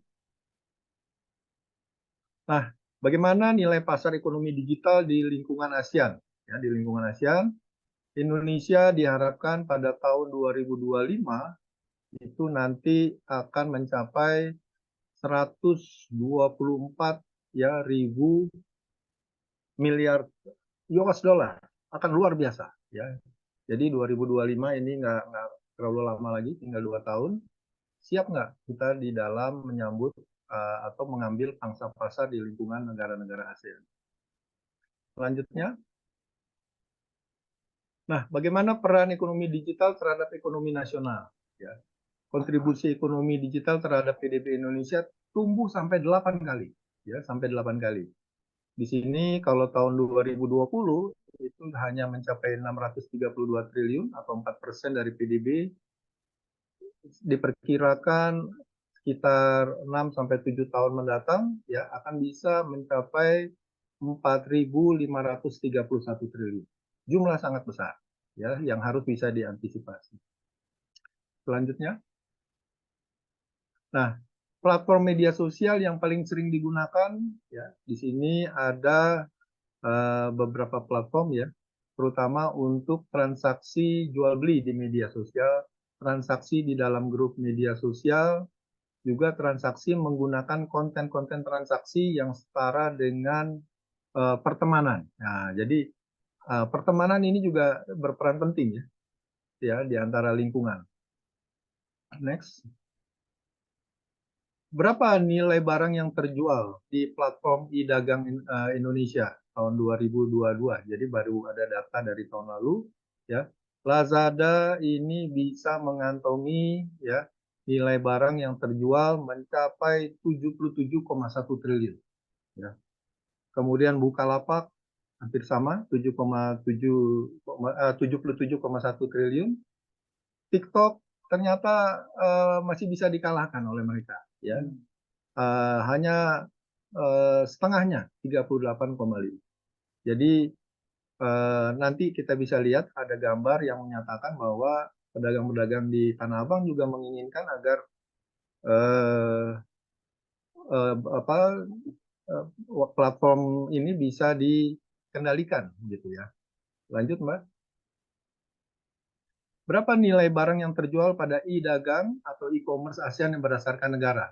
Nah, bagaimana nilai pasar ekonomi digital di lingkungan ASEAN? Ya, di lingkungan ASEAN, Indonesia diharapkan pada tahun 2025 itu nanti akan mencapai 124 ya ribu miliar US dollar, akan luar biasa ya. Jadi 2025 ini nggak terlalu lama lagi, tinggal 2 tahun. Siap nggak kita di dalam menyambut atau mengambil pangsa pasar di lingkungan negara-negara ASEAN? Selanjutnya, nah bagaimana peran ekonomi digital terhadap ekonomi nasional? Ya, kontribusi ekonomi digital terhadap PDB Indonesia tumbuh sampai 8 kali, ya sampai 8 kali. Di sini kalau tahun 2020 itu hanya mencapai 632 triliun atau 4% dari PDB. Diperkirakan sekitar 6 sampai 7 tahun mendatang ya akan bisa mencapai 4.531 triliun. Jumlah sangat besar ya yang harus bisa diantisipasi. Selanjutnya. Nah, platform media sosial yang paling sering digunakan ya di sini ada beberapa platform ya, terutama untuk transaksi jual beli di media sosial, transaksi di dalam grup media sosial, juga transaksi menggunakan konten-konten transaksi yang setara dengan pertemanan. Nah, jadi pertemanan ini juga berperan penting ya di antara lingkungan. Next. Berapa nilai barang yang terjual di platform e-dagang Indonesia tahun 2022? Jadi baru ada data dari tahun lalu ya. Lazada ini bisa mengantongi ya nilai barang yang terjual mencapai 77,1 triliun ya. Kemudian Bukalapak hampir sama 77,1 triliun. TikTok ternyata masih bisa dikalahkan oleh mereka ya. Hanya setengahnya 38,5. Jadi nanti kita bisa lihat ada gambar yang menyatakan bahwa pedagang-pedagang di Tanah Abang juga menginginkan agar platform ini bisa dikendalikan gitu ya. Lanjut Mbak. Berapa nilai barang yang terjual pada e-dagang atau e-commerce ASEAN yang berdasarkan negara?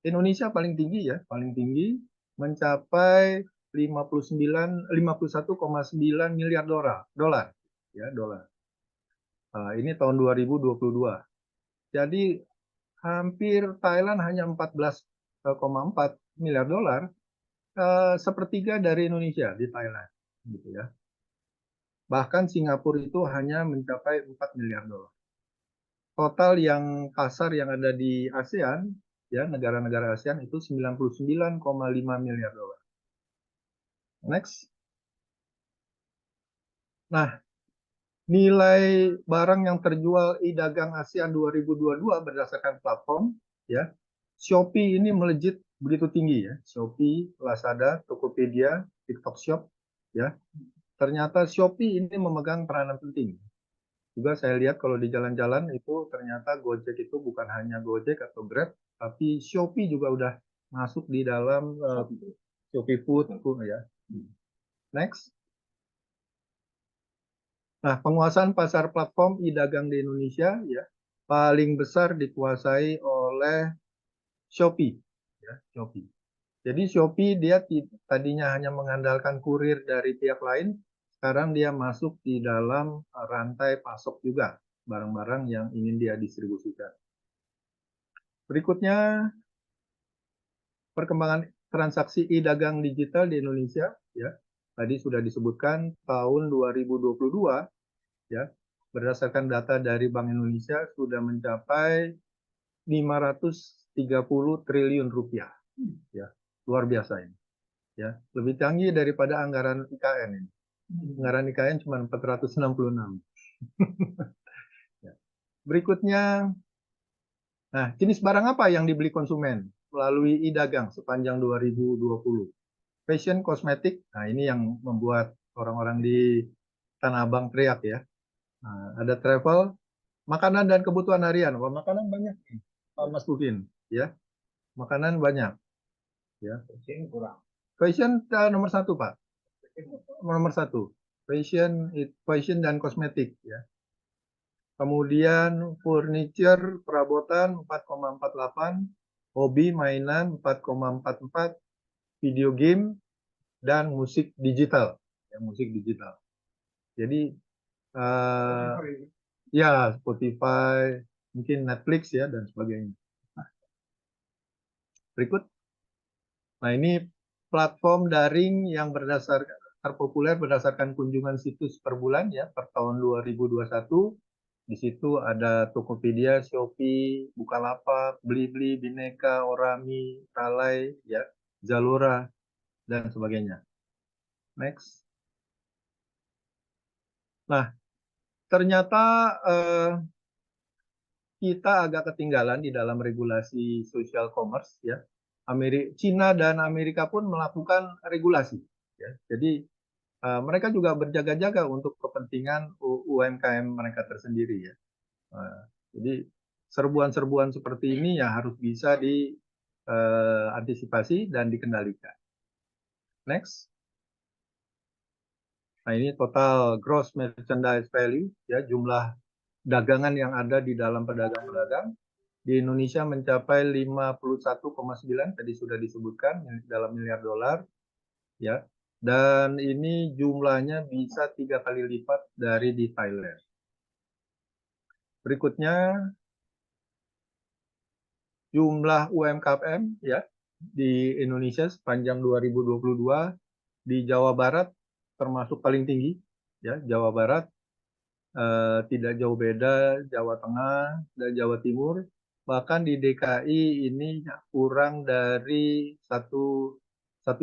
Indonesia paling tinggi ya, paling tinggi mencapai 51,9 miliar dolar ya, dolar. Ini tahun 2022. Jadi hampir Thailand hanya 14,4 miliar dolar, sepertiga dari Indonesia di Thailand gitu ya. Bahkan Singapura itu hanya mencapai 4 miliar dolar. Total yang pasar yang ada di ASEAN ya, negara-negara ASEAN itu 99,5 miliar dolar. Next. Nah, nilai barang yang terjual e-dagang ASEAN 2022 berdasarkan platform ya. Shopee ini melejit begitu tinggi ya. Shopee, Lazada, Tokopedia, TikTok Shop ya. Ternyata Shopee ini memegang peranan penting. Juga saya lihat kalau di jalan-jalan itu ternyata Gojek itu bukan hanya Gojek atau Grab, tapi Shopee juga udah masuk di dalam Shopee Food ya. Next. Nah, penguasaan pasar platform e-dagang di Indonesia ya paling besar dikuasai oleh Shopee ya, Shopee. Jadi Shopee dia tadinya hanya mengandalkan kurir dari pihak lain, sekarang dia masuk di dalam rantai pasok juga barang-barang yang ingin dia distribusikan. Berikutnya perkembangan transaksi e-dagang digital di Indonesia ya. Tadi sudah disebutkan tahun 2022 ya. Berdasarkan data dari Bank Indonesia sudah mencapai 530 triliun rupiah. Ya, luar biasa ini. Ya, lebih canggih daripada anggaran IKN ini. Anggaran IKN cuma 466. Ya. Berikutnya, nah, jenis barang apa yang dibeli konsumen melalui e-dagang sepanjang 2020? Fashion, kosmetik, nah ini yang membuat orang-orang di Tanah Abang teriak ya. Nah, ada travel, makanan dan kebutuhan harian. Wah, makanan banyak nih, Pak Mas Pupin, ya. Makanan banyak, ya. Fashion nomor 1, Pak. Nomor 1. Fashion dan kosmetik, ya. Kemudian furniture, perabotan 4,48, hobi, mainan 4,44, video game dan musik digital, ya, musik digital. Jadi ya Spotify, mungkin Netflix ya dan sebagainya. Berikut. Nah, ini platform daring yang terpopuler berdasarkan kunjungan situs per bulan ya per tahun 2021. Di situ ada Tokopedia, Shopee, Bukalapak, Blibli, Bineka, Orami, Ralai, ya, Zalora dan sebagainya. Next. Nah, ternyata kita agak ketinggalan di dalam regulasi social commerce ya. Cina dan Amerika pun melakukan regulasi ya. Jadi mereka juga berjaga-jaga untuk kepentingan UMKM mereka tersendiri ya. Jadi serbuan-serbuan seperti ini ya harus bisa diantisipasi dan dikendalikan. Next. Nah, ini total gross merchandise value ya, jumlah dagangan yang ada di dalam pedagang-pedagang di Indonesia mencapai 51,9 tadi sudah disebutkan dalam miliar dolar ya. Dan ini jumlahnya bisa 3 kali lipat dari di Thailand. Berikutnya jumlah UMKM ya di Indonesia sepanjang 2022 di Jawa Barat termasuk paling tinggi ya, Jawa Barat tidak jauh beda Jawa Tengah dan Jawa Timur, bahkan di DKI ini kurang dari 1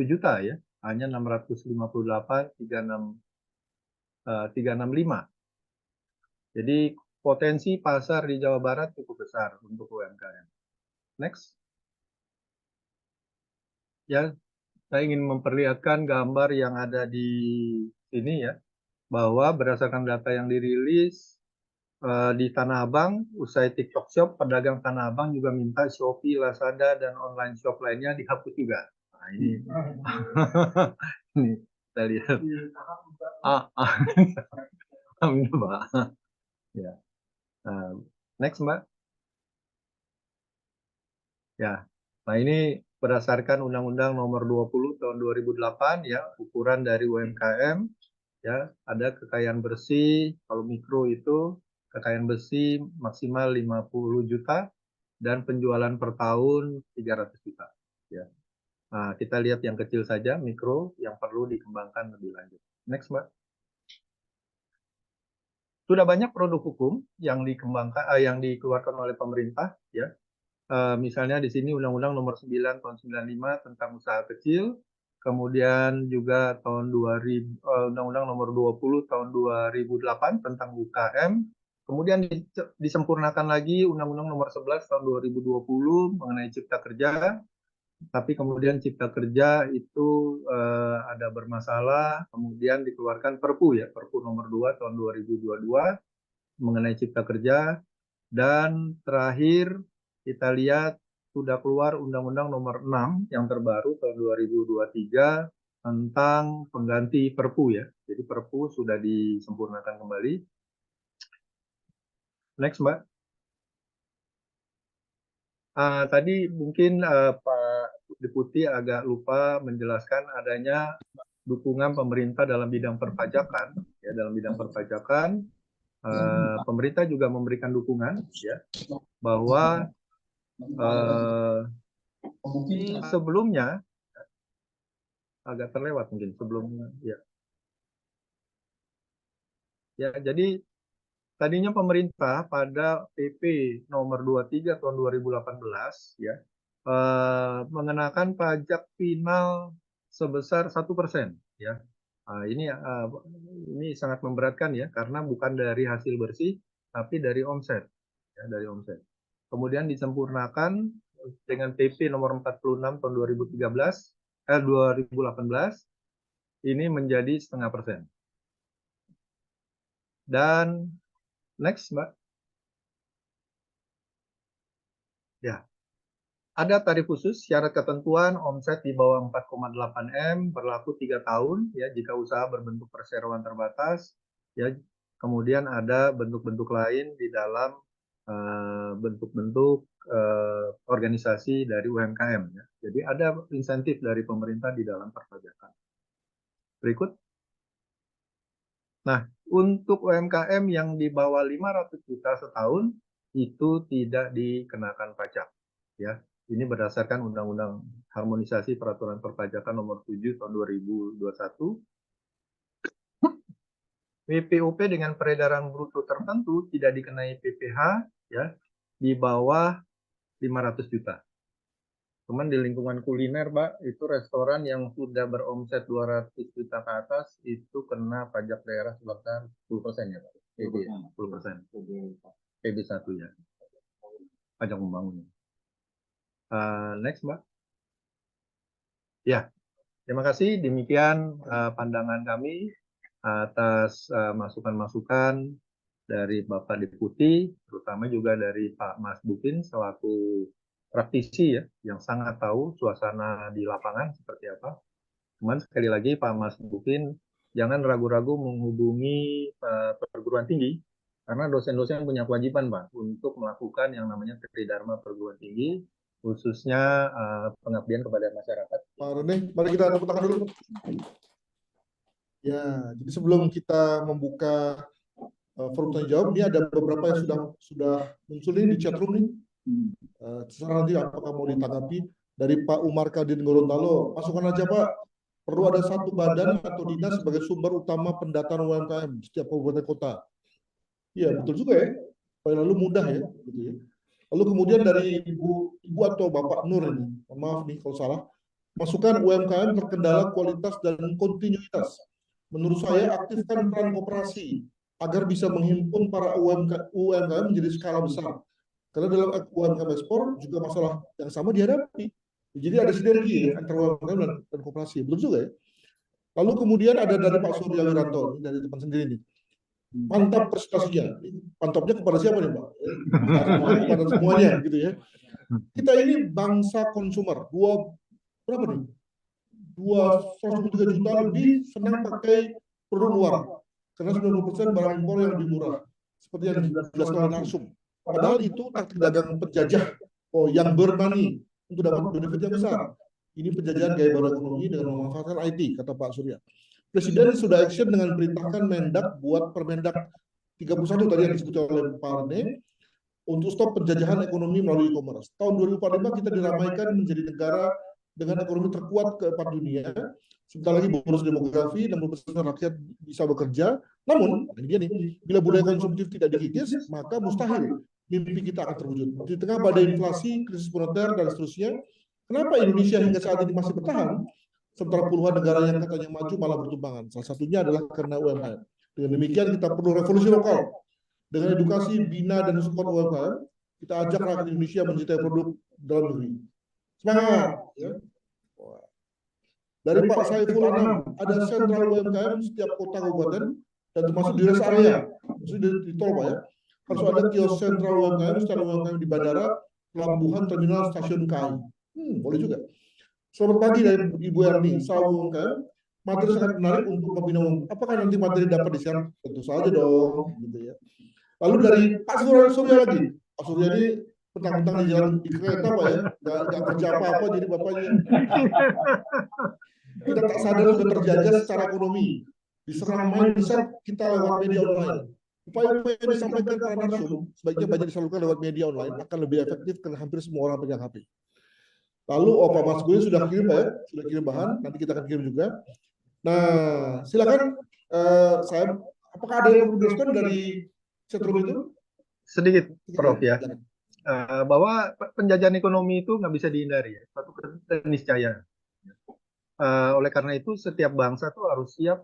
juta ya, hanya 658.365. Jadi potensi pasar di Jawa Barat cukup besar untuk UMKM. Next. Ya, saya ingin memperlihatkan gambar yang ada di sini ya, bahwa berdasarkan data yang dirilis di Tanah Abang, usai TikTok Shop, pedagang Tanah Abang juga minta Shopee, Lazada, dan online shop lainnya dihapus juga. Nah, ini, ini kita lihat. Mbak. Ya. Next, Mbak. Ya. Nah, ini berdasarkan Undang-Undang Nomor 20 Tahun 2008 ya, ukuran dari UMKM ya, ada kekayaan bersih, kalau mikro itu kekayaan bersih maksimal 50 juta dan penjualan per tahun 300 juta ya. Nah, kita lihat yang kecil saja, mikro yang perlu dikembangkan lebih lanjut. Next, Mbak. Sudah banyak produk hukum yang dikembangkan yang dikeluarkan oleh pemerintah ya. Misalnya di sini Undang-Undang Nomor 9 Tahun 95 tentang usaha kecil, kemudian juga tahun 2000 Undang-Undang Nomor 20 Tahun 2008 tentang UKM, kemudian disempurnakan lagi Undang-Undang Nomor 11 Tahun 2020 mengenai Cipta Kerja, tapi kemudian Cipta Kerja itu ada bermasalah, kemudian dikeluarkan Perpu ya, Perpu Nomor 2 Tahun 2022 mengenai Cipta Kerja, dan terakhir kita lihat sudah keluar Undang-Undang Nomor 6 yang terbaru tahun 2023 tentang pengganti Perpu ya. Jadi Perpu sudah disempurnakan kembali. Next, Mbak. Tadi mungkin Pak Deputi agak lupa menjelaskan adanya dukungan pemerintah dalam bidang perpajakan. Ya, dalam bidang perpajakan, pemerintah juga memberikan dukungan, ya, bahwa sebelumnya agak terlewat mungkin sebelumnya, ya. Ya, jadi tadinya pemerintah pada PP nomor 23 tahun 2018 ya mengenakan pajak final sebesar 1% ya. Ini sangat memberatkan ya karena bukan dari hasil bersih tapi dari omset ya, dari omset. Kemudian disempurnakan dengan PP nomor 46 tahun 2018 ini menjadi 0,5%. Dan next, Mbak. Ya. Ada tarif khusus syarat ketentuan omset di bawah 4,8 M berlaku 3 tahun ya jika usaha berbentuk perseroan terbatas ya. Kemudian ada bentuk-bentuk lain di dalam bentuk-bentuk organisasi dari UMKM ya. Jadi ada insentif dari pemerintah di dalam perpajakan. Berikut. Nah, untuk UMKM yang di bawah 500 juta setahun itu tidak dikenakan pajak ya. Ini berdasarkan Undang-Undang Harmonisasi Peraturan Perpajakan Nomor 7 Tahun 2021. WPOP dengan peredaran bruto tertentu tidak dikenai PPh ya di bawah 500 juta. Cuman di lingkungan kuliner, Pak, itu restoran yang sudah beromset 200 juta ke atas itu kena pajak daerah sebesar 10% ya, Pak. 10%. PB1 ya. Pajak pembangunan. Next, Mbak. Ya, terima kasih. Demikian pandangan kami atas masukan-masukan dari Bapak Deputi, terutama juga dari Pak Mas Bukin selaku praktisi ya, yang sangat tahu suasana di lapangan seperti apa. Cuman sekali lagi Pak Mas Bukin, jangan ragu-ragu menghubungi perguruan tinggi, karena dosen-dosen punya kewajiban Pak untuk melakukan yang namanya tridharma perguruan tinggi, khususnya pengabdian kepada masyarakat. Pak Rene, mari kita tepuk tangan dulu. Ya, jadi sebelum kita membuka forum tanya jawab, ini ada beberapa yang sudah muncul di chat room nih. Terserah nanti apakah mau ditanggapi dari Pak Umar Kadin Gorontalo. Masukkan aja Pak, perlu ada satu badan atau dinas sebagai sumber utama pendataan UMKM di setiap kabupaten kota. Iya betul juga ya, lalu mudah ya, gitu ya. Lalu kemudian dari ibu atau Bapak Nur ini, maaf nih kalau salah, masukkan UMKM terkendala kualitas dan kontinuitas. Menurut saya aktifkan peran koperasi agar bisa menghimpun para UMKM menjadi skala besar. Karena dalam UMKM ekspor juga masalah yang sama dihadapi. Jadi ada sinergi ya, antara UMKM dan koperasi. Betul juga ya. Lalu kemudian ada dari Pak Surya Wiranto, dari teman sendiri nih. Mantap prestasinya. Mantapnya kepada siapa nih Pak? Kepada semuanya gitu ya. Kita ini bangsa konsumer. Berapa nih? 123 juta lebih senang pakai produk luar. Karena 90% barang impor yang lebih murah. Seperti yang dijelaskan oleh Narsum. Padahal itu taktik dagang penjajah yang bermani untuk dapat benefit yang besar. Ini penjajahan gaya baru ekonomi dengan memanfaatkan IT, kata Pak Surya. Presiden sudah action dengan perintahkan Mendak buat Permendak 31 tadi yang disebut oleh Pak Rene untuk stop penjajahan ekonomi melalui e-commerce. Tahun 2045 kita diramaikan menjadi negara dengan ekonomi terkuat keempat dunia. Sebentar lagi bonus demografi, 60% rakyat bisa bekerja. Namun, ini dia nih, bila budaya konsumtif tidak dikikis, maka mustahil mimpi kita akan terwujud. Di tengah badai inflasi, krisis moneter, dan seterusnya, kenapa Indonesia hingga saat ini masih bertahan, sementara puluhan negara yang katanya maju malah bertumbangan? Salah satunya adalah karena UMKM. Dengan demikian, kita perlu revolusi lokal. Dengan edukasi, bina, dan support UMKM, kita ajak rakyat Indonesia mencintai produk dalam negeri. Semangat! Ya. Dari Pak Saiful Anam, ada sentral UMKM setiap kota kabupaten dan termasuk di rest area, maksudnya di tol Pak ya. Harus ada kios sentral UMKM secara UMKM di bandara pelabuhan terminal stasiun KAI. Boleh juga. Selamat pagi dari Ibu Erni. Salam UMKM. Materi sangat menarik untuk pembina umum. Apakah nanti materi dapat di-share? Tentu saja dong, gitu ya. Lalu dari Pak Surya lagi. Pak Surya ini petang-petang di jalan di kereta Pak ya, nggak kerja apa-apa jadi bapaknya. Kita tak sadar sudah terjajah secara ekonomi. Diserang mindset kita lewat media online. Upaya-upaya yang disampaikan para narsum sebaiknya banyak disalurkan lewat media online akan lebih efektif karena hampir semua orang pegang HP. Lalu Pak Mas Gue sudah kirim Pak ya, sudah kirim bahan, nanti kita akan kirim juga. Nah, silakan saya, apakah ada yang perlu dijelaskan dari setrum itu? Sedikit, Prof ya. Bahwa penjajahan ekonomi itu nggak bisa dihindari ya, suatu keniscayaan. Oleh karena itu setiap bangsa tuh harus siap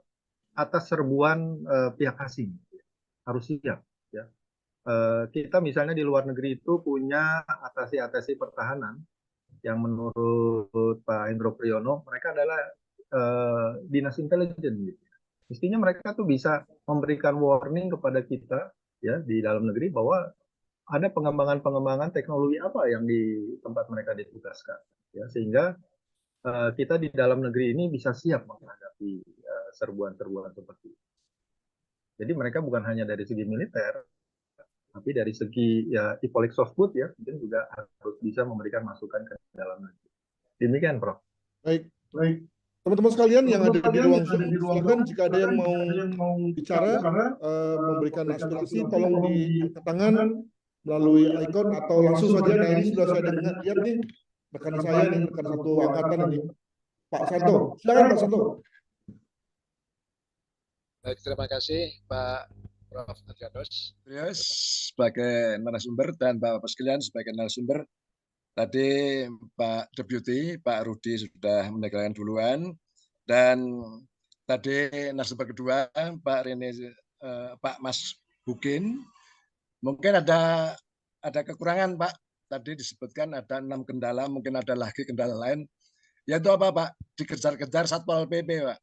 atas serbuan pihak asing, harus siap. Ya. Kita misalnya di luar negeri itu punya atasi-atasi pertahanan yang menurut Pak Hendro Priyono mereka adalah dinas intelijen. Gitu. Mestinya mereka tuh bisa memberikan warning kepada kita ya di dalam negeri bahwa ada pengembangan-pengembangan teknologi apa yang di tempat mereka ditugaskan, ya sehingga kita di dalam negeri ini bisa siap menghadapi serbuan-serbuan seperti itu. Jadi mereka bukan hanya dari segi militer, tapi dari segi ya Ipolek Softwood ya, mungkin juga harus bisa memberikan masukan ke dalam negeri. Demikian, Prof. Baik. Teman-teman sekalian yang ada di ruang Zoom, silakan jika ada yang mau bicara, memberikan aspirasi, tolong diangkat tangan melalui ikon atau langsung saja. Nah ini sudah saya lihat nih rekan saya nih, rekan satu angkatan ini, Pak Santo. Silakan Pak Santo. Baik, terima kasih Pak Prof. Adrianus. Sebagai narasumber dan Bapak sekalian sebagai narasumber, tadi Pak Deputi, Pak Rudi sudah menegakkan duluan, dan tadi narasumber kedua Pak Rene, Pak Mas Bukin, mungkin ada kekurangan Pak. Tadi disebutkan ada 6 kendala, mungkin ada lagi kendala lain. Yaitu apa Pak? Dikejar-kejar Satpol PP Pak.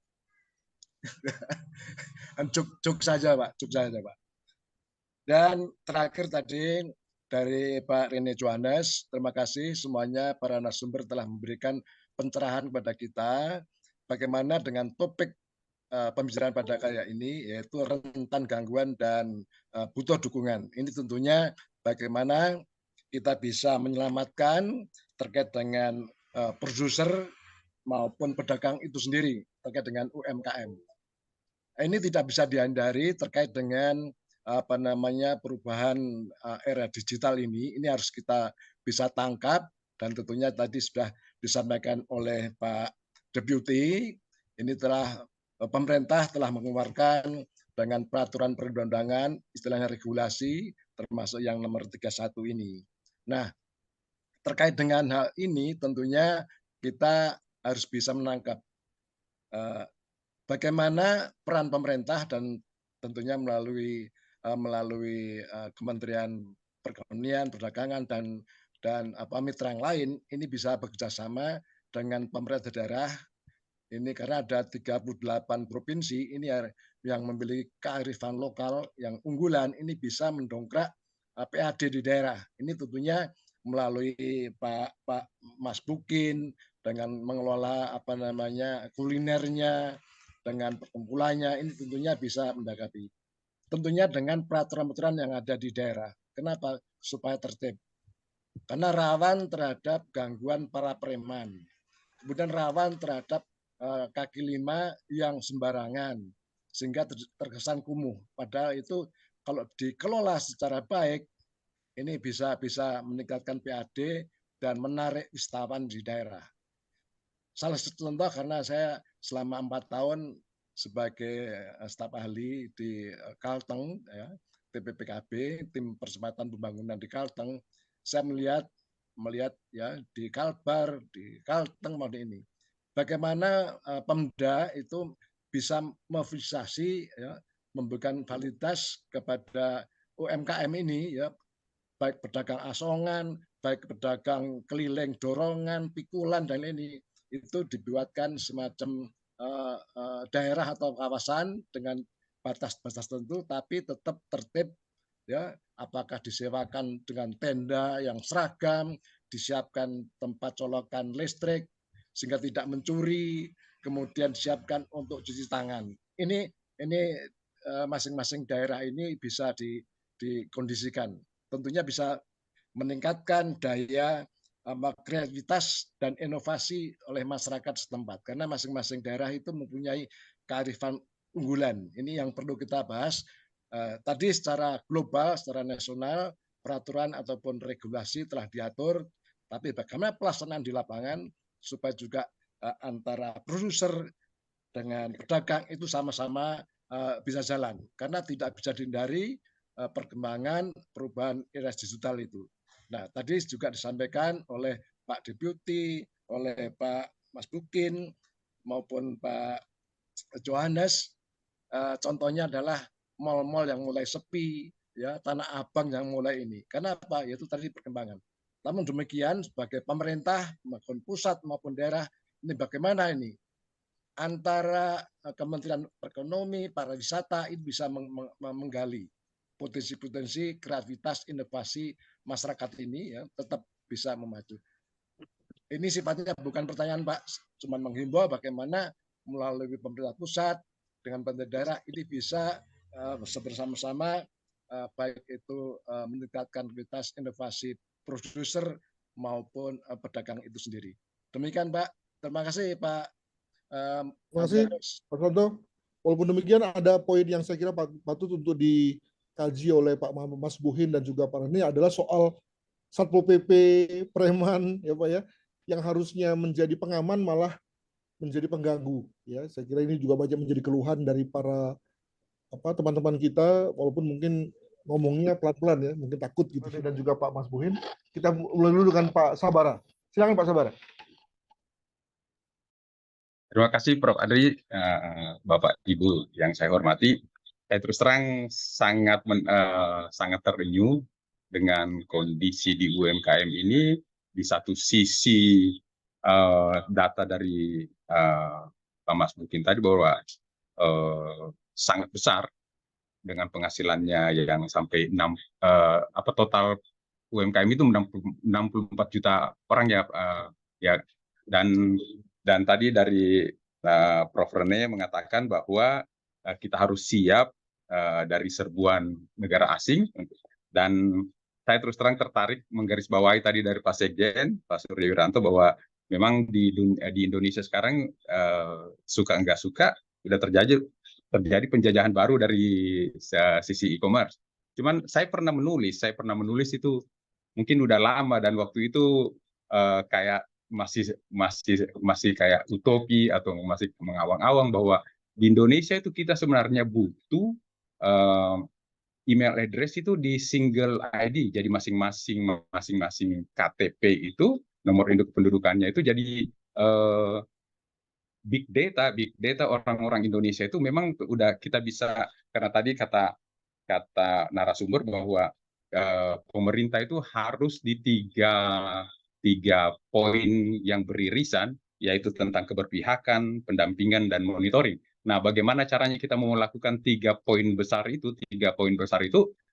Cuk saja Pak, cuk saja Pak. Dan terakhir tadi dari Pak Rene Johannes, terima kasih semuanya para narasumber telah memberikan pencerahan kepada kita bagaimana dengan topik pembicaraan pada kali ini, yaitu rentan gangguan dan butuh dukungan. Ini tentunya bagaimana kita bisa menyelamatkan terkait dengan produser maupun pedagang itu sendiri terkait dengan UMKM. Ini tidak bisa dihindari terkait dengan perubahan era digital ini harus kita bisa tangkap, dan tentunya tadi sudah disampaikan oleh Pak Deputi, ini pemerintah telah mengeluarkan dengan peraturan perundang-undangan, istilahnya regulasi, termasuk yang nomor 31 ini. Nah, terkait dengan hal ini tentunya kita harus bisa menangkap bagaimana peran pemerintah dan tentunya melalui Kementerian Perekonomian, Perdagangan dan mitra yang lain ini bisa bekerjasama dengan pemerintah daerah ini, karena ada 38 provinsi ini yang memiliki kearifan lokal yang unggulan, ini bisa mendongkrak PAD di daerah. Ini tentunya melalui Pak Mas Bukin dengan mengelola kulinernya, dengan perkumpulannya, ini tentunya bisa mendekati. Tentunya dengan peraturan-peraturan yang ada di daerah. Kenapa? Supaya tertib. Karena rawan terhadap gangguan para preman. Kemudian rawan terhadap kaki lima yang sembarangan, sehingga terkesan kumuh. Padahal itu kalau dikelola secara baik, ini bisa meningkatkan PAD dan menarik wisatawan di daerah. Salah satu contoh, karena saya selama 4 tahun sebagai staf ahli di Kalteng, ya, TPPKB, tim percepatan pembangunan di Kalteng, saya melihat ya di Kalbar, di Kalteng maupun ini, bagaimana Pemda itu bisa memfasilitasi, ya, memberikan validitas kepada UMKM ini, ya, baik pedagang asongan, baik pedagang keliling, dorongan, pikulan dan ini, itu dibuatkan semacam daerah atau kawasan dengan batas-batas tertentu, tapi tetap tertib ya, apakah disewakan dengan tenda yang seragam, disiapkan tempat colokan listrik sehingga tidak mencuri, kemudian disiapkan untuk cuci tangan. Ini masing-masing daerah ini bisa dikondisikan. Tentunya bisa meningkatkan daya kreativitas dan inovasi oleh masyarakat setempat karena masing-masing daerah itu mempunyai kearifan unggulan. Ini yang perlu kita bahas. Tadi secara global, secara nasional, peraturan ataupun regulasi telah diatur, tapi bagaimana pelaksanaan di lapangan supaya juga antara produser dengan pedagang itu sama-sama bisa jalan, karena tidak bisa dihindari perkembangan perubahan era digital itu. Nah, tadi juga disampaikan oleh Pak Deputi, oleh Pak Mas Bukin, maupun Pak Johannes, contohnya adalah mal-mal yang mulai sepi, ya, Tanah Abang yang mulai ini. Karena apa? Yaitu tadi perkembangan. Namun demikian, sebagai pemerintah, maupun pusat maupun daerah, ini bagaimana ini? Antara Kementerian Ekonomi, pariwisata, itu bisa menggali potensi-potensi kreativitas inovasi masyarakat ini, ya, tetap bisa memacu. Ini sifatnya bukan pertanyaan, Pak, cuma menghimbau bagaimana melalui pemerintah pusat dengan pemerintah daerah ini bisa bersama-sama baik itu meningkatkan kualitas inovasi produser maupun pedagang itu sendiri. Demikian, Pak. Terima kasih, Pak. Terima kasih, Pak Santo. Walaupun demikian, ada poin yang saya kira patut untuk dikaji oleh Pak Mas Buhin dan juga Pak Rani adalah soal Satpol PP, preman, ya Pak ya, yang harusnya menjadi pengaman malah menjadi pengganggu. Ya, saya kira ini juga banyak menjadi keluhan dari para teman-teman kita, walaupun mungkin ngomongnya pelan-pelan ya, mungkin takut gitu. Dan juga Pak Mas Buhin. Kita mulai dulu dengan Pak Sabara. Silakan Pak Sabara. Terima kasih Prof. Adri, Bapak Ibu yang saya hormati. Saya terus terang sangat terenyuh dengan kondisi di UMKM ini. Di satu sisi data dari Pak Mas Bukin tadi bahwa sangat besar dengan penghasilannya yang sampai total UMKM itu 64 juta orang ya dan tadi dari Prof. Rene mengatakan bahwa kita harus siap dari serbuan negara asing, dan saya terus terang tertarik menggarisbawahi tadi dari Pak Sekjen, Pak Surya Wiranto, bahwa memang di Indonesia sekarang suka enggak suka sudah terjadi penjajahan baru dari sisi e-commerce. Cuman saya pernah menulis itu mungkin udah lama, dan waktu itu kayak masih kayak utopi atau masih mengawang-awang bahwa di Indonesia itu kita sebenarnya butuh email address itu di single ID, jadi masing-masing KTP itu nomor induk pendudukannya itu jadi big data orang-orang Indonesia itu memang udah kita bisa, karena tadi kata narasumber bahwa pemerintah itu harus di tiga poin yang beririsan, yaitu tentang keberpihakan, pendampingan, dan monitoring. Nah, bagaimana caranya kita mau melakukan tiga poin besar itu,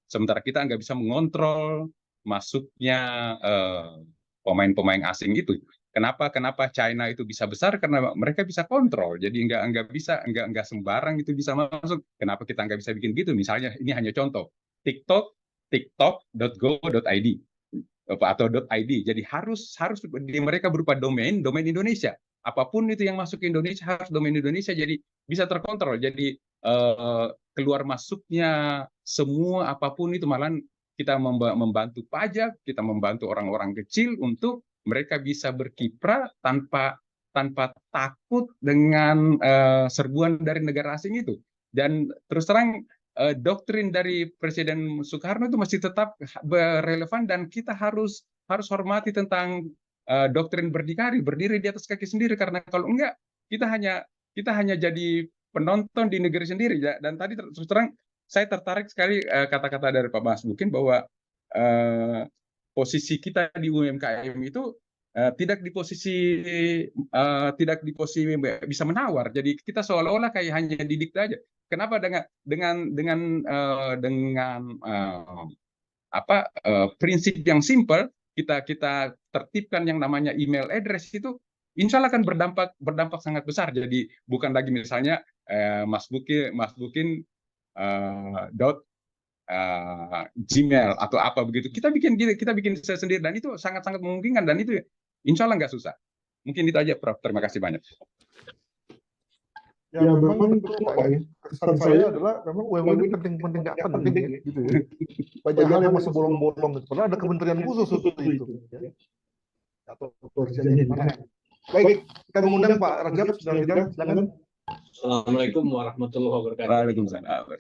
sementara kita nggak bisa mengontrol masuknya pemain-pemain asing itu. Kenapa China itu bisa besar? Karena mereka bisa kontrol, jadi nggak sembarang itu bisa masuk. Kenapa kita nggak bisa bikin gitu? Misalnya, ini hanya contoh, tiktok.go.id atau .id. Jadi harus di mereka berupa domain Indonesia. Apapun itu yang masuk ke Indonesia harus domain Indonesia, jadi bisa terkontrol. Jadi keluar masuknya semua apapun itu, malah kita membantu pajak, kita membantu orang-orang kecil untuk mereka bisa berkiprah tanpa takut dengan serbuan dari negara asing itu. Dan terus terang doktrin dari Presiden Soekarno itu masih tetap relevan, dan kita harus hormati tentang doktrin berdiri di atas kaki sendiri, karena kalau enggak kita hanya jadi penonton di negeri sendiri ya. Dan tadi terus terang saya tertarik sekali kata-kata dari Pak Mas Bukin bahwa posisi kita di UMKM itu tidak di posisi bisa menawar. Jadi kita seolah-olah kayak hanya didikte aja. Kenapa dengan prinsip yang simple kita tertibkan yang namanya email address itu, insya Allah akan berdampak sangat besar. Jadi bukan lagi misalnya Mas Bukin Gmail atau apa begitu. Kita bikin sendiri dan itu sangat-sangat memungkinkan dan itu insya Allah nggak susah. Mungkin itu aja, Prof. Terima kasih banyak. Ya, memang betul Pak ya. Kesan saya adalah memang UMKM ini penting-penting nggak penting gitu ya. Banyak hal yang masih bolong-bolong gitu. Padahal ada kementerian khusus untuk itu. Ya. Atau kerjanya di mana. Baik, kita mengundang Pak Rajab, silakan. Assalamualaikum warahmatullahi wabarakatuh. Waalaikumsalam.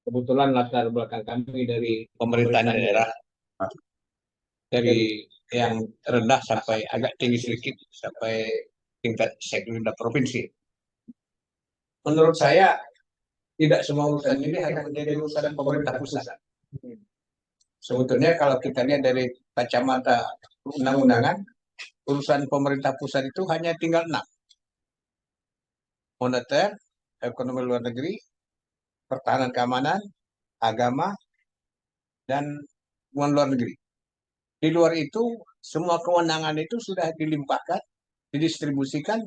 Kebetulan latar belakang kami dari pemerintahan daerah, dari yang rendah sampai agak tinggi sedikit, sampai tingkat sekda provinsi. Menurut saya, tidak semua urusan ini harus menjadi urusan pemerintah pusat. Sebetulnya kalau kita lihat dari kacamata undang-undangan, urusan pemerintah pusat itu hanya tinggal 6. Moneter, ekonomi luar negeri, pertahanan keamanan, agama, dan hubungan luar negeri. Di luar itu, semua kewenangan itu sudah dilimpahkan, didistribusikan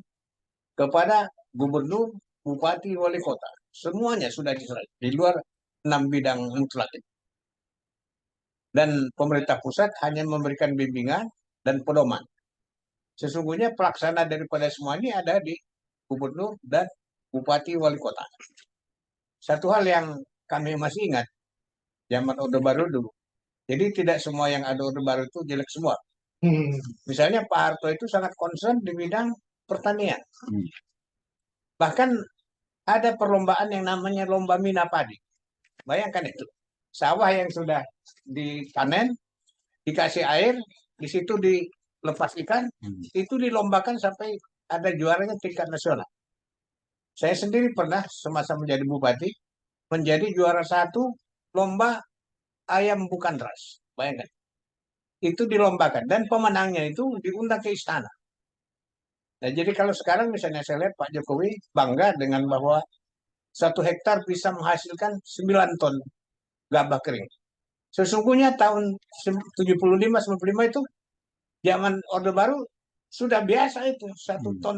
kepada gubernur, bupati, wali kota. Semuanya sudah diserahkan di luar 6 bidang mutlak. Dan pemerintah pusat hanya memberikan bimbingan dan pedoman. Sesungguhnya pelaksana daripada semua ini ada di gubernur dan bupati, wali kota. Satu hal yang kami masih ingat, zaman Orde Baru dulu. Jadi tidak semua yang ada Orde Baru itu jelek semua. Misalnya Pak Harto itu sangat concern di bidang pertanian. Bahkan ada perlombaan yang namanya lomba mina padi. Bayangkan itu. Sawah yang sudah dipanen, dikasih air, di situ dilepas ikan, itu dilombakan sampai ada juaranya tingkat nasional. Saya sendiri pernah semasa menjadi bupati, menjadi juara 1 lomba ayam bukan ras. Bayangkan. Itu dilombakan. Dan pemenangnya itu diundang ke istana. Nah, jadi kalau sekarang misalnya saya lihat Pak Jokowi bangga dengan bahwa 1 hektar bisa menghasilkan 9 ton gabah kering. Sesungguhnya tahun 75-95 itu zaman Orde Baru sudah biasa itu 1 ton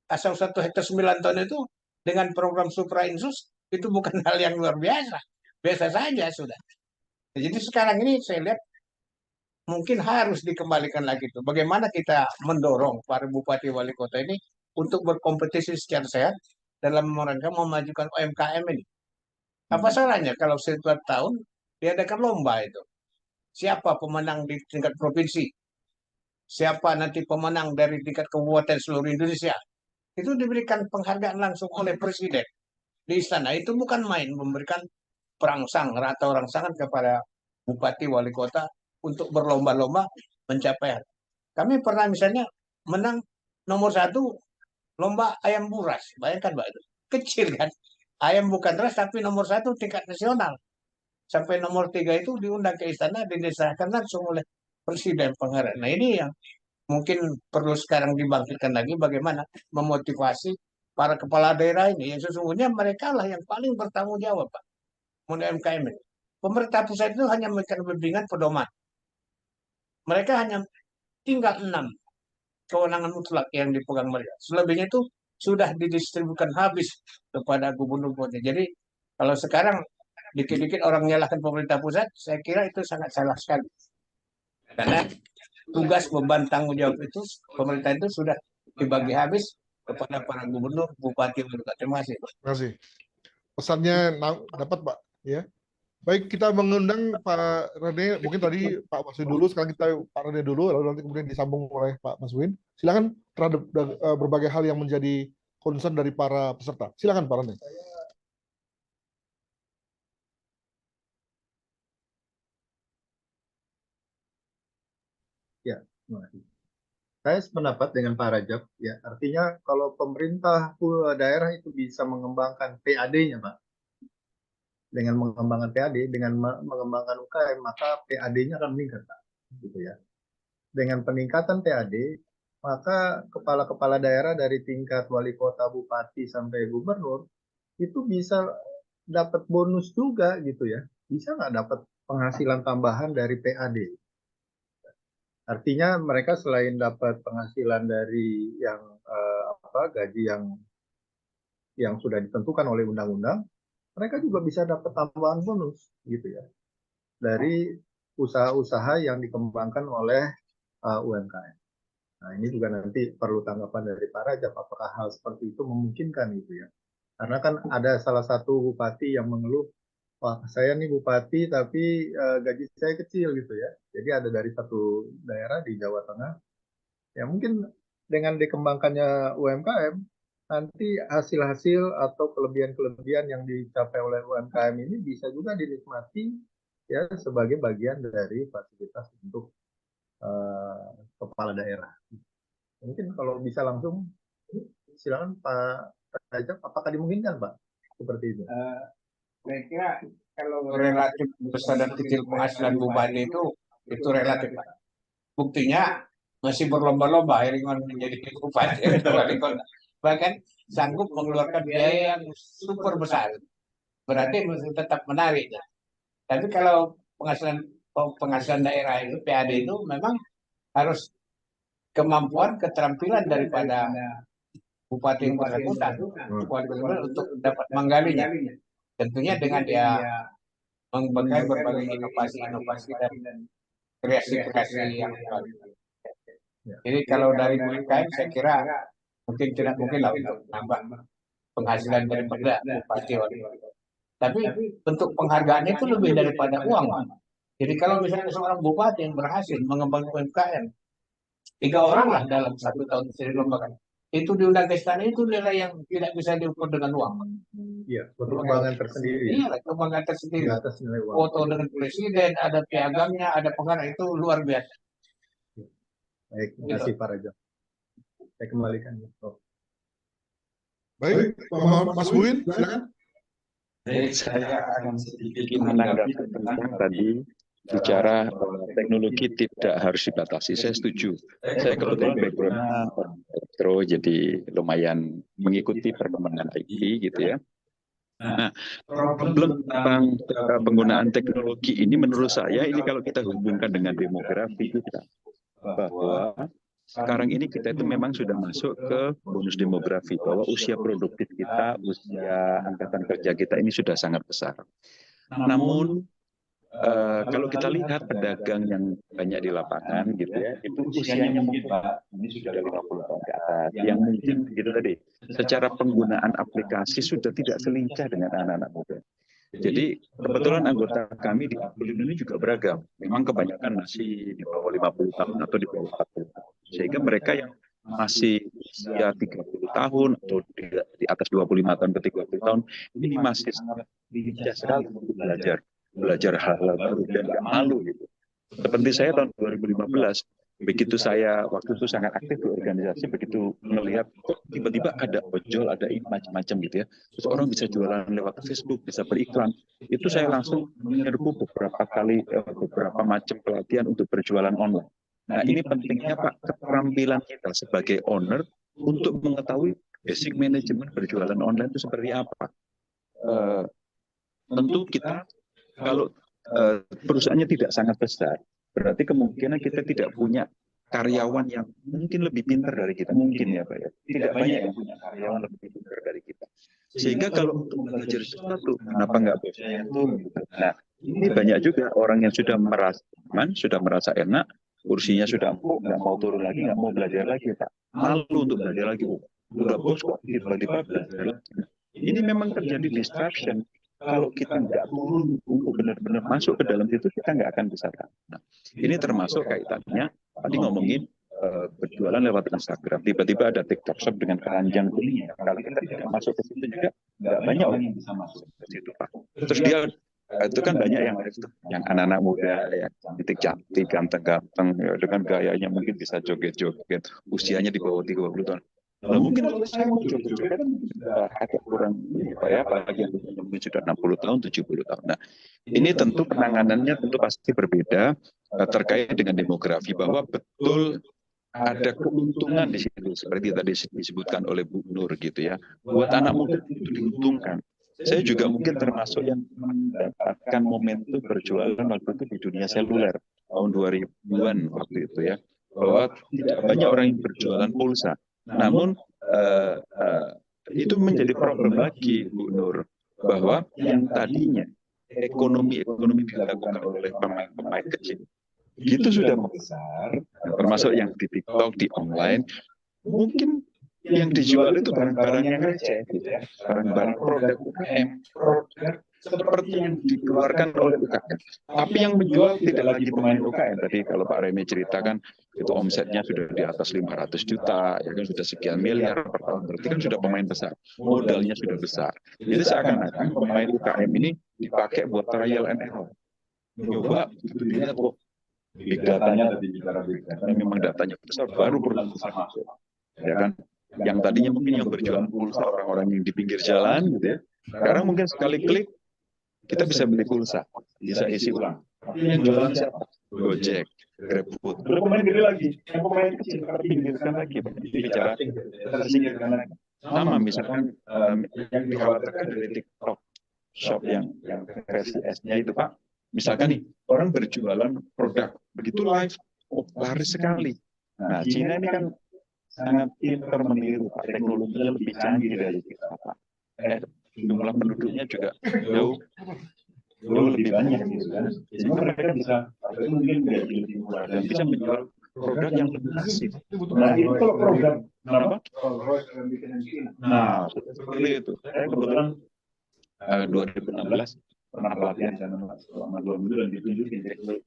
asal 1 hektar 9 ton itu dengan program Supra-Insus itu bukan hal yang luar biasa. Biasa saja sudah. Nah, jadi sekarang ini saya lihat mungkin harus dikembalikan lagi itu. Bagaimana kita mendorong para bupati wali kota ini untuk berkompetisi secara sehat dalam rangka memajukan UMKM ini. Apa salahnya kalau setiap tahun diadakan lomba itu? Siapa pemenang di tingkat provinsi? Siapa nanti pemenang dari tingkat kabupaten seluruh Indonesia? Itu diberikan penghargaan langsung oleh presiden di istana. Itu bukan main, memberikan perangsang atau rangsangan kepada bupati wali kota untuk berlomba-lomba mencapai. Kami pernah misalnya menang nomor 1 lomba ayam buras. Bayangkan Mbak itu. Kecil kan. Ayam bukan ras tapi nomor 1 tingkat nasional. Sampai nomor 3 itu diundang ke istana dan disahkan langsung oleh presiden penghargaan. Nah ini yang mungkin perlu sekarang dibangkitkan lagi bagaimana memotivasi para kepala daerah ini. Yang sesungguhnya mereka lah yang paling bertanggung jawab Pak. Mengenai UMKM ini. Pemerintah pusat itu hanya memberikan bimbingan pedoman. Mereka hanya tinggal 6 kewenangan mutlak yang dipegang mereka. Selebihnya itu sudah didistribusikan habis kepada gubernur-gubernur. Jadi kalau sekarang dikit-dikit orang menyalahkan pemerintah pusat, saya kira itu sangat salah sekali. Karena tugas beban tanggung jawab itu pemerintah itu sudah dibagi habis kepada para gubernur, bupati, wali kota. Terima kasih. Terima kasih. Pesannya dapat Pak. Ya. Baik, kita mengundang Pak Rene, mungkin tadi Pak Maswin dulu, sekarang kita Pak Rene dulu, lalu nanti kemudian disambung oleh Pak Maswin. Silakan terhadap berbagai hal yang menjadi concern dari para peserta. Silakan Pak Rene. Ya, terima kasih. Saya sependapat dengan Pak Rajab. Ya, artinya kalau pemerintah daerah itu bisa mengembangkan PAD-nya, Pak. Dengan mengembangkan PAD, dengan mengembangkan UKM, maka PAD-nya akan meningkat, Pak. Gitu ya. dengan peningkatan PAD, maka kepala-kepala daerah dari tingkat wali kota, bupati sampai gubernur itu bisa dapat bonus juga gitu ya. Bisa nggak dapat penghasilan tambahan dari PAD? Artinya mereka selain dapat penghasilan dari yang gaji yang sudah ditentukan oleh undang-undang, mereka juga bisa dapat tambahan bonus gitu ya dari usaha-usaha yang dikembangkan oleh UMKM. Nah, ini juga nanti perlu tanggapan dari Pak Rajab, apakah hal seperti itu memungkinkan gitu ya. Karena kan ada salah satu bupati yang mengeluh, wah saya nih bupati tapi gaji saya kecil gitu ya. Jadi ada dari satu daerah di Jawa Tengah, ya mungkin dengan dikembangkannya UMKM, nanti hasil-hasil atau kelebihan-kelebihan yang dicapai oleh UMKM ini bisa juga dinikmati ya sebagai bagian dari fasilitas untuk kepala daerah. Mungkin kalau bisa langsung, silakan Pak Rajab, apakah dimungkinkan Pak seperti itu? Saya kira kalau relatif besar dan kecil penghasilan bupati itu relatif. Buktinya masih berlomba-lomba Heringon menjadi bupati atau wali kota. Bahkan sanggup mengeluarkan biaya yang super besar. Berarti masih tetap menarik. Tapi kalau penghasilan daerah itu, PAD itu memang harus kemampuan, keterampilan daripada bupati bersangkutan untuk dapat menggalinya. Tentunya dengan dia mengembangkan berbagai inovasi-inovasi dan kreasi-kreasi yang baru. Jadi kalau dari UMKM saya kira mungkin tidak mungkin lah untuk menambah penghasilan daripada bupati wali kota. Tapi bentuk penghargaannya itu lebih daripada uang. Jadi kalau misalnya seorang bupati yang berhasil mengembangkan UMKM, 3 orang lah dalam 1 tahun bisa dilombakan. Itu diundang ke istana, itu nilai yang tidak bisa diukur dengan uang. Iya, kebanggaan tersendiri. Iya, kebanggaan tersendiri. Di atas nilai uang. Foto dengan presiden, ada piagamnya, ada penghargaan, itu luar biasa. Baik, terima kasih Pak Rajab. Saya kembalikan. Baik, Mas Buin, silakan. Baik, saya akan sedikit menanggapi tentang tadi bicara teknologi tidak harus dibatasi. Saya setuju. Saya kebetulan background-nya elektro, jadi lumayan mengikuti perkembangan IT gitu ya. Nah, problem tentang penggunaan teknologi ini menurut saya ini kalau kita hubungkan dengan demografi kita, bahwa sekarang ini kita itu memang sudah masuk ke bonus demografi, bahwa usia produktif kita, usia angkatan kerja kita ini sudah sangat besar. Namun kalau kita lihat pedagang yang banyak di lapangan gitu ya, itu usianya mungkin Pak, ini sudah 50 tahun ke atas, yang mungkin gitu tadi, secara penggunaan aplikasi sudah tidak selincah dengan anak-anak muda. Jadi kebetulan anggota kami di Aplindo ini juga beragam. Memang kebanyakan masih di bawah 50 tahun atau di bawah 40 tahun. Sehingga mereka yang masih usia 30 tahun atau di atas 25 tahun ke 30 tahun, ini masih sangat lincah sekali untuk belajar hal-hal baru dan nggak malu gitu. Seperti saya tahun 2015, begitu saya waktu itu sangat aktif di organisasi, begitu melihat tiba-tiba ada ojol, ada macam-macam gitu ya. Terus orang bisa jualan lewat Facebook, bisa beriklan. Itu saya langsung menyerbu beberapa kali beberapa macam pelatihan untuk berjualan online. Nah, ini pentingnya Pak, keterampilan kita sebagai owner untuk mengetahui basic manajemen berjualan online itu seperti apa. Tentu kita kalau perusahaannya tidak sangat besar, berarti kemungkinan kita tidak punya karyawan yang mungkin lebih pintar dari kita. Mungkin ya Pak ya. Tidak banyak yang punya karyawan lebih pintar dari kita. Sehingga kalau untuk belajar sesuatu, kenapa nggak bosnya itu? Nah, ini banyak juga orang yang sudah merasa aman, sudah merasa enak, kursinya sudah empuk, nggak mau turun lagi, nggak mau belajar lagi Pak. Malu untuk belajar lagi. Udah bos kok tiba-tiba belajar lagi. Ini memang terjadi distraction. Kalau kita nggak turun untuk benar-benar masuk ke dalam situ, kita nggak akan bisa. Nah, ini termasuk kaitannya tadi ngomongin berjualan lewat Instagram. Tiba-tiba ada TikTok Shop dengan keranjang kuning. Kalau kita tidak masuk ke situ juga, nggak banyak orang yang bisa masuk ke situ Pak. Terus dia itu kan banyak yang anak-anak muda ya, cantik-cantik, ganteng-ganteng, ya, dengan gayanya mungkin bisa joget-joget, usianya di bawah 30 tahun. Nah, mungkin kalau saya mau joget-joget agak kurang Pak ya, apalagi yang mungkin sudah 60 tahun, 70 tahun. Nah, ini tentu penanganannya tentu pasti berbeda. terkait dengan demografi, bahwa betul ada keuntungan di situ seperti tadi disebutkan oleh Bu Nur gitu ya. Buat anak muda itu diuntungkan. Saya juga mungkin termasuk yang mendapatkan momentum berjualan waktu itu di dunia seluler tahun 2000-an waktu itu ya, bahwa tidak banyak orang yang berjualan pulsa. Namun itu menjadi problem lagi Bu Nur, bahwa yang tadinya ekonomi dilakukan oleh pemain kecil itu sudah membesar, termasuk yang di TikTok, di online, mungkin yang dijual itu barang-barang yang receh, gitu ya, barang-barang produk UKM, produk seperti yang dikeluarkan oleh UKM. Tapi yang menjual tidak lagi pemain UKM. Tadi kalau Pak Remi ceritakan itu omsetnya sudah di atas 500 juta, ya kan sudah sekian miliar per tahun. Berarti kan sudah pemain besar, modalnya sudah besar. Jadi seakan-akan pemain UKM ini dipakai buat trial and error. Coba dilihat kok big datanya tadi bicara big data, memang datanya besar, baru perusahaan besar masuk, ya kan? Yang tadinya mungkin yang berjualan pulsa orang-orang yang di pinggir jalan gitu ya, sekarang mungkin sekali klik kita bisa beli pulsa, bisa isi ulang. Tapi yang jualan siapa? Gojek, GrabFood. Lalu pemain gede lagi, yang pemain kecil terpinggirkan lagi, bicara tersingkirkan lagi. Sama misalkan yang dikhawatirkan dari TikTok Shop yang versi S-nya itu Pak, misalkan nih orang berjualan produk begitu live, laris sekali. Nah Cina ini kan sangat pintar meniru Pak, teknologinya lebih canggih dari kita Pak. Jumlah penduduknya juga jauh lebih banyak gitu kan. Jadi mereka bisa mungkin lebih murah dan bisa menjual produk yang lebih masif. Nah itu kalau program kenapa? Nah seperti itu. Saya kebetulan 2016 pernah pelatihan selama 2 minggu dan ditunjukin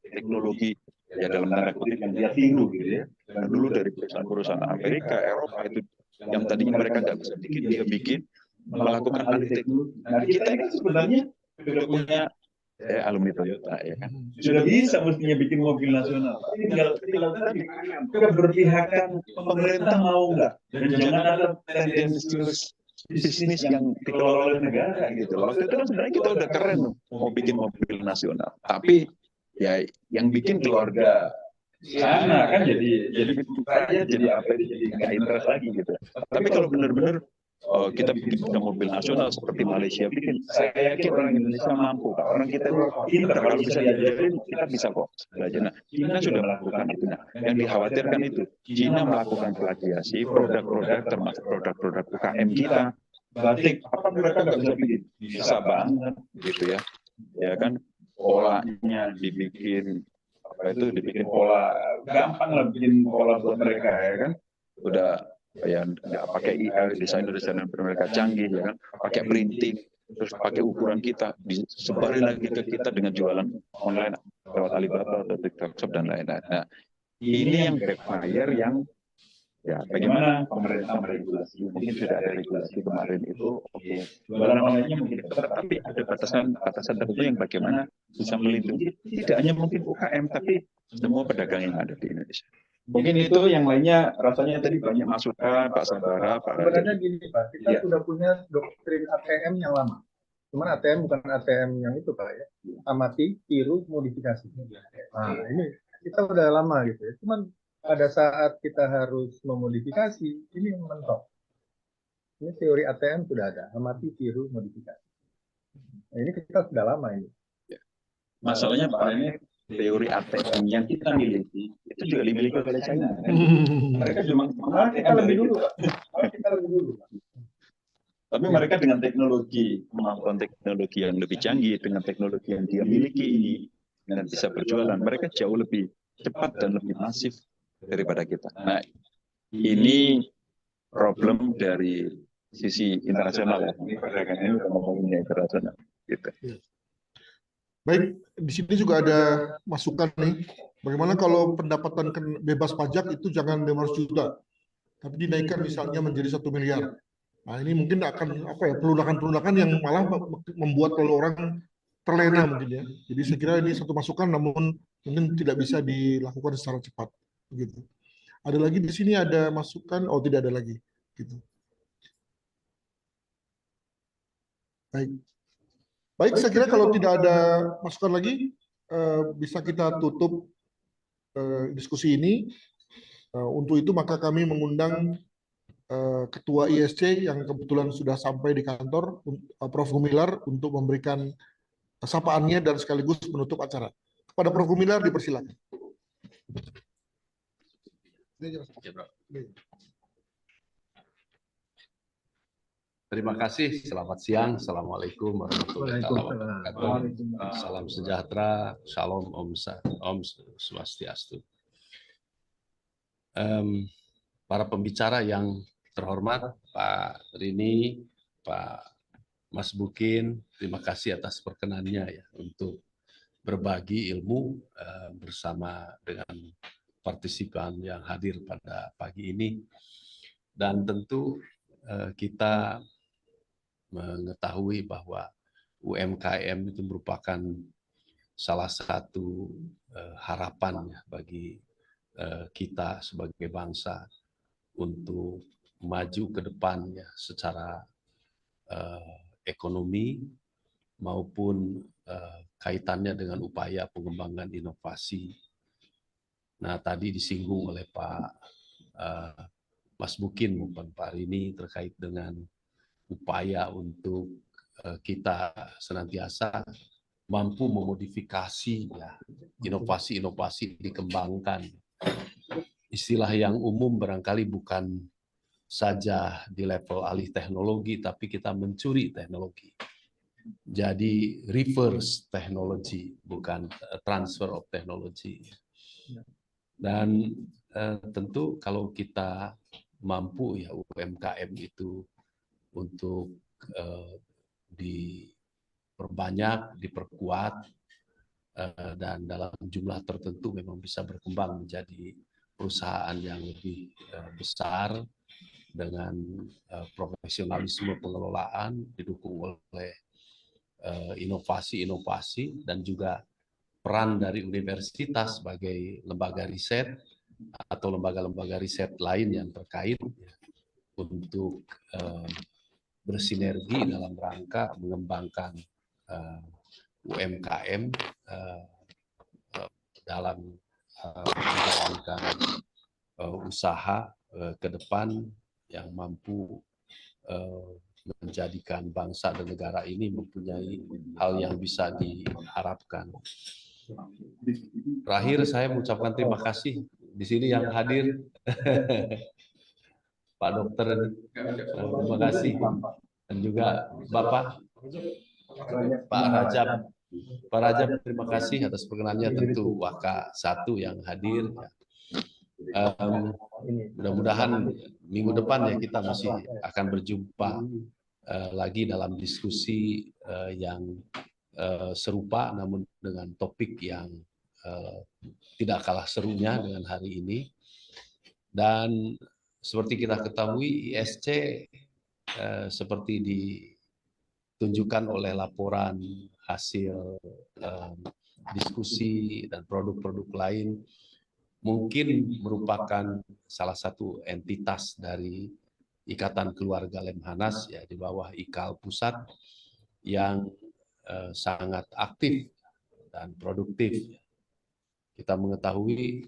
teknologi ya dalam tanda kutip yang dia tiru gitu ya. Dan dulu dari perusahaan-perusahaan Amerika, Eropa itu yang tadinya mereka nggak bisa bikin, dia bikin, melakukan alih teknologi. Nah kita kan sebenarnya sudah punya alumni Toyota ya kan, sudah bisa mestinya bikin mobil nasional. Tinggal tadi keberpihakan pemerintah mau nggak, dan jangan ada tendensius bisnis yang dikelola oleh negara gitu. Waktu itu kan sebenarnya kita udah keren mau bikin mobil nasional, tapi ya yang bikin keluarga sana kan jadi apa jadi nggak interest lagi gitu. Tapi kalau benar-benar kita bikin mobil nasional seperti Malaysia bikin, saya yakin orang Indonesia mampu, orang kita pintar, kalau bisa diajarin kita bisa kok belajar. Nah, Cina sudah melakukan itu. Nah, yang dikhawatirkan itu Cina melakukan plagiasi produk-produk termasuk produk-produk UKM kita. Batik, apa mereka nggak bisa bikin? Bisa banget gitu ya. Ya kan, polanya dibikin dibikin pola, gampang lah bikin pola buat mereka ya kan. Udah ya nggak pakai desainer mereka canggih ya kan, pakai printing, terus pakai ukuran kita, disebarin lagi ke kita dengan jualan online lewat Alibaba atau TikTok Shop dan lain-lain. Nah ini yang backfire, yang ya bagaimana pemerintah meregulasi, mungkin sudah ada regulasi kemarin itu, oke, jualan online-nya mungkin tapi ada batasan tertentu yang bagaimana bisa melindungi tidak hanya mungkin UKM tapi semua pedagang yang ada di Indonesia. Mungkin itu yang lainnya rasanya tadi banyak masukan Pak Sabara, Pak. Sebenarnya gini Pak, kita sudah punya doktrin ATM yang lama. Cuman ATM bukan ATM yang itu Pak ya. Amati, tiru, modifikasi. Nah ini kita udah lama gitu ya. Cuman pada saat kita harus memodifikasi, ini yang mentok. Ini teori ATM sudah ada, amati, tiru, modifikasi. Nah, ini kita sudah lama ini. Masalahnya Pak ini teori ATM yang kita miliki itu juga dimiliki oleh China. Mereka cuma kita lebih dulu. Tapi mereka dengan teknologi, kemampuan teknologi yang lebih canggih, dengan teknologi yang dia miliki ini dan bisa berjualan, mereka jauh lebih cepat dan lebih masif daripada kita. Nah, ini problem dari sisi internasional ya. Perdagangan ini udah ngomongin internasional gitu. Baik, di sini juga ada masukan nih. Bagaimana kalau pendapatan bebas pajak itu jangan 500 juta, tapi dinaikkan misalnya menjadi 1 miliar. Nah ini mungkin akan pelunakan-pelunakan yang malah membuat kalau orang terlena mungkin ya. Jadi saya kira ini satu masukan, namun mungkin tidak bisa dilakukan secara cepat. Begitu. Ada lagi di sini ada masukan, oh tidak ada lagi. Gitu. Baik. Baik, saya kira kalau tidak ada masukan lagi, bisa kita tutup diskusi ini. Untuk itu maka kami mengundang Ketua ISC yang kebetulan sudah sampai di kantor, Prof. Gumilar, untuk memberikan sapaannya dan sekaligus menutup acara. Kepada Prof. Gumilar dipersilakan. Terima kasih. Selamat siang. Assalamualaikum warahmatullahi wabarakatuh. Salam sejahtera. Shalom. Om Swastiastu. Para pembicara yang terhormat, Pak Rini, Pak Mas Bukin, terima kasih atas perkenannya ya untuk berbagi ilmu bersama dengan partisipan yang hadir pada pagi ini. Dan tentu kita mengetahui bahwa UMKM itu merupakan salah satu harapan ya bagi kita sebagai bangsa untuk maju ke depannya secara ekonomi maupun kaitannya dengan upaya pengembangan inovasi. Nah, tadi disinggung oleh Pak Mas Bukin maupun Pak Rini terkait dengan upaya untuk kita senantiasa mampu memodifikasi ya, inovasi-inovasi dikembangkan. Istilah yang umum barangkali bukan saja di level alih teknologi, tapi kita mencuri teknologi. Jadi reverse technology, bukan transfer of technology. Dan tentu kalau kita mampu ya UMKM itu untuk diperbanyak, diperkuat, dan dalam jumlah tertentu memang bisa berkembang menjadi perusahaan yang lebih besar dengan profesionalisme pengelolaan didukung oleh inovasi-inovasi dan juga peran dari universitas sebagai lembaga riset atau lembaga-lembaga riset lain yang terkait untuk bersinergi dalam rangka mengembangkan UMKM dalam menjalankan usaha ke depan yang mampu menjadikan bangsa dan negara ini mempunyai hal yang bisa diharapkan. Terakhir saya mengucapkan terima kasih di sini yang hadir Pak Dokter, terima kasih, dan juga Bapak Pak Rajab. Pak Rajab, terima kasih atas perkenannya, tentu WK1 yang hadir. Mudah-mudahan minggu depan ya kita masih akan berjumpa lagi dalam diskusi yang serupa, namun dengan topik yang tidak kalah serunya dengan hari ini. Dan seperti kita ketahui, ISC seperti ditunjukkan oleh laporan hasil diskusi dan produk-produk lain, mungkin merupakan salah satu entitas dari Ikatan Keluarga Lemhanas ya di bawah IKAL Pusat yang sangat aktif dan produktif. Kita mengetahui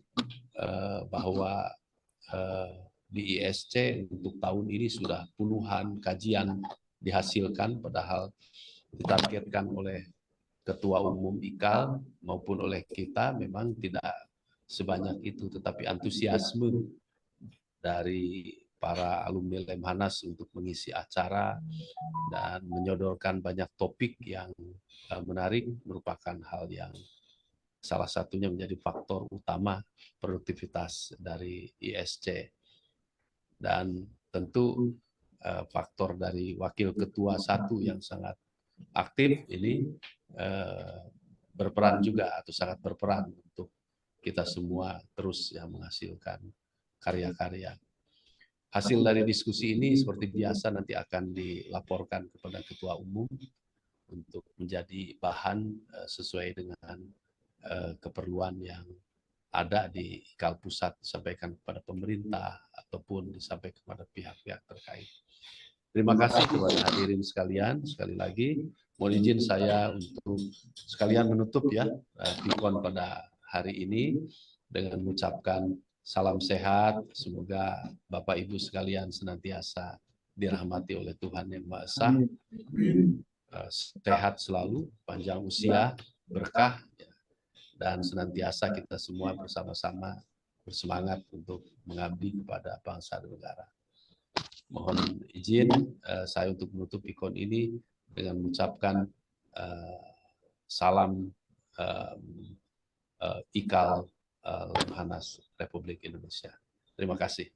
bahwa di ISC untuk tahun ini sudah puluhan kajian dihasilkan, padahal ditargetkan oleh Ketua Umum IKAL maupun oleh kita memang tidak sebanyak itu, tetapi antusiasme dari para alumni Lemhanas untuk mengisi acara dan menyodorkan banyak topik yang menarik merupakan hal yang salah satunya menjadi faktor utama produktivitas dari ISC. Dan tentu faktor dari Wakil Ketua 1 yang sangat aktif ini berperan juga atau sangat berperan untuk kita semua terus yang menghasilkan karya-karya. Hasil dari diskusi ini seperti biasa nanti akan dilaporkan kepada Ketua Umum untuk menjadi bahan sesuai dengan keperluan yang ada di IKAL Pusat disampaikan kepada pemerintah ataupun disampaikan kepada pihak-pihak terkait. Terima kasih kepada hadirin sekalian. Sekali lagi, mohon izin saya untuk sekalian menutup ya Pikon pada hari ini, dengan mengucapkan salam sehat. Semoga Bapak Ibu sekalian senantiasa dirahmati oleh Tuhan Yang Maha Esa, sehat selalu, panjang usia, berkah, dan senantiasa kita semua bersama-sama bersemangat untuk mengabdi kepada bangsa dan negara. Mohon izin saya untuk menutup ikon ini dengan mengucapkan salam Ikal Lemhanas Republik Indonesia. Terima kasih.